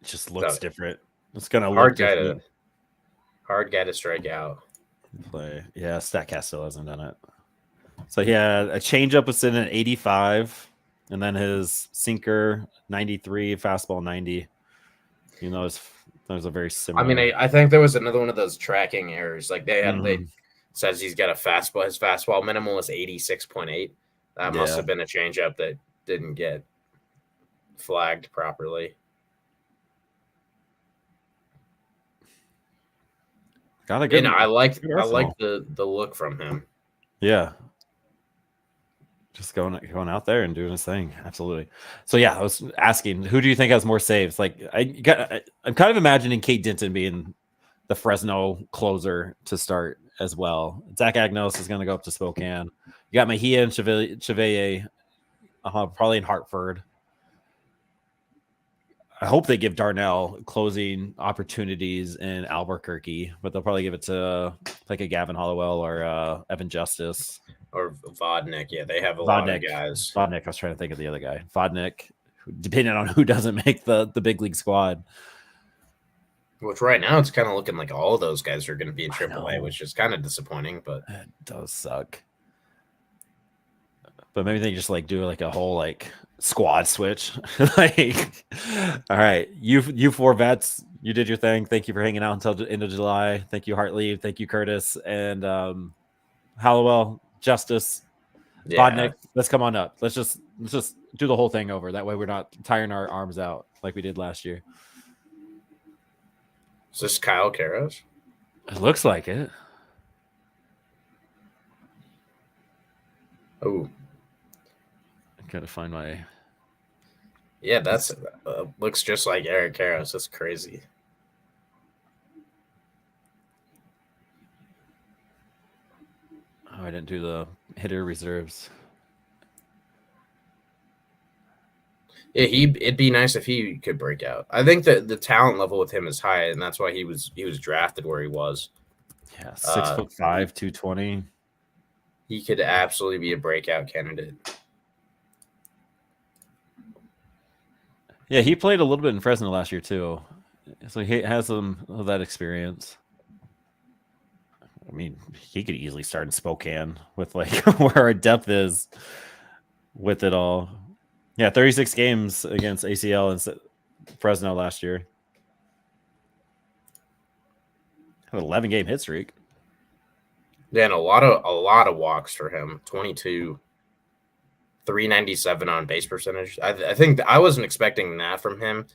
It just looks different. It's going to look different. Hard guy to strike out. Play. Yeah, StatCast still hasn't done it. So he had a changeup was in at 85, and then his sinker 93, fastball 90. You know, those are very similar. I mean, I think there was another one of those tracking errors. Like they says he's got a fastball. His fastball minimum was 86.8. That must have been a changeup that didn't get flagged properly. Got a good. I like the look from him. Yeah. Just going out there and doing his thing. Absolutely. So yeah, I was asking, who do you think has more saves? Like I'm kind of imagining Kate Denton being the Fresno closer to start as well. Zach Agnos is going to go up to Spokane. You got Mejia and Chevalier, probably in Hartford. I hope they give Darnell closing opportunities in Albuquerque, but they'll probably give it to like a Gavin Hollowell or Evan Justice. Or Vodnik. Yeah, they have a lot of guys. Vodnik, I was trying to think of the other guy. Vodnik, depending on who doesn't make the big league squad. Which right now it's kind of looking like all of those guys are going to be in AAA, which is kind of disappointing, but it does suck. But maybe they just like do like a whole like squad switch. Like, all right, you 4 vets, you did your thing. Thank you for hanging out until the end of July. Thank you, Hartley. Thank you, Curtis and Hallowell, Justice, Vodnik. Let's come on up. Let's just do the whole thing over. That way we're not tiring our arms out like we did last year. Is this Kyle Karras? It looks like it. Oh. Gotta find my. Yeah, that's looks just like Eric Karras. That's crazy. Oh, I didn't do the hitter reserves. Yeah, it'd be nice if he could break out. I think that the talent level with him is high, and that's why he was drafted where he was. Yeah, 6'5", 220. He could absolutely be a breakout candidate. Yeah, he played a little bit in Fresno last year too, so he has some of that experience. I mean, he could easily start in Spokane with like where our depth is with it all. Yeah, 36 games against ACL and Fresno last year. Had an 11-game hit streak. Yeah, and a lot of walks for him. 22. 397 on base percentage. I think I wasn't expecting that from him.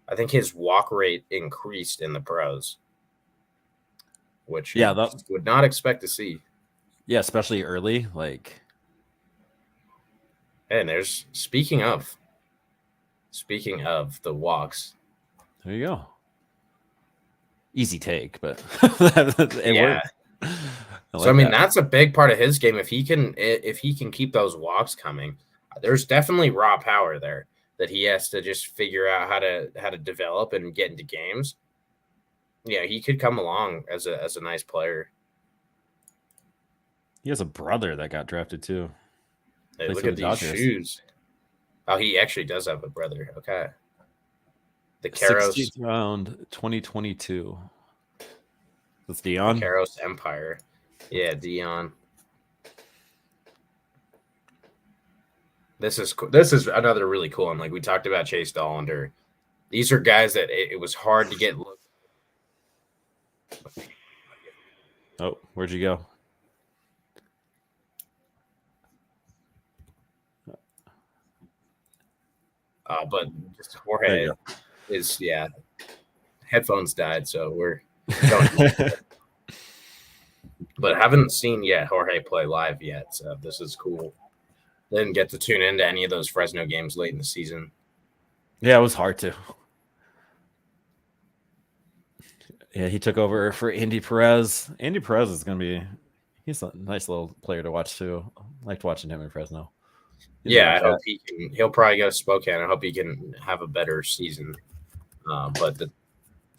I think his walk rate increased in the pros, which would not expect to see. Yeah, especially early. Like, and there's speaking of the walks. There you go. Easy take, but it worked. So I mean, that's a big part of his game. If he can keep those walks coming, there's definitely raw power there that he has to just figure out how to develop and get into games. Yeah, he could come along as a nice player. He has a brother that got drafted too. Hey, look at these shoes. Oh, he actually does have a brother. Okay. The Karos, 16th round, 2022. That's the Dion. Karos Empire. Yeah, Dion. This is another really cool one. Like we talked about Chase Dollander. These are guys that it was hard to get. Oh, where'd you go? But just There Jorge you is headphones died, so we're going. go. But haven't seen yet Jorge play live yet, so this is cool. Didn't get to tune into any of those Fresno games late in the season. Yeah, it was hard to. Yeah, he took over for Andy Perez. Andy Perez is going to be, he's a nice little player to watch too. I liked watching him in Fresno. Yeah, I hope he can. He'll probably go to Spokane. I hope he can have a better season. But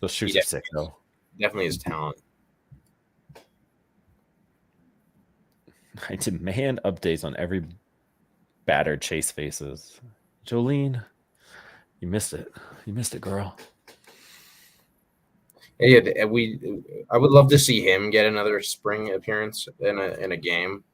those shoots are sick though. Definitely his talent. I demand updates on every batter Chase faces. Jolene, you missed it. You missed it, girl. Yeah, I would love to see him get another spring appearance in a game,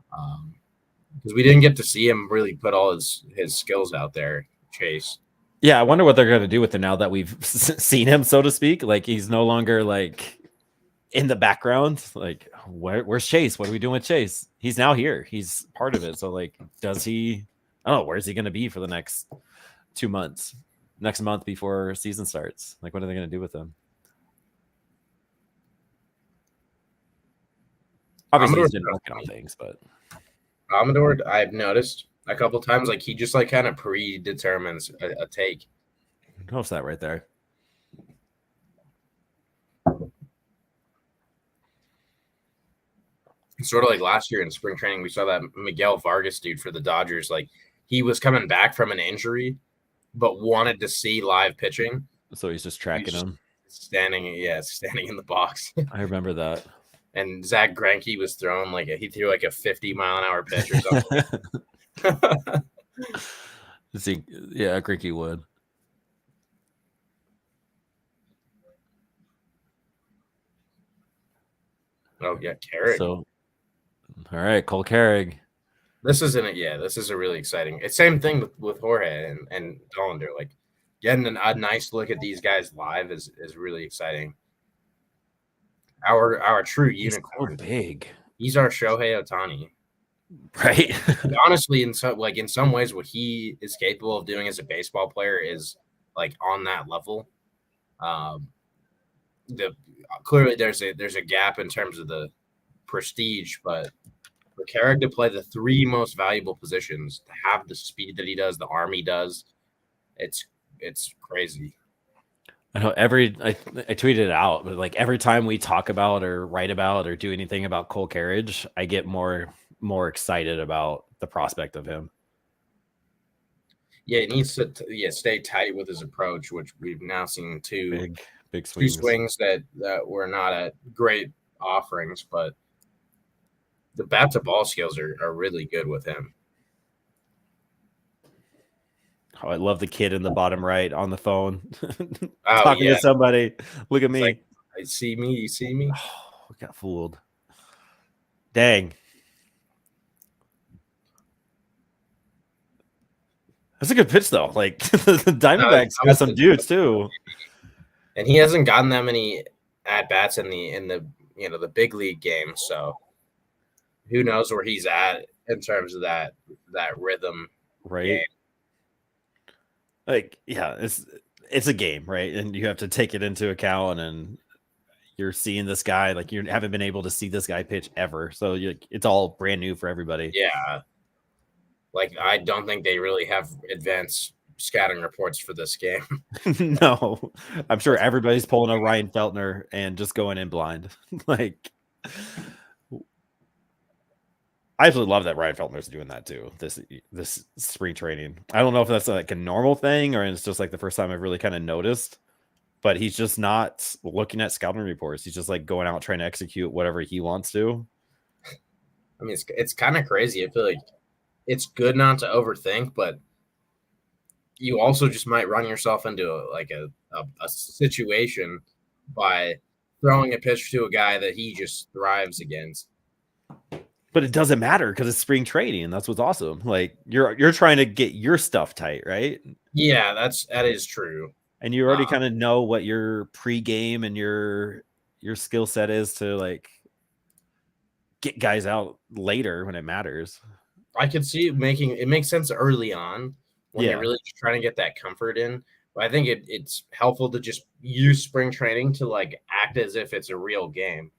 because we didn't get to see him really put all his skills out there. Chase. Yeah, I wonder what they're going to do with him now that we've seen him, so to speak. Like he's no longer like in the background. Like where's Chase? What are we doing with Chase? He's now here. He's part of it. So like, does he? I don't know. Where's he going to be for the next 2 months? Next month before season starts? Like, what are they going to do with him? Obviously, he's been working on things, but Amador, I've noticed a couple times, like he just like kind of predetermines a take. Notice that right there. Sort of like last year in spring training, we saw that Miguel Vargas dude for the Dodgers. Like he was coming back from an injury, but wanted to see live pitching. So he's just tracking him. Standing in the box. I remember that. And Zach Greinke was throwing he threw like a 50-mile-an-hour pitch or something. See, yeah, Greinke would. Oh yeah, Carrick. So, all right, Cole Carrick. This is a really exciting. It's same thing with Jorge and Dollander. Like getting a nice look at these guys live is really exciting. Our true unicorn. So big. He's our Shohei Ohtani. Right. Honestly, in some ways, what he is capable of doing as a baseball player is like on that level. Clearly there's a gap in terms of the prestige, but for Carrick to play the three most valuable positions, to have the speed that he does, the arm he does, it's crazy. I know I tweeted it out, but like every time we talk about or write about or do anything about Cole Carrick, I get more excited about the prospect of him. Yeah, he needs to stay tight with his approach, which we've now seen two big swings. Two swings that were not at great offerings, but the bat to ball skills are really good with him. Oh, I love the kid in the bottom right on the phone talking to somebody. Look at me. Like, I see me. You see me. Oh, got fooled. Dang. That's a good pitch though. Like the Diamondbacks got some dudes too. And he hasn't gotten that many at bats in the the big league game, so who knows where he's at in terms of that rhythm, right? Game. Like, yeah, it's a game, right? And you have to take it into account. And you're seeing this guy, like you haven't been able to see this guy pitch ever, so it's all brand new for everybody. Yeah, like I don't think they really have advanced scouting reports for this game. No, I'm sure everybody's pulling a Ryan Feltner and just going in blind. Like, I absolutely love that Ryan Feltner's doing that too. This spring training. I don't know if that's like a normal thing or it's just like the first time I've really kind of noticed. But he's just not looking at scouting reports. He's just like going out trying to execute whatever he wants to. I mean, it's kind of crazy. I feel like it's good not to overthink, but you also just might run yourself into a situation by throwing a pitch to a guy that he just thrives against. But it doesn't matter because it's spring training. That's what's awesome. Like you're trying to get your stuff tight, right? Yeah, that is true. And you already kind of know what your pregame and your skill set is to like get guys out later when it matters. I could see it makes sense early on when you're Yeah, really just trying to get that comfort in. But I think it's helpful to just use spring training to like act as if it's a real game,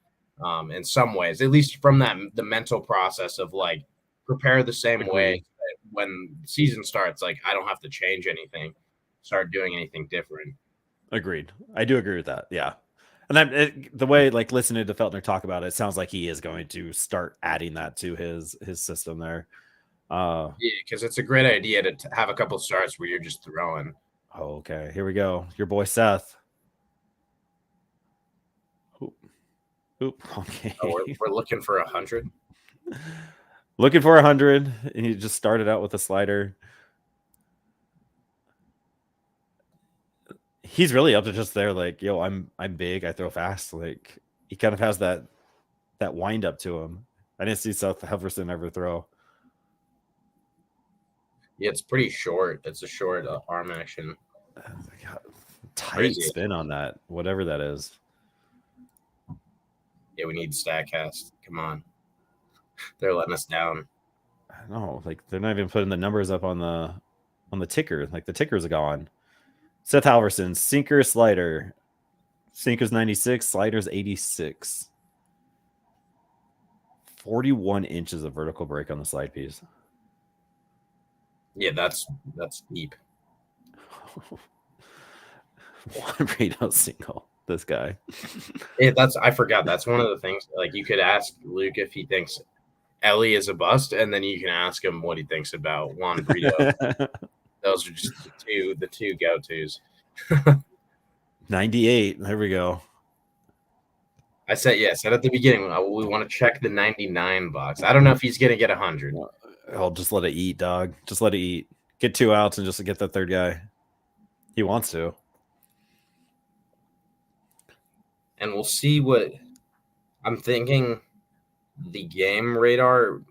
in some ways, at least from the mental process of like prepare the same way agreed. that when season starts, like I don't have to change anything, start doing anything different. Agreed. I do agree with that. Yeah. And then the way like listening to Feltner talk about it, it sounds like he is going to start adding that to his system there. Yeah, because it's a great idea to have a couple starts where you're just throwing. Okay, here we go. Your boy Seth. Oop. Oop. Okay. Oh, we're looking for 100. Looking for 100, and he just started out with a slider. He's really up to just there, like, yo, I'm big, I throw fast. Like he kind of has that wind up to him. I didn't see Seth Hefferson ever throw. Yeah, it's pretty short. It's a short arm action. God, tight Crazy. spin on that, whatever that is. Yeah, we need StatCast. Come on, they're letting us down. I know, like they're not even putting the numbers up on the ticker. Like the ticker's gone. Seth Halverson, sinker, slider. Sinker's 96, slider's 86. 41 inches of vertical break on the slide piece. Yeah, that's deep. Juan Reno single. This guy. Yeah, I forgot. That's one of the things. Like you could ask Luke if he thinks Ellie is a bust, and then you can ask him what he thinks about Juan Brito. Those are just the two go tos. 98. There we go. I said at the beginning we want to check the 99 box. I don't know if he's gonna get 100. I'll just let it eat, dog. Just let it eat. Get 2 outs and just get that third guy. He wants to. And we'll see what I'm thinking. The game radar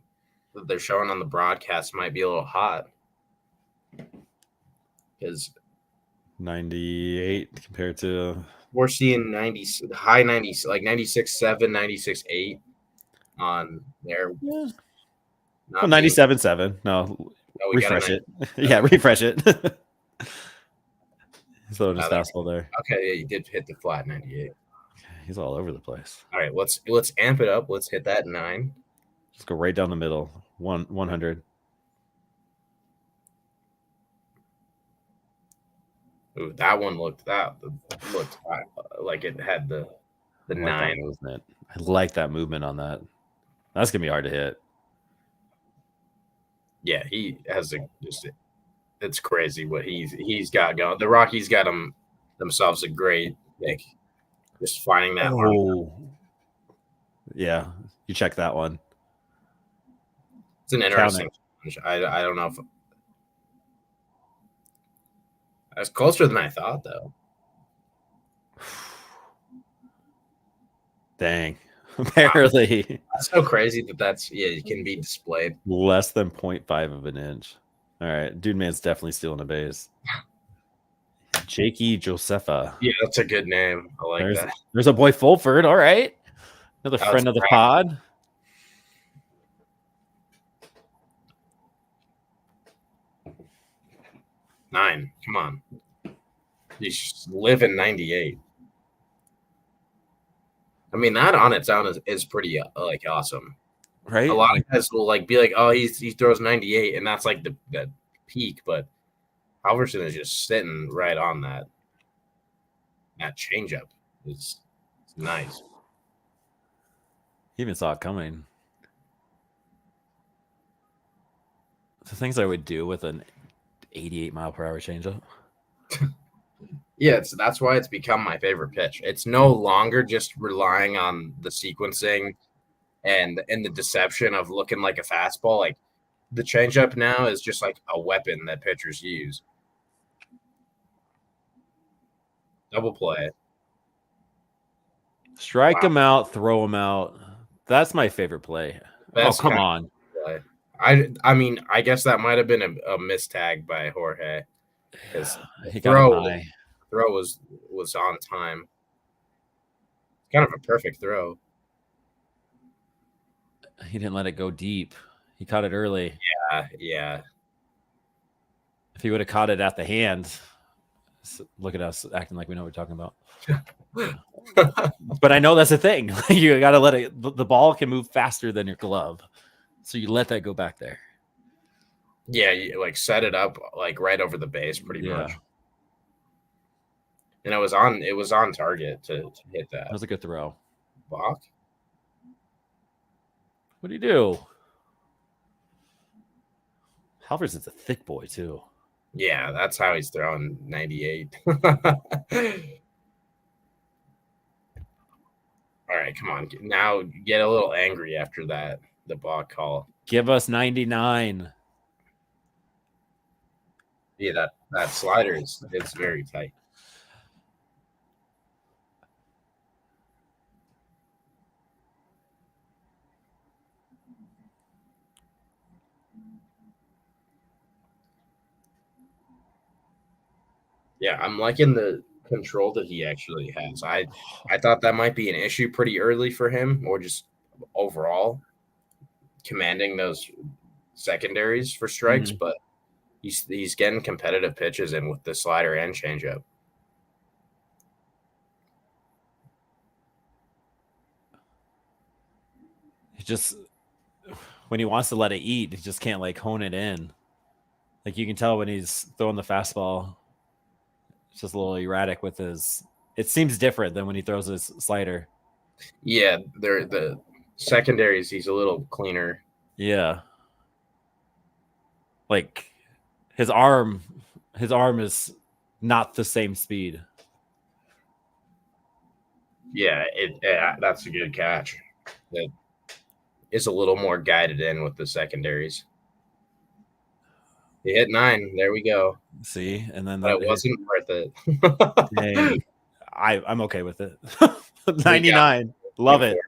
that they're showing on the broadcast might be a little hot because 98 compared to we're seeing 90 high 90s like 96.7, 96.8 on there. Yeah. Well, 97.7. No, refresh it. Yeah, refresh it. He's throwing his fastball there. Okay, yeah, you did hit the flat 98. He's all over the place. All right, let's amp it up. Let's hit that 9. Just go right down the middle. 100. Ooh, that one looked like it had the 9 movement. I like that movement on that. That's gonna be hard to hit. Yeah, he has it's crazy what he's got going. The Rockies got themselves a great pick. Just finding that. Oh, yeah. You check that one. It's an interesting challenge. I don't know if it's closer than I thought, though. Dang. Apparently. That's so crazy it can be displayed. Less than 0.5 of an inch. All right. Dude man's definitely stealing a base. Jakey Josepha. Yeah, that's a good name. I like that. There's a boy Fulford. All right. Another friend of the pod. Nine. Come on. You should live in 98. I mean, that on its own is pretty like awesome. Right. A lot of guys will like be like, oh, he throws 98, and that's like the peak, but Halverson is just sitting right on that changeup. It's nice. He even saw it coming. The things I would do with an 88-mile-per-hour changeup. Yeah, that's why it's become my favorite pitch. It's no longer just relying on the sequencing and the deception of looking like a fastball. Like the changeup now is just like a weapon that pitchers use. Double play. Strike Wow. him out, throw him out. That's my favorite play. Best Come kind on. of play. I mean, I guess that might have been a mistag by Jorge because the He got him throw high. was on time. Kind of a perfect throw. He didn't let it go deep. He caught it early. Yeah. If he would have caught it at the hand, look at us acting like we know what we're talking about. But I know that's the thing. You got to let it. The ball can move faster than your glove, so you let that go back there. Yeah, you like set it up like right over the base, pretty much. And it was on target to hit that. That was a good throw. Balk? What do you do? Halverson's a thick boy too. Yeah, that's how he's throwing 98. All right, come on. Now get a little angry after that, the balk call. Give us 99. Yeah, that slider it's very tight. Yeah, I'm liking the control that he actually has. I thought that might be an issue pretty early for him, or just overall commanding those secondaries for strikes, but he's getting competitive pitches in with the slider and changeup. He just when he wants to let it eat, he just can't like hone it in. Like you can tell when he's throwing the fastball, it's just a little erratic with his. It seems different than when he throws his slider. Yeah, they're the secondaries. He's a little cleaner. Yeah. Like his arm is not the same speed. Yeah, that's a good catch. That is a little more guided in with the secondaries. He hit 9. There we go. See, and then But it wasn't worth it. hey, I'm okay with it. We got 99, love it.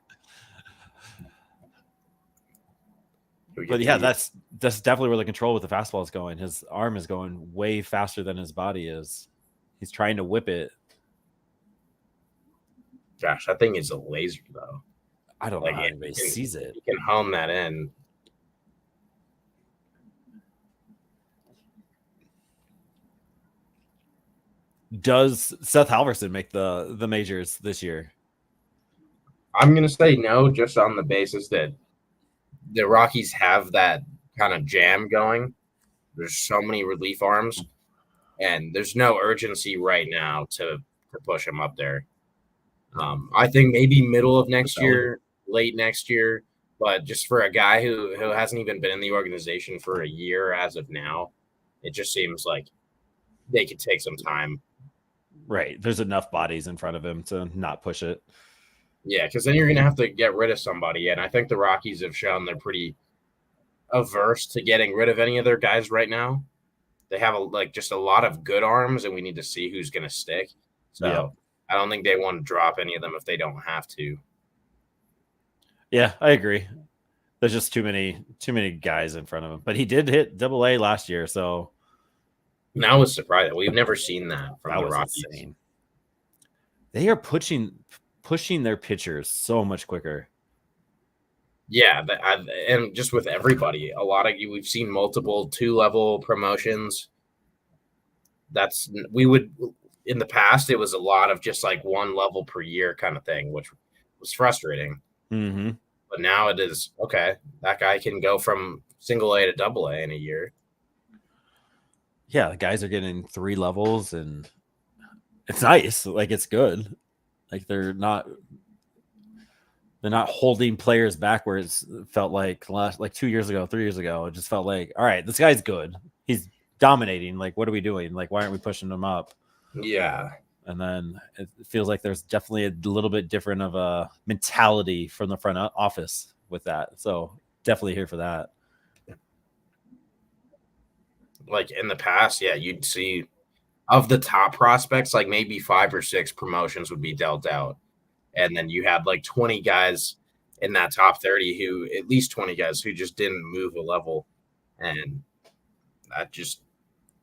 But yeah, that's definitely where the control with the fastball is going. His arm is going way faster than his body is. He's trying to whip it. Gosh, that thing is a laser though. I don't know how anybody sees it. You can hone that in. Does Seth Halverson make the majors this year? I'm gonna say no, just on the basis that the Rockies have that kind of jam going. There's so many relief arms, and there's no urgency right now to push him up there. I think maybe middle of next year, late next year, but just for a guy who hasn't even been in the organization for a year as of now, it just seems like they could take some time. Right. There's enough bodies in front of him to not push it. Yeah, because then you're going to have to get rid of somebody. And I think the Rockies have shown they're pretty averse to getting rid of any of their guys right now. They have just a lot of good arms, and we need to see who's going to stick. So I don't think they want to drop any of them if they don't have to. Yeah, I agree. There's just too many guys in front of him. But he did hit AA last year, so and I was surprised. We've never seen that from the Rockies. Insane. They are pushing their pitchers so much quicker. Yeah, and just with everybody, we've seen multiple 2-level promotions. In the past, it was a lot of just like 1 level per year kind of thing, which was frustrating. Mm-hmm. But now it is okay. That guy can go from single A to double A in a year. Yeah, the guys are getting 3 levels, and it's nice. Like it's good. Like they're not holding players back where it's felt like 2 years ago, 3 years ago. It just felt like, all right, this guy's good. He's dominating. Like, what are we doing? Like, why aren't we pushing him up? Yeah. And then it feels like there's definitely a little bit different of a mentality from the front office with that. So definitely here for that. Like in the past, yeah, you'd see of the top prospects, like maybe 5 or 6 promotions would be dealt out. And then you had like 20 guys in that top 30 who, at least 20 guys who just didn't move a level. And that just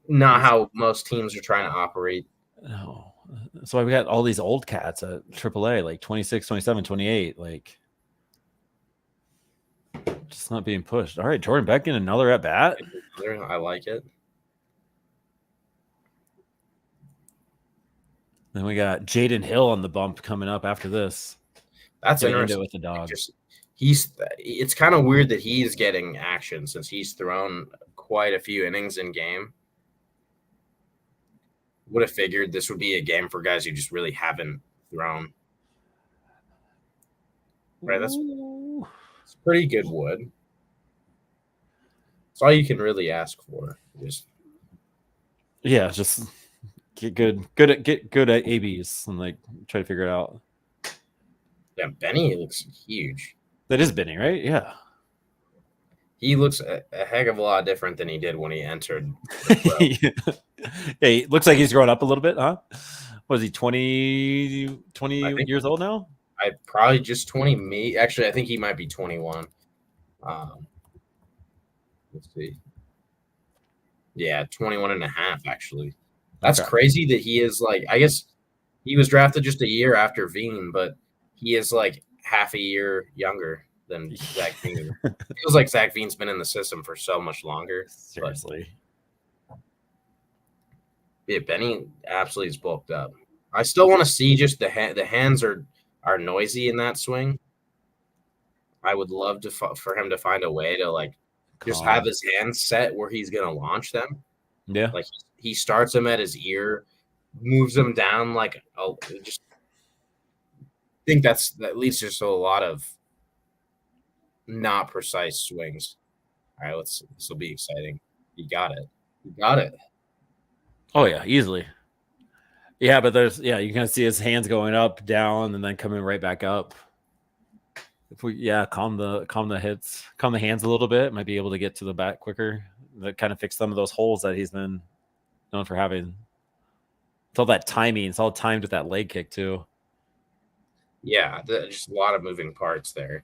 not how most teams are trying to operate. No. That's why we got all these old cats at AAA, like 26, 27, 28. Like, just not being pushed. All right, Jordan Beck in another at bat. I like it. Then we got Jaden Hill on the bump coming up after this. That's Gonna end interesting. it with the dog. It's kind of weird that he's getting action since he's thrown quite a few innings in game. Would have figured this would be a game for guys who just really haven't thrown. Right, that's pretty good wood. That's all you can really ask for. Just get good at ABs and like try to figure it out. Yeah, Benny looks huge. That is Benny, right? Yeah. He looks a heck of a lot different than he did when he entered. Yeah, he looks like he's grown up a little bit, huh? Was he 20 years old now? I probably just 20. Me, actually, I think he might be 21. Let's see. Yeah, 21 and a half, actually. That's crazy that he is like, I guess he was drafted just a year after Veen, but he is like half a year younger than Zach Veen. It feels like Zach Veen's been in the system for so much longer. Seriously. Yeah, Benny absolutely is bulked up. I still want to see just the hands are noisy in that swing. I would love to for him to find a way to like just have his hands set where he's going to launch them. Yeah. Like he starts them at his ear, moves them down like just think that leads to a lot of not precise swings. All right, this will be exciting. You got it. Oh yeah, easily. Yeah, but you can kind of see his hands going up, down, and then coming right back up. If we calm the hits, calm the hands a little bit, might be able to get to the bat quicker. That kind of fix some of those holes that he's been known for having. It's all that timing. It's all timed with that leg kick too. Yeah, just a lot of moving parts there.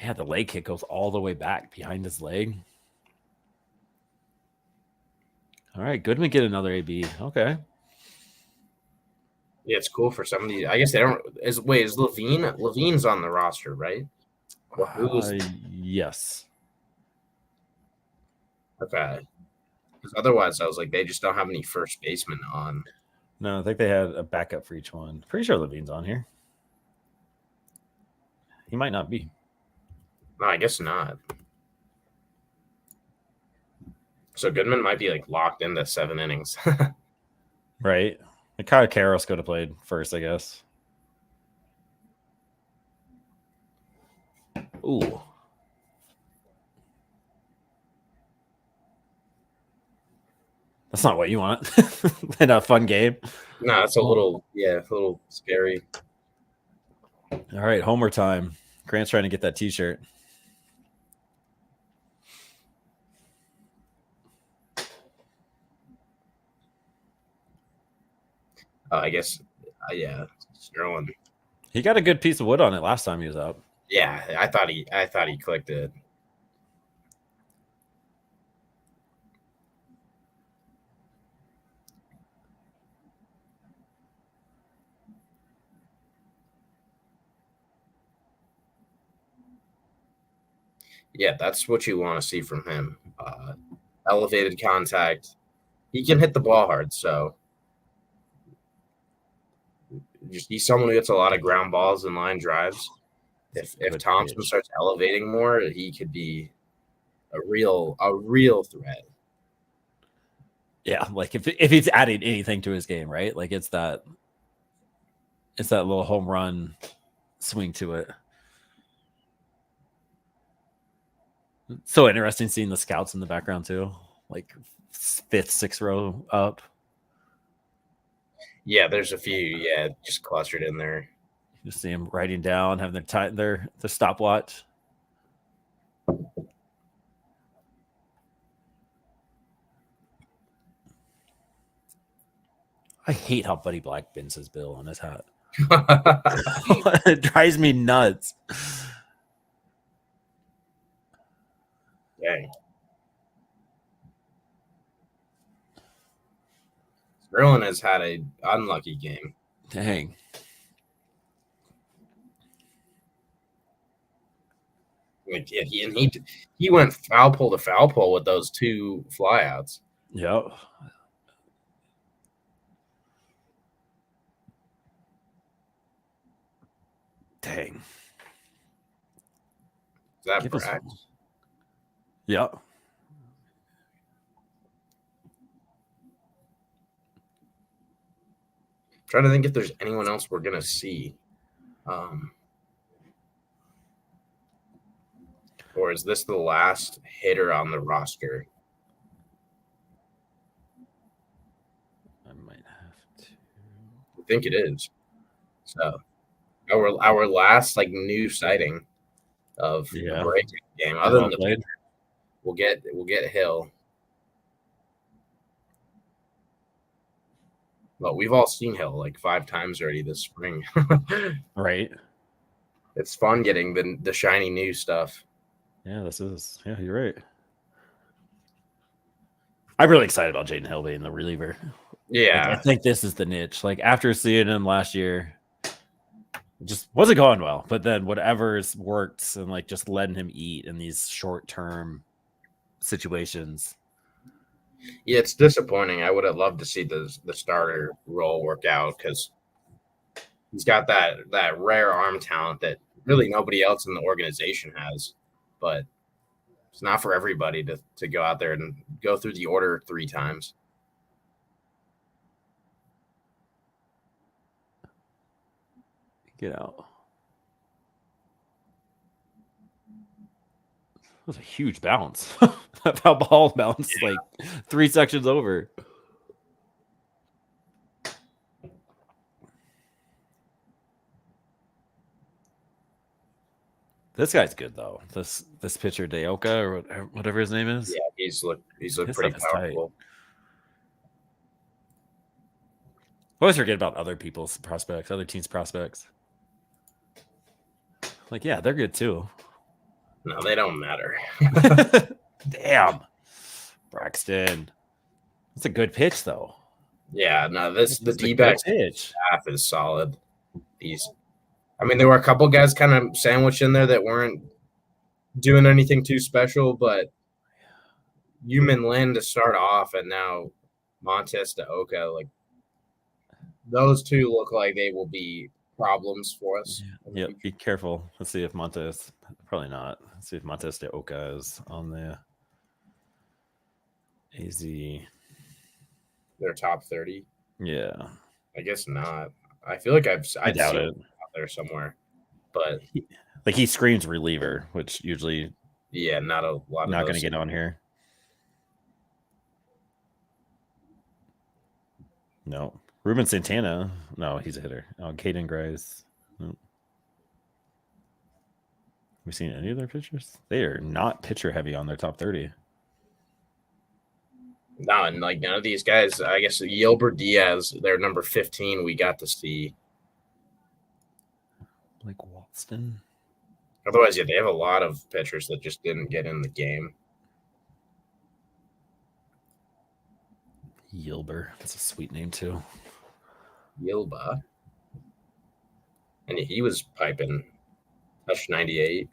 Yeah, the leg kick goes all the way back behind his leg. All right, Goodman get another AB. Okay. Yeah, it's cool for some of these. I guess they don't. Is Levine? Levine's on the roster, right? Yes. Okay. Because otherwise, I was like, they just don't have any first basemen on. No, I think they had a backup for each one. Pretty sure Levine's on here. He might not be. No, I guess not. So Goodman might be like locked into 7 innings. Right. Like Kyle Karros could have played first, I guess. Ooh. That's not what you want in a fun game. No, it's a little scary. All right, homer time. Grant's trying to get that T-shirt. I guess, yeah, Sterling. He got a good piece of wood on it last time he was up. Yeah, I thought he clicked it. Yeah, that's what you want to see from him. Elevated contact. He can hit the ball hard, so he's someone who gets a lot of ground balls and line drives. If Thompson starts elevating more, he could be a real threat. Yeah, like if he's adding anything to his game, right? Like it's that little home run swing to it. So interesting seeing the scouts in the background too, like 5th, 6th row up. Yeah, there's a few, just clustered in there. You see them writing down, having their stopwatch. I hate how Buddy Black bends his bill on his hat. It drives me nuts. Dang. Sterling has had a unlucky game. Dang. Like, yeah, he went foul pole to foul pole with those 2 flyouts. Yep. Dang. Is that Give us Brax? one. Yep. Trying to think if there's anyone else we're gonna see. Or is this the last hitter on the roster? I might have to. I think it is. So our last like new sighting of the breakout game. Other than the pitcher, we'll get Hill. Well, we've all seen Hill like 5 times already this spring. Right. It's fun getting the shiny new stuff. Yeah, this is. Yeah, you're right. I'm really excited about Jaden Hill being the reliever. Yeah. Like, I think this is the niche. Like after seeing him last year, it just wasn't going well. But then whatever's worked and like just letting him eat in these short-term situations. Yeah, it's disappointing. I would have loved to see the starter role work out because he's got that rare arm talent that really nobody else in the organization has. But it's not for everybody to go out there and go through the order 3 times. Get out. That was a huge bounce. That foul ball bounced like 3 sections over. This guy's good though. This pitcher Daoka or whatever his name is. Yeah, he's looked pretty powerful. I always forget about other people's prospects, other teams' prospects. Like, yeah, they're good too. No, they don't matter. Damn. Braxton. That's a good pitch, though. Yeah, no, the D-backs staff is solid. There were a couple guys kind of sandwiched in there that weren't doing anything too special, but Yumin Lin to start off, and now Montes to Oka, like those 2 look like they will be problems for us. Yeah, be careful. Let's see if Montes. Probably not. Let's see if Montes de Oka is on the AZ. Their top 30. Yeah, I guess not. I feel like I doubt it out there somewhere, but he screams reliever, which usually not a lot. Not going to get on here. No, Ruben Santana. No, he's a hitter. Oh, Caden Grice. Nope. Have we seen any of their pitchers? They are not pitcher heavy on their top 30. No, and like none of these guys. I guess Yilbert Diaz, their number 15, we got to see. Blake Walston. Otherwise, yeah, they have a lot of pitchers that just didn't get in the game. Yilber. That's a sweet name, too. Yilba. And he was piping touch 98.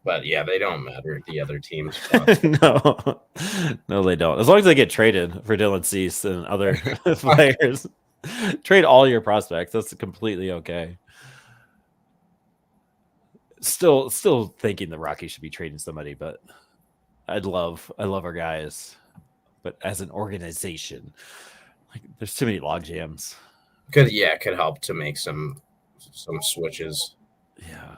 But, yeah, they don't matter, the other teams. No, they don't. As long as they get traded for Dylan Cease and other players, trade all your prospects. That's completely okay. Still thinking the Rockies should be trading somebody, but I love our guys. But as an organization, like there's too many log jams. Could help to make some switches. Yeah.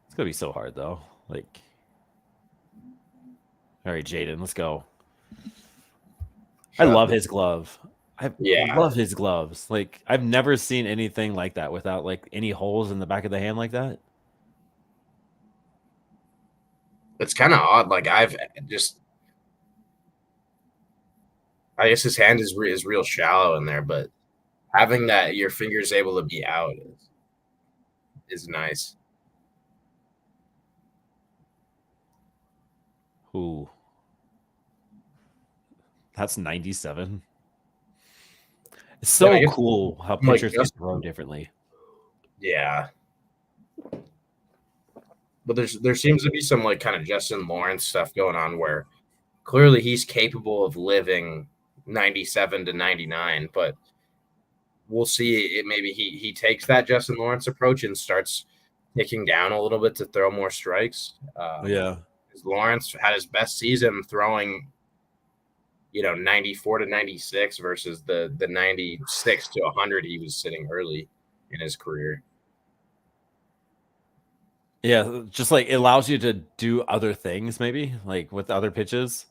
It's gonna be so hard though. Like, all right, Jaden, let's go. I love his glove. I love his gloves. Like, I've never seen anything like that without like any holes in the back of the hand like that. It's kind of odd. Like I guess his hand is real shallow in there, but having that your fingers able to be out is nice. Ooh, that's 97. It's Then I so guess cool how like pitchers can throw differently. yeah, but there seems to be some like kind of Justin Lawrence stuff going on where clearly he's capable of living 97 to 99, but we'll see it maybe he takes that Justin Lawrence approach and starts ticking down a little bit to throw more strikes. Yeah. Lawrence had his best season throwing 94 to 96 versus the 96 to 100 he was sitting early in his career. Yeah, just like it allows you to do other things, maybe like with other pitches.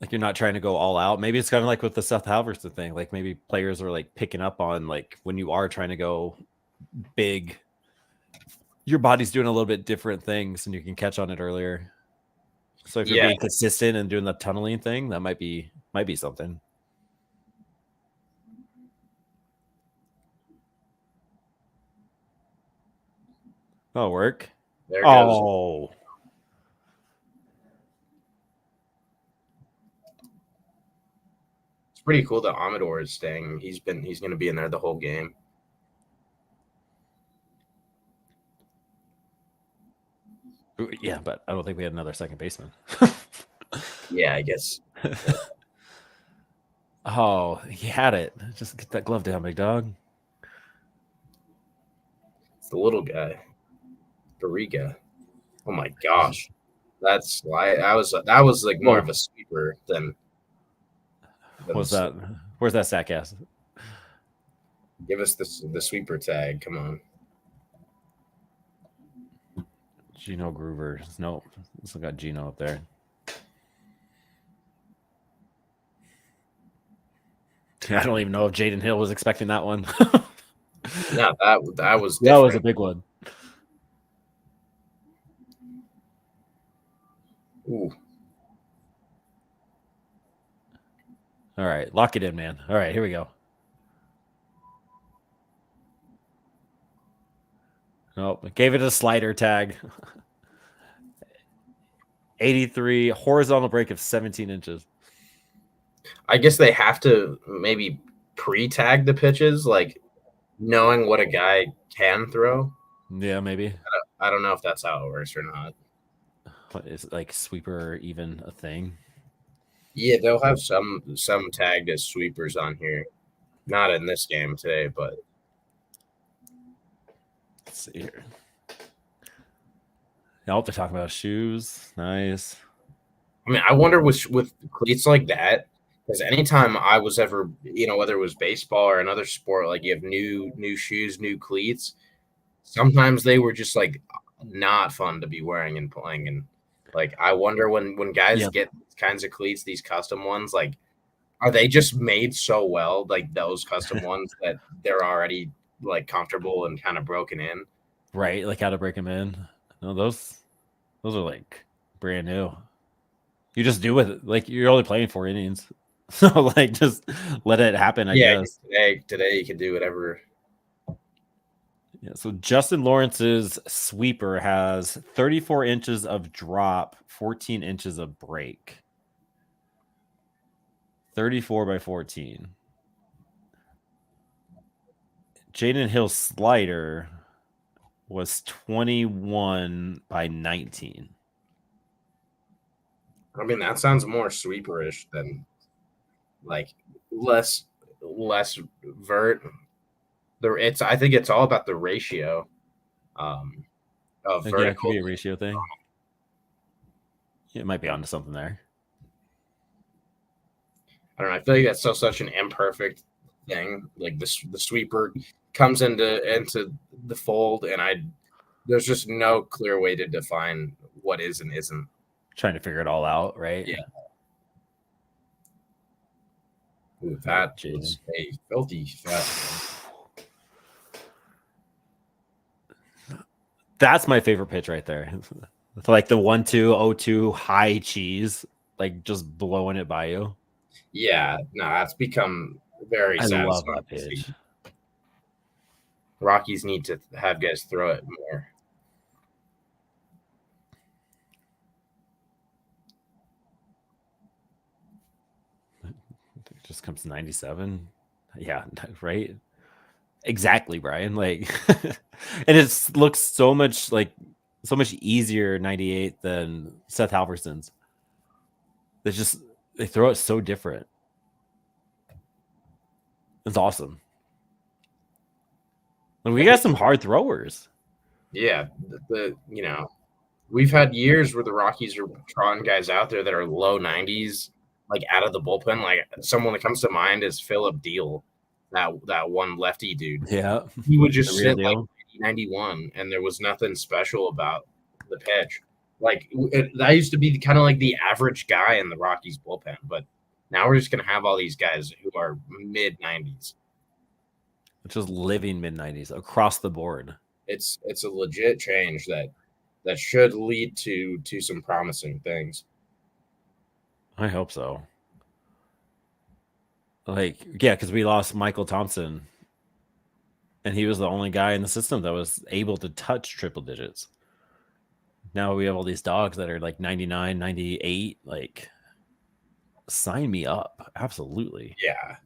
Like you're not trying to go all out. Maybe it's kind of like with the Seth Halverson thing. Like maybe players are like picking up on like when you are trying to go big, your body's doing a little bit different things and you can catch on it earlier. So if you're Yeah, being consistent and doing the tunneling thing, that might be something. That'll work. there goes. Oh, It's pretty cool that Amador is staying. He's going to be in there the whole game. yeah, but I don't think we had another second baseman. Yeah, I guess. Oh, he had it. Just get that glove down, big dog. It's the little guy, Barriga. Oh my gosh, that was like more of a sweeper than What's that? Where's that sack ass? give us the sweeper tag. Come on. Gino Groover. No, still got Gino up there. I don't even know if Jaden Hill was expecting that one. Yeah, that was different. That was a big one. Ooh. All right, lock it in, man. All right, here we go. Oh, gave it a slider tag. 83 horizontal break of 17 inches. I guess they have to maybe pre-tag the pitches, like knowing what a guy can throw. Yeah, maybe. I don't know if that's how it works or not. What is like sweeper even a thing? Yeah, they'll have some tagged as sweepers on here. Not in this game today, but Let's see here. Nope, they're talking about shoes. Nice. I mean, I wonder with cleats like that, because anytime I was ever, whether it was baseball or another sport, like you have new shoes, new cleats. Sometimes they were just like not fun to be wearing and playing, and like I wonder when guys get these kinds of cleats, these custom ones, like are they just made so well, like those custom ones that they're already like comfortable and kind of broken in, right? Like how to break them in. No, those are like brand new. You just do with it. Like you're only playing 4 innings. So like just let it happen, I guess. Today you can do whatever. Yeah, so Justin Lawrence's sweeper has 34 inches of drop, 14 inches of break. 34 by 14. Jaden Hill's slider was 21 by 19. I mean, that sounds more sweeperish than like less vert. I think it's all about the ratio of Yeah, vertical. it could be a ratio thing. Yeah, it might be onto something there. I don't know. I feel like that's still such an imperfect thing. Like the sweeper comes into the fold, and there's just no clear way to define what is and isn't. Trying to figure it all out, right? Yeah. Ooh, that was a filthy fast. That's my favorite pitch right there. Like the 1-2-0-2 high cheese, like just blowing it by you. Yeah, no, that's become very I love satisfying that to see. pitch. Rockies need to have guys throw it more. It just comes 97. Yeah, right. Exactly, Brian. Like, and it looks so much easier 98 than Seth Halverson's. They throw it so different. It's awesome. Like, we got some hard throwers. Yeah, we've had years where the Rockies are trotting guys out there that are low 90s, like out of the bullpen. Like someone that comes to mind is Philip Deal, that one lefty dude. Yeah, He would the just real sit like deal. 91, and there was nothing special about the pitch. Like that used to be kind of like the average guy in the Rockies bullpen, but now we're just gonna have all these guys who are mid 90s. It's just living mid 90s across the board. It's a legit change that should lead to some promising things. I hope so. Like, yeah, because we lost Michael Thompson, and he was the only guy in the system that was able to touch triple digits. Now we have all these dogs that are like 99, 98. Like, sign me up. Absolutely. Yeah,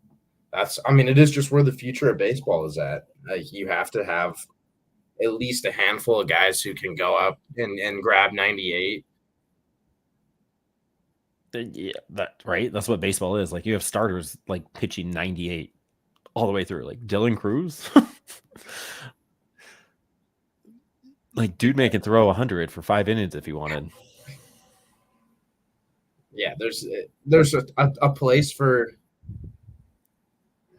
I mean, it is just where the future of baseball is at. Like, you have to have at least a handful of guys who can go up and grab 98. Yeah, right. That's what baseball is. Like, you have starters like pitching 98 all the way through. Like Dylan Cruz. Like, dude man can throw 100 for 5 innings if he wanted. Yeah, there's a place for.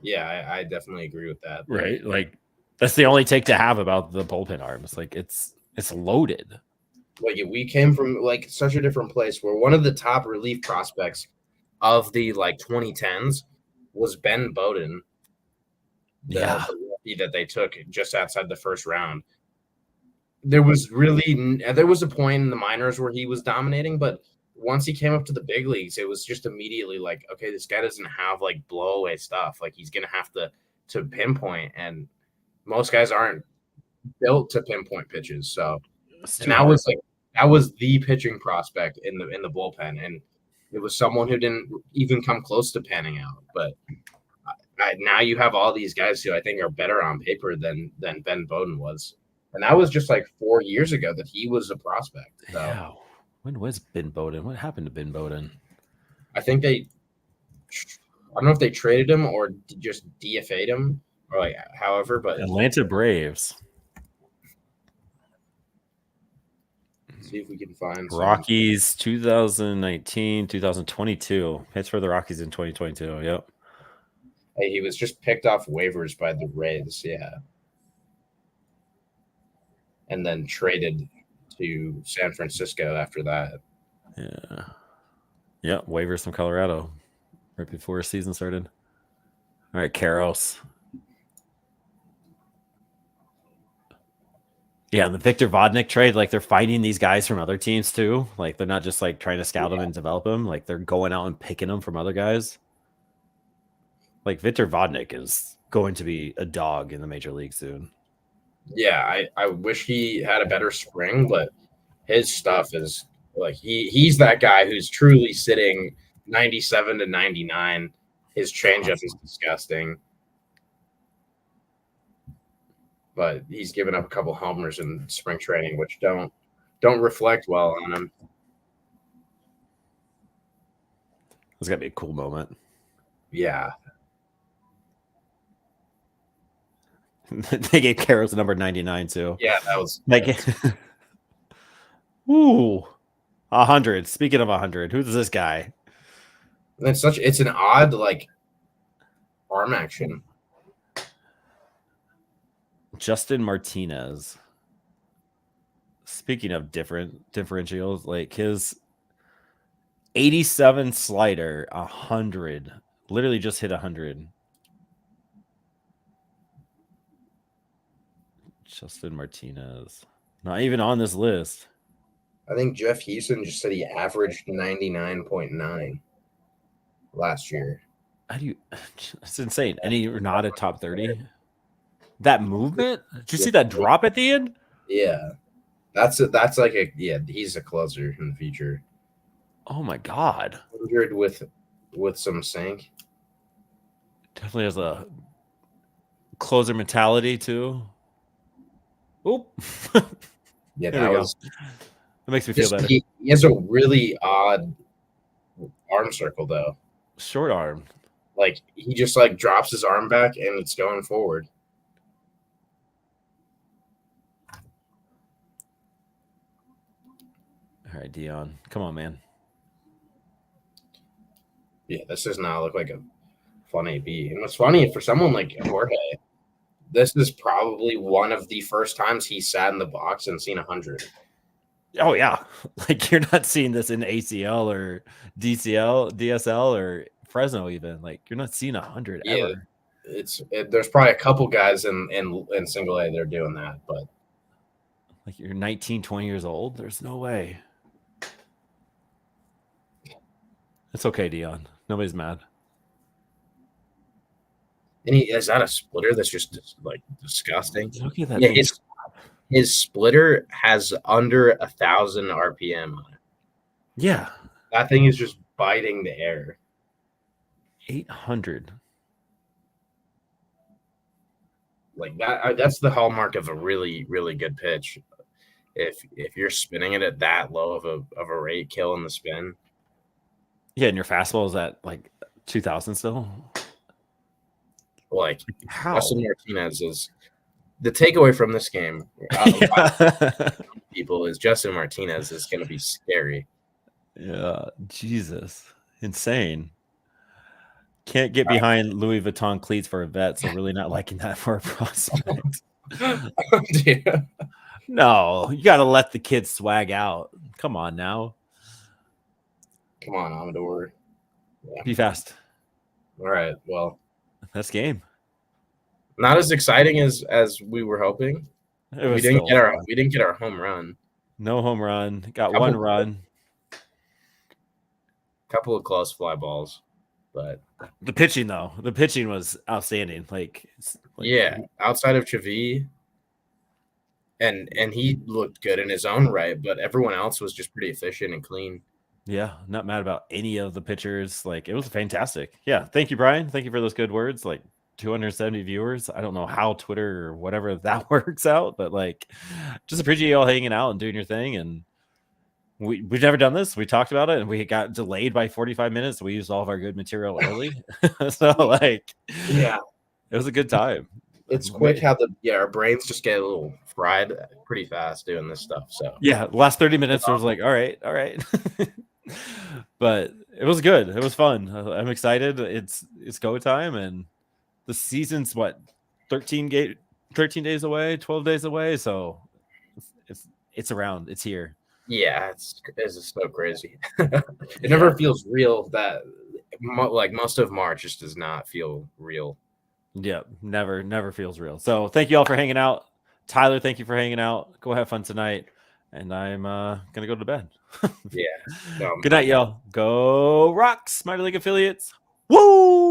Yeah, I definitely agree with that. Right. Like, that's the only take to have about the bullpen arms. Like, it's loaded. Like we came from like such a different place where one of the top relief prospects of the like 2010s was Ben Bowden, Yeah. the rookie that they took just outside the first round. There was a point in the minors where he was dominating, but once he came up to the big leagues, it was just immediately like, okay, this guy doesn't have like blowaway stuff. Like he's gonna have to pinpoint, and most guys aren't built to pinpoint pitches. So, It's and too hard. that was the pitching prospect in the bullpen, and it was someone who didn't even come close to panning out. But now you have all these guys who I think are better on paper than Ben Bowden was, and that was just like 4 years ago that he was a prospect. So Yeah. When was Ben Bowden? What happened to Ben Bowden? I think I don't know if they traded him or just DFA'd him or like however, but Atlanta Braves. see if we can find Rockies 2019, 2022. Hits for the Rockies in 2022. Yep. Hey, he was just picked off waivers by the Rays, yeah, and then traded to San Francisco after that. Yeah. Yep. Waivers from Colorado right before season started. All right. Karros. Yeah. The Victor Vodnik trade, like they're finding these guys from other teams too. Like they're not just like trying to scout them and develop them. Like they're going out and picking them from other guys. Like Victor Vodnik is going to be a dog in the major league soon. Yeah, I wish he had a better spring, but his stuff is like he's that guy who's truly sitting 97 to 99. His changeup is disgusting, but he's given up a couple homers in spring training, which don't reflect well on him. It's got to be a cool moment. Yeah, They gave Karros the number 99 too. yeah, that was like, ooh, 100. Speaking of 100, who's this guy? it's an odd like arm action. Justin Martinez. Speaking of different differentials, like his 87 slider, 100, literally just hit 100. Justin Martinez, not even on this list. I think Jeff Heason just said he averaged 99.9 last year. How do you? It's insane. And you're not a top 30. That movement? Did you see that drop at the end? Yeah, that's like a He's a closer in the future. Oh my god! 100 with some sync. Definitely has a closer mentality too. Oop. Yeah, There we go. That makes me feel better. He has a really odd arm circle though. Short arm. Like he just like drops his arm back and it's going forward. All right, Dion. Come on, man. Yeah, this does not look like a fun AB. And what's funny for someone like Jorge, this is probably one of the first times he sat in the box and seen 100. Oh yeah, like you're not seeing this in ACL or DSL or Fresno even. Like you're not seeing 100 ever. There's probably a couple guys in single A that are doing that, but like you're 19, 20 years old. There's no way. It's okay, Dion. Nobody's mad. And is that a splitter that's just like disgusting? Look at that. Yeah, his splitter has under 1,000 RPM on it. Yeah, that thing is just biting the air. 800. Like that. That's the hallmark of a really, really good pitch. If you're spinning it at that low of a rate, killing the spin. Yeah, and your fastball is at like 2,000 still. Like how? Justin Martinez is the takeaway from this game. People is Justin Martinez is going to be scary. Yeah, Jesus, insane. Can't get behind Louis Vuitton cleats for a vet, so really not liking that for a prospect. Yeah. No, you got to let the kids swag out. Come on now. Come on, Amador. Yeah. Be fast. All right. Well, that's game. Not as exciting as we were hoping. We didn't get our home run. No home run. Got one run. Couple of close fly balls, but the pitching was outstanding. Like yeah, outside of Chavi, and he looked good in his own right, but everyone else was just pretty efficient and clean. Yeah, not mad about any of the pitchers. Like it was fantastic. Yeah, thank you, Brian. Thank you for those good words. Like 270 viewers. I don't know how Twitter or whatever that works out, but like just appreciate you all hanging out and doing your thing. And we've never done this. We talked about it and we got delayed by 45 minutes. We used all of our good material early. So like, yeah, it was a good time. It's quick how our brains just get a little fried pretty fast doing this stuff. So yeah, the last 30 minutes I was like, all right. But it was good. It was fun. I'm excited. It's go time, and the season's 13 days away, 12 days away. So it's around. It's here. Yeah, it's so crazy. It never feels real. That like most of March just does not feel real. Yeah, never feels real. So thank you all for hanging out. Tyler, thank you for hanging out. Go have fun tonight. And I'm gonna go to bed. Yeah. Good night, y'all. Go Rocks, Minor League affiliates. Woo!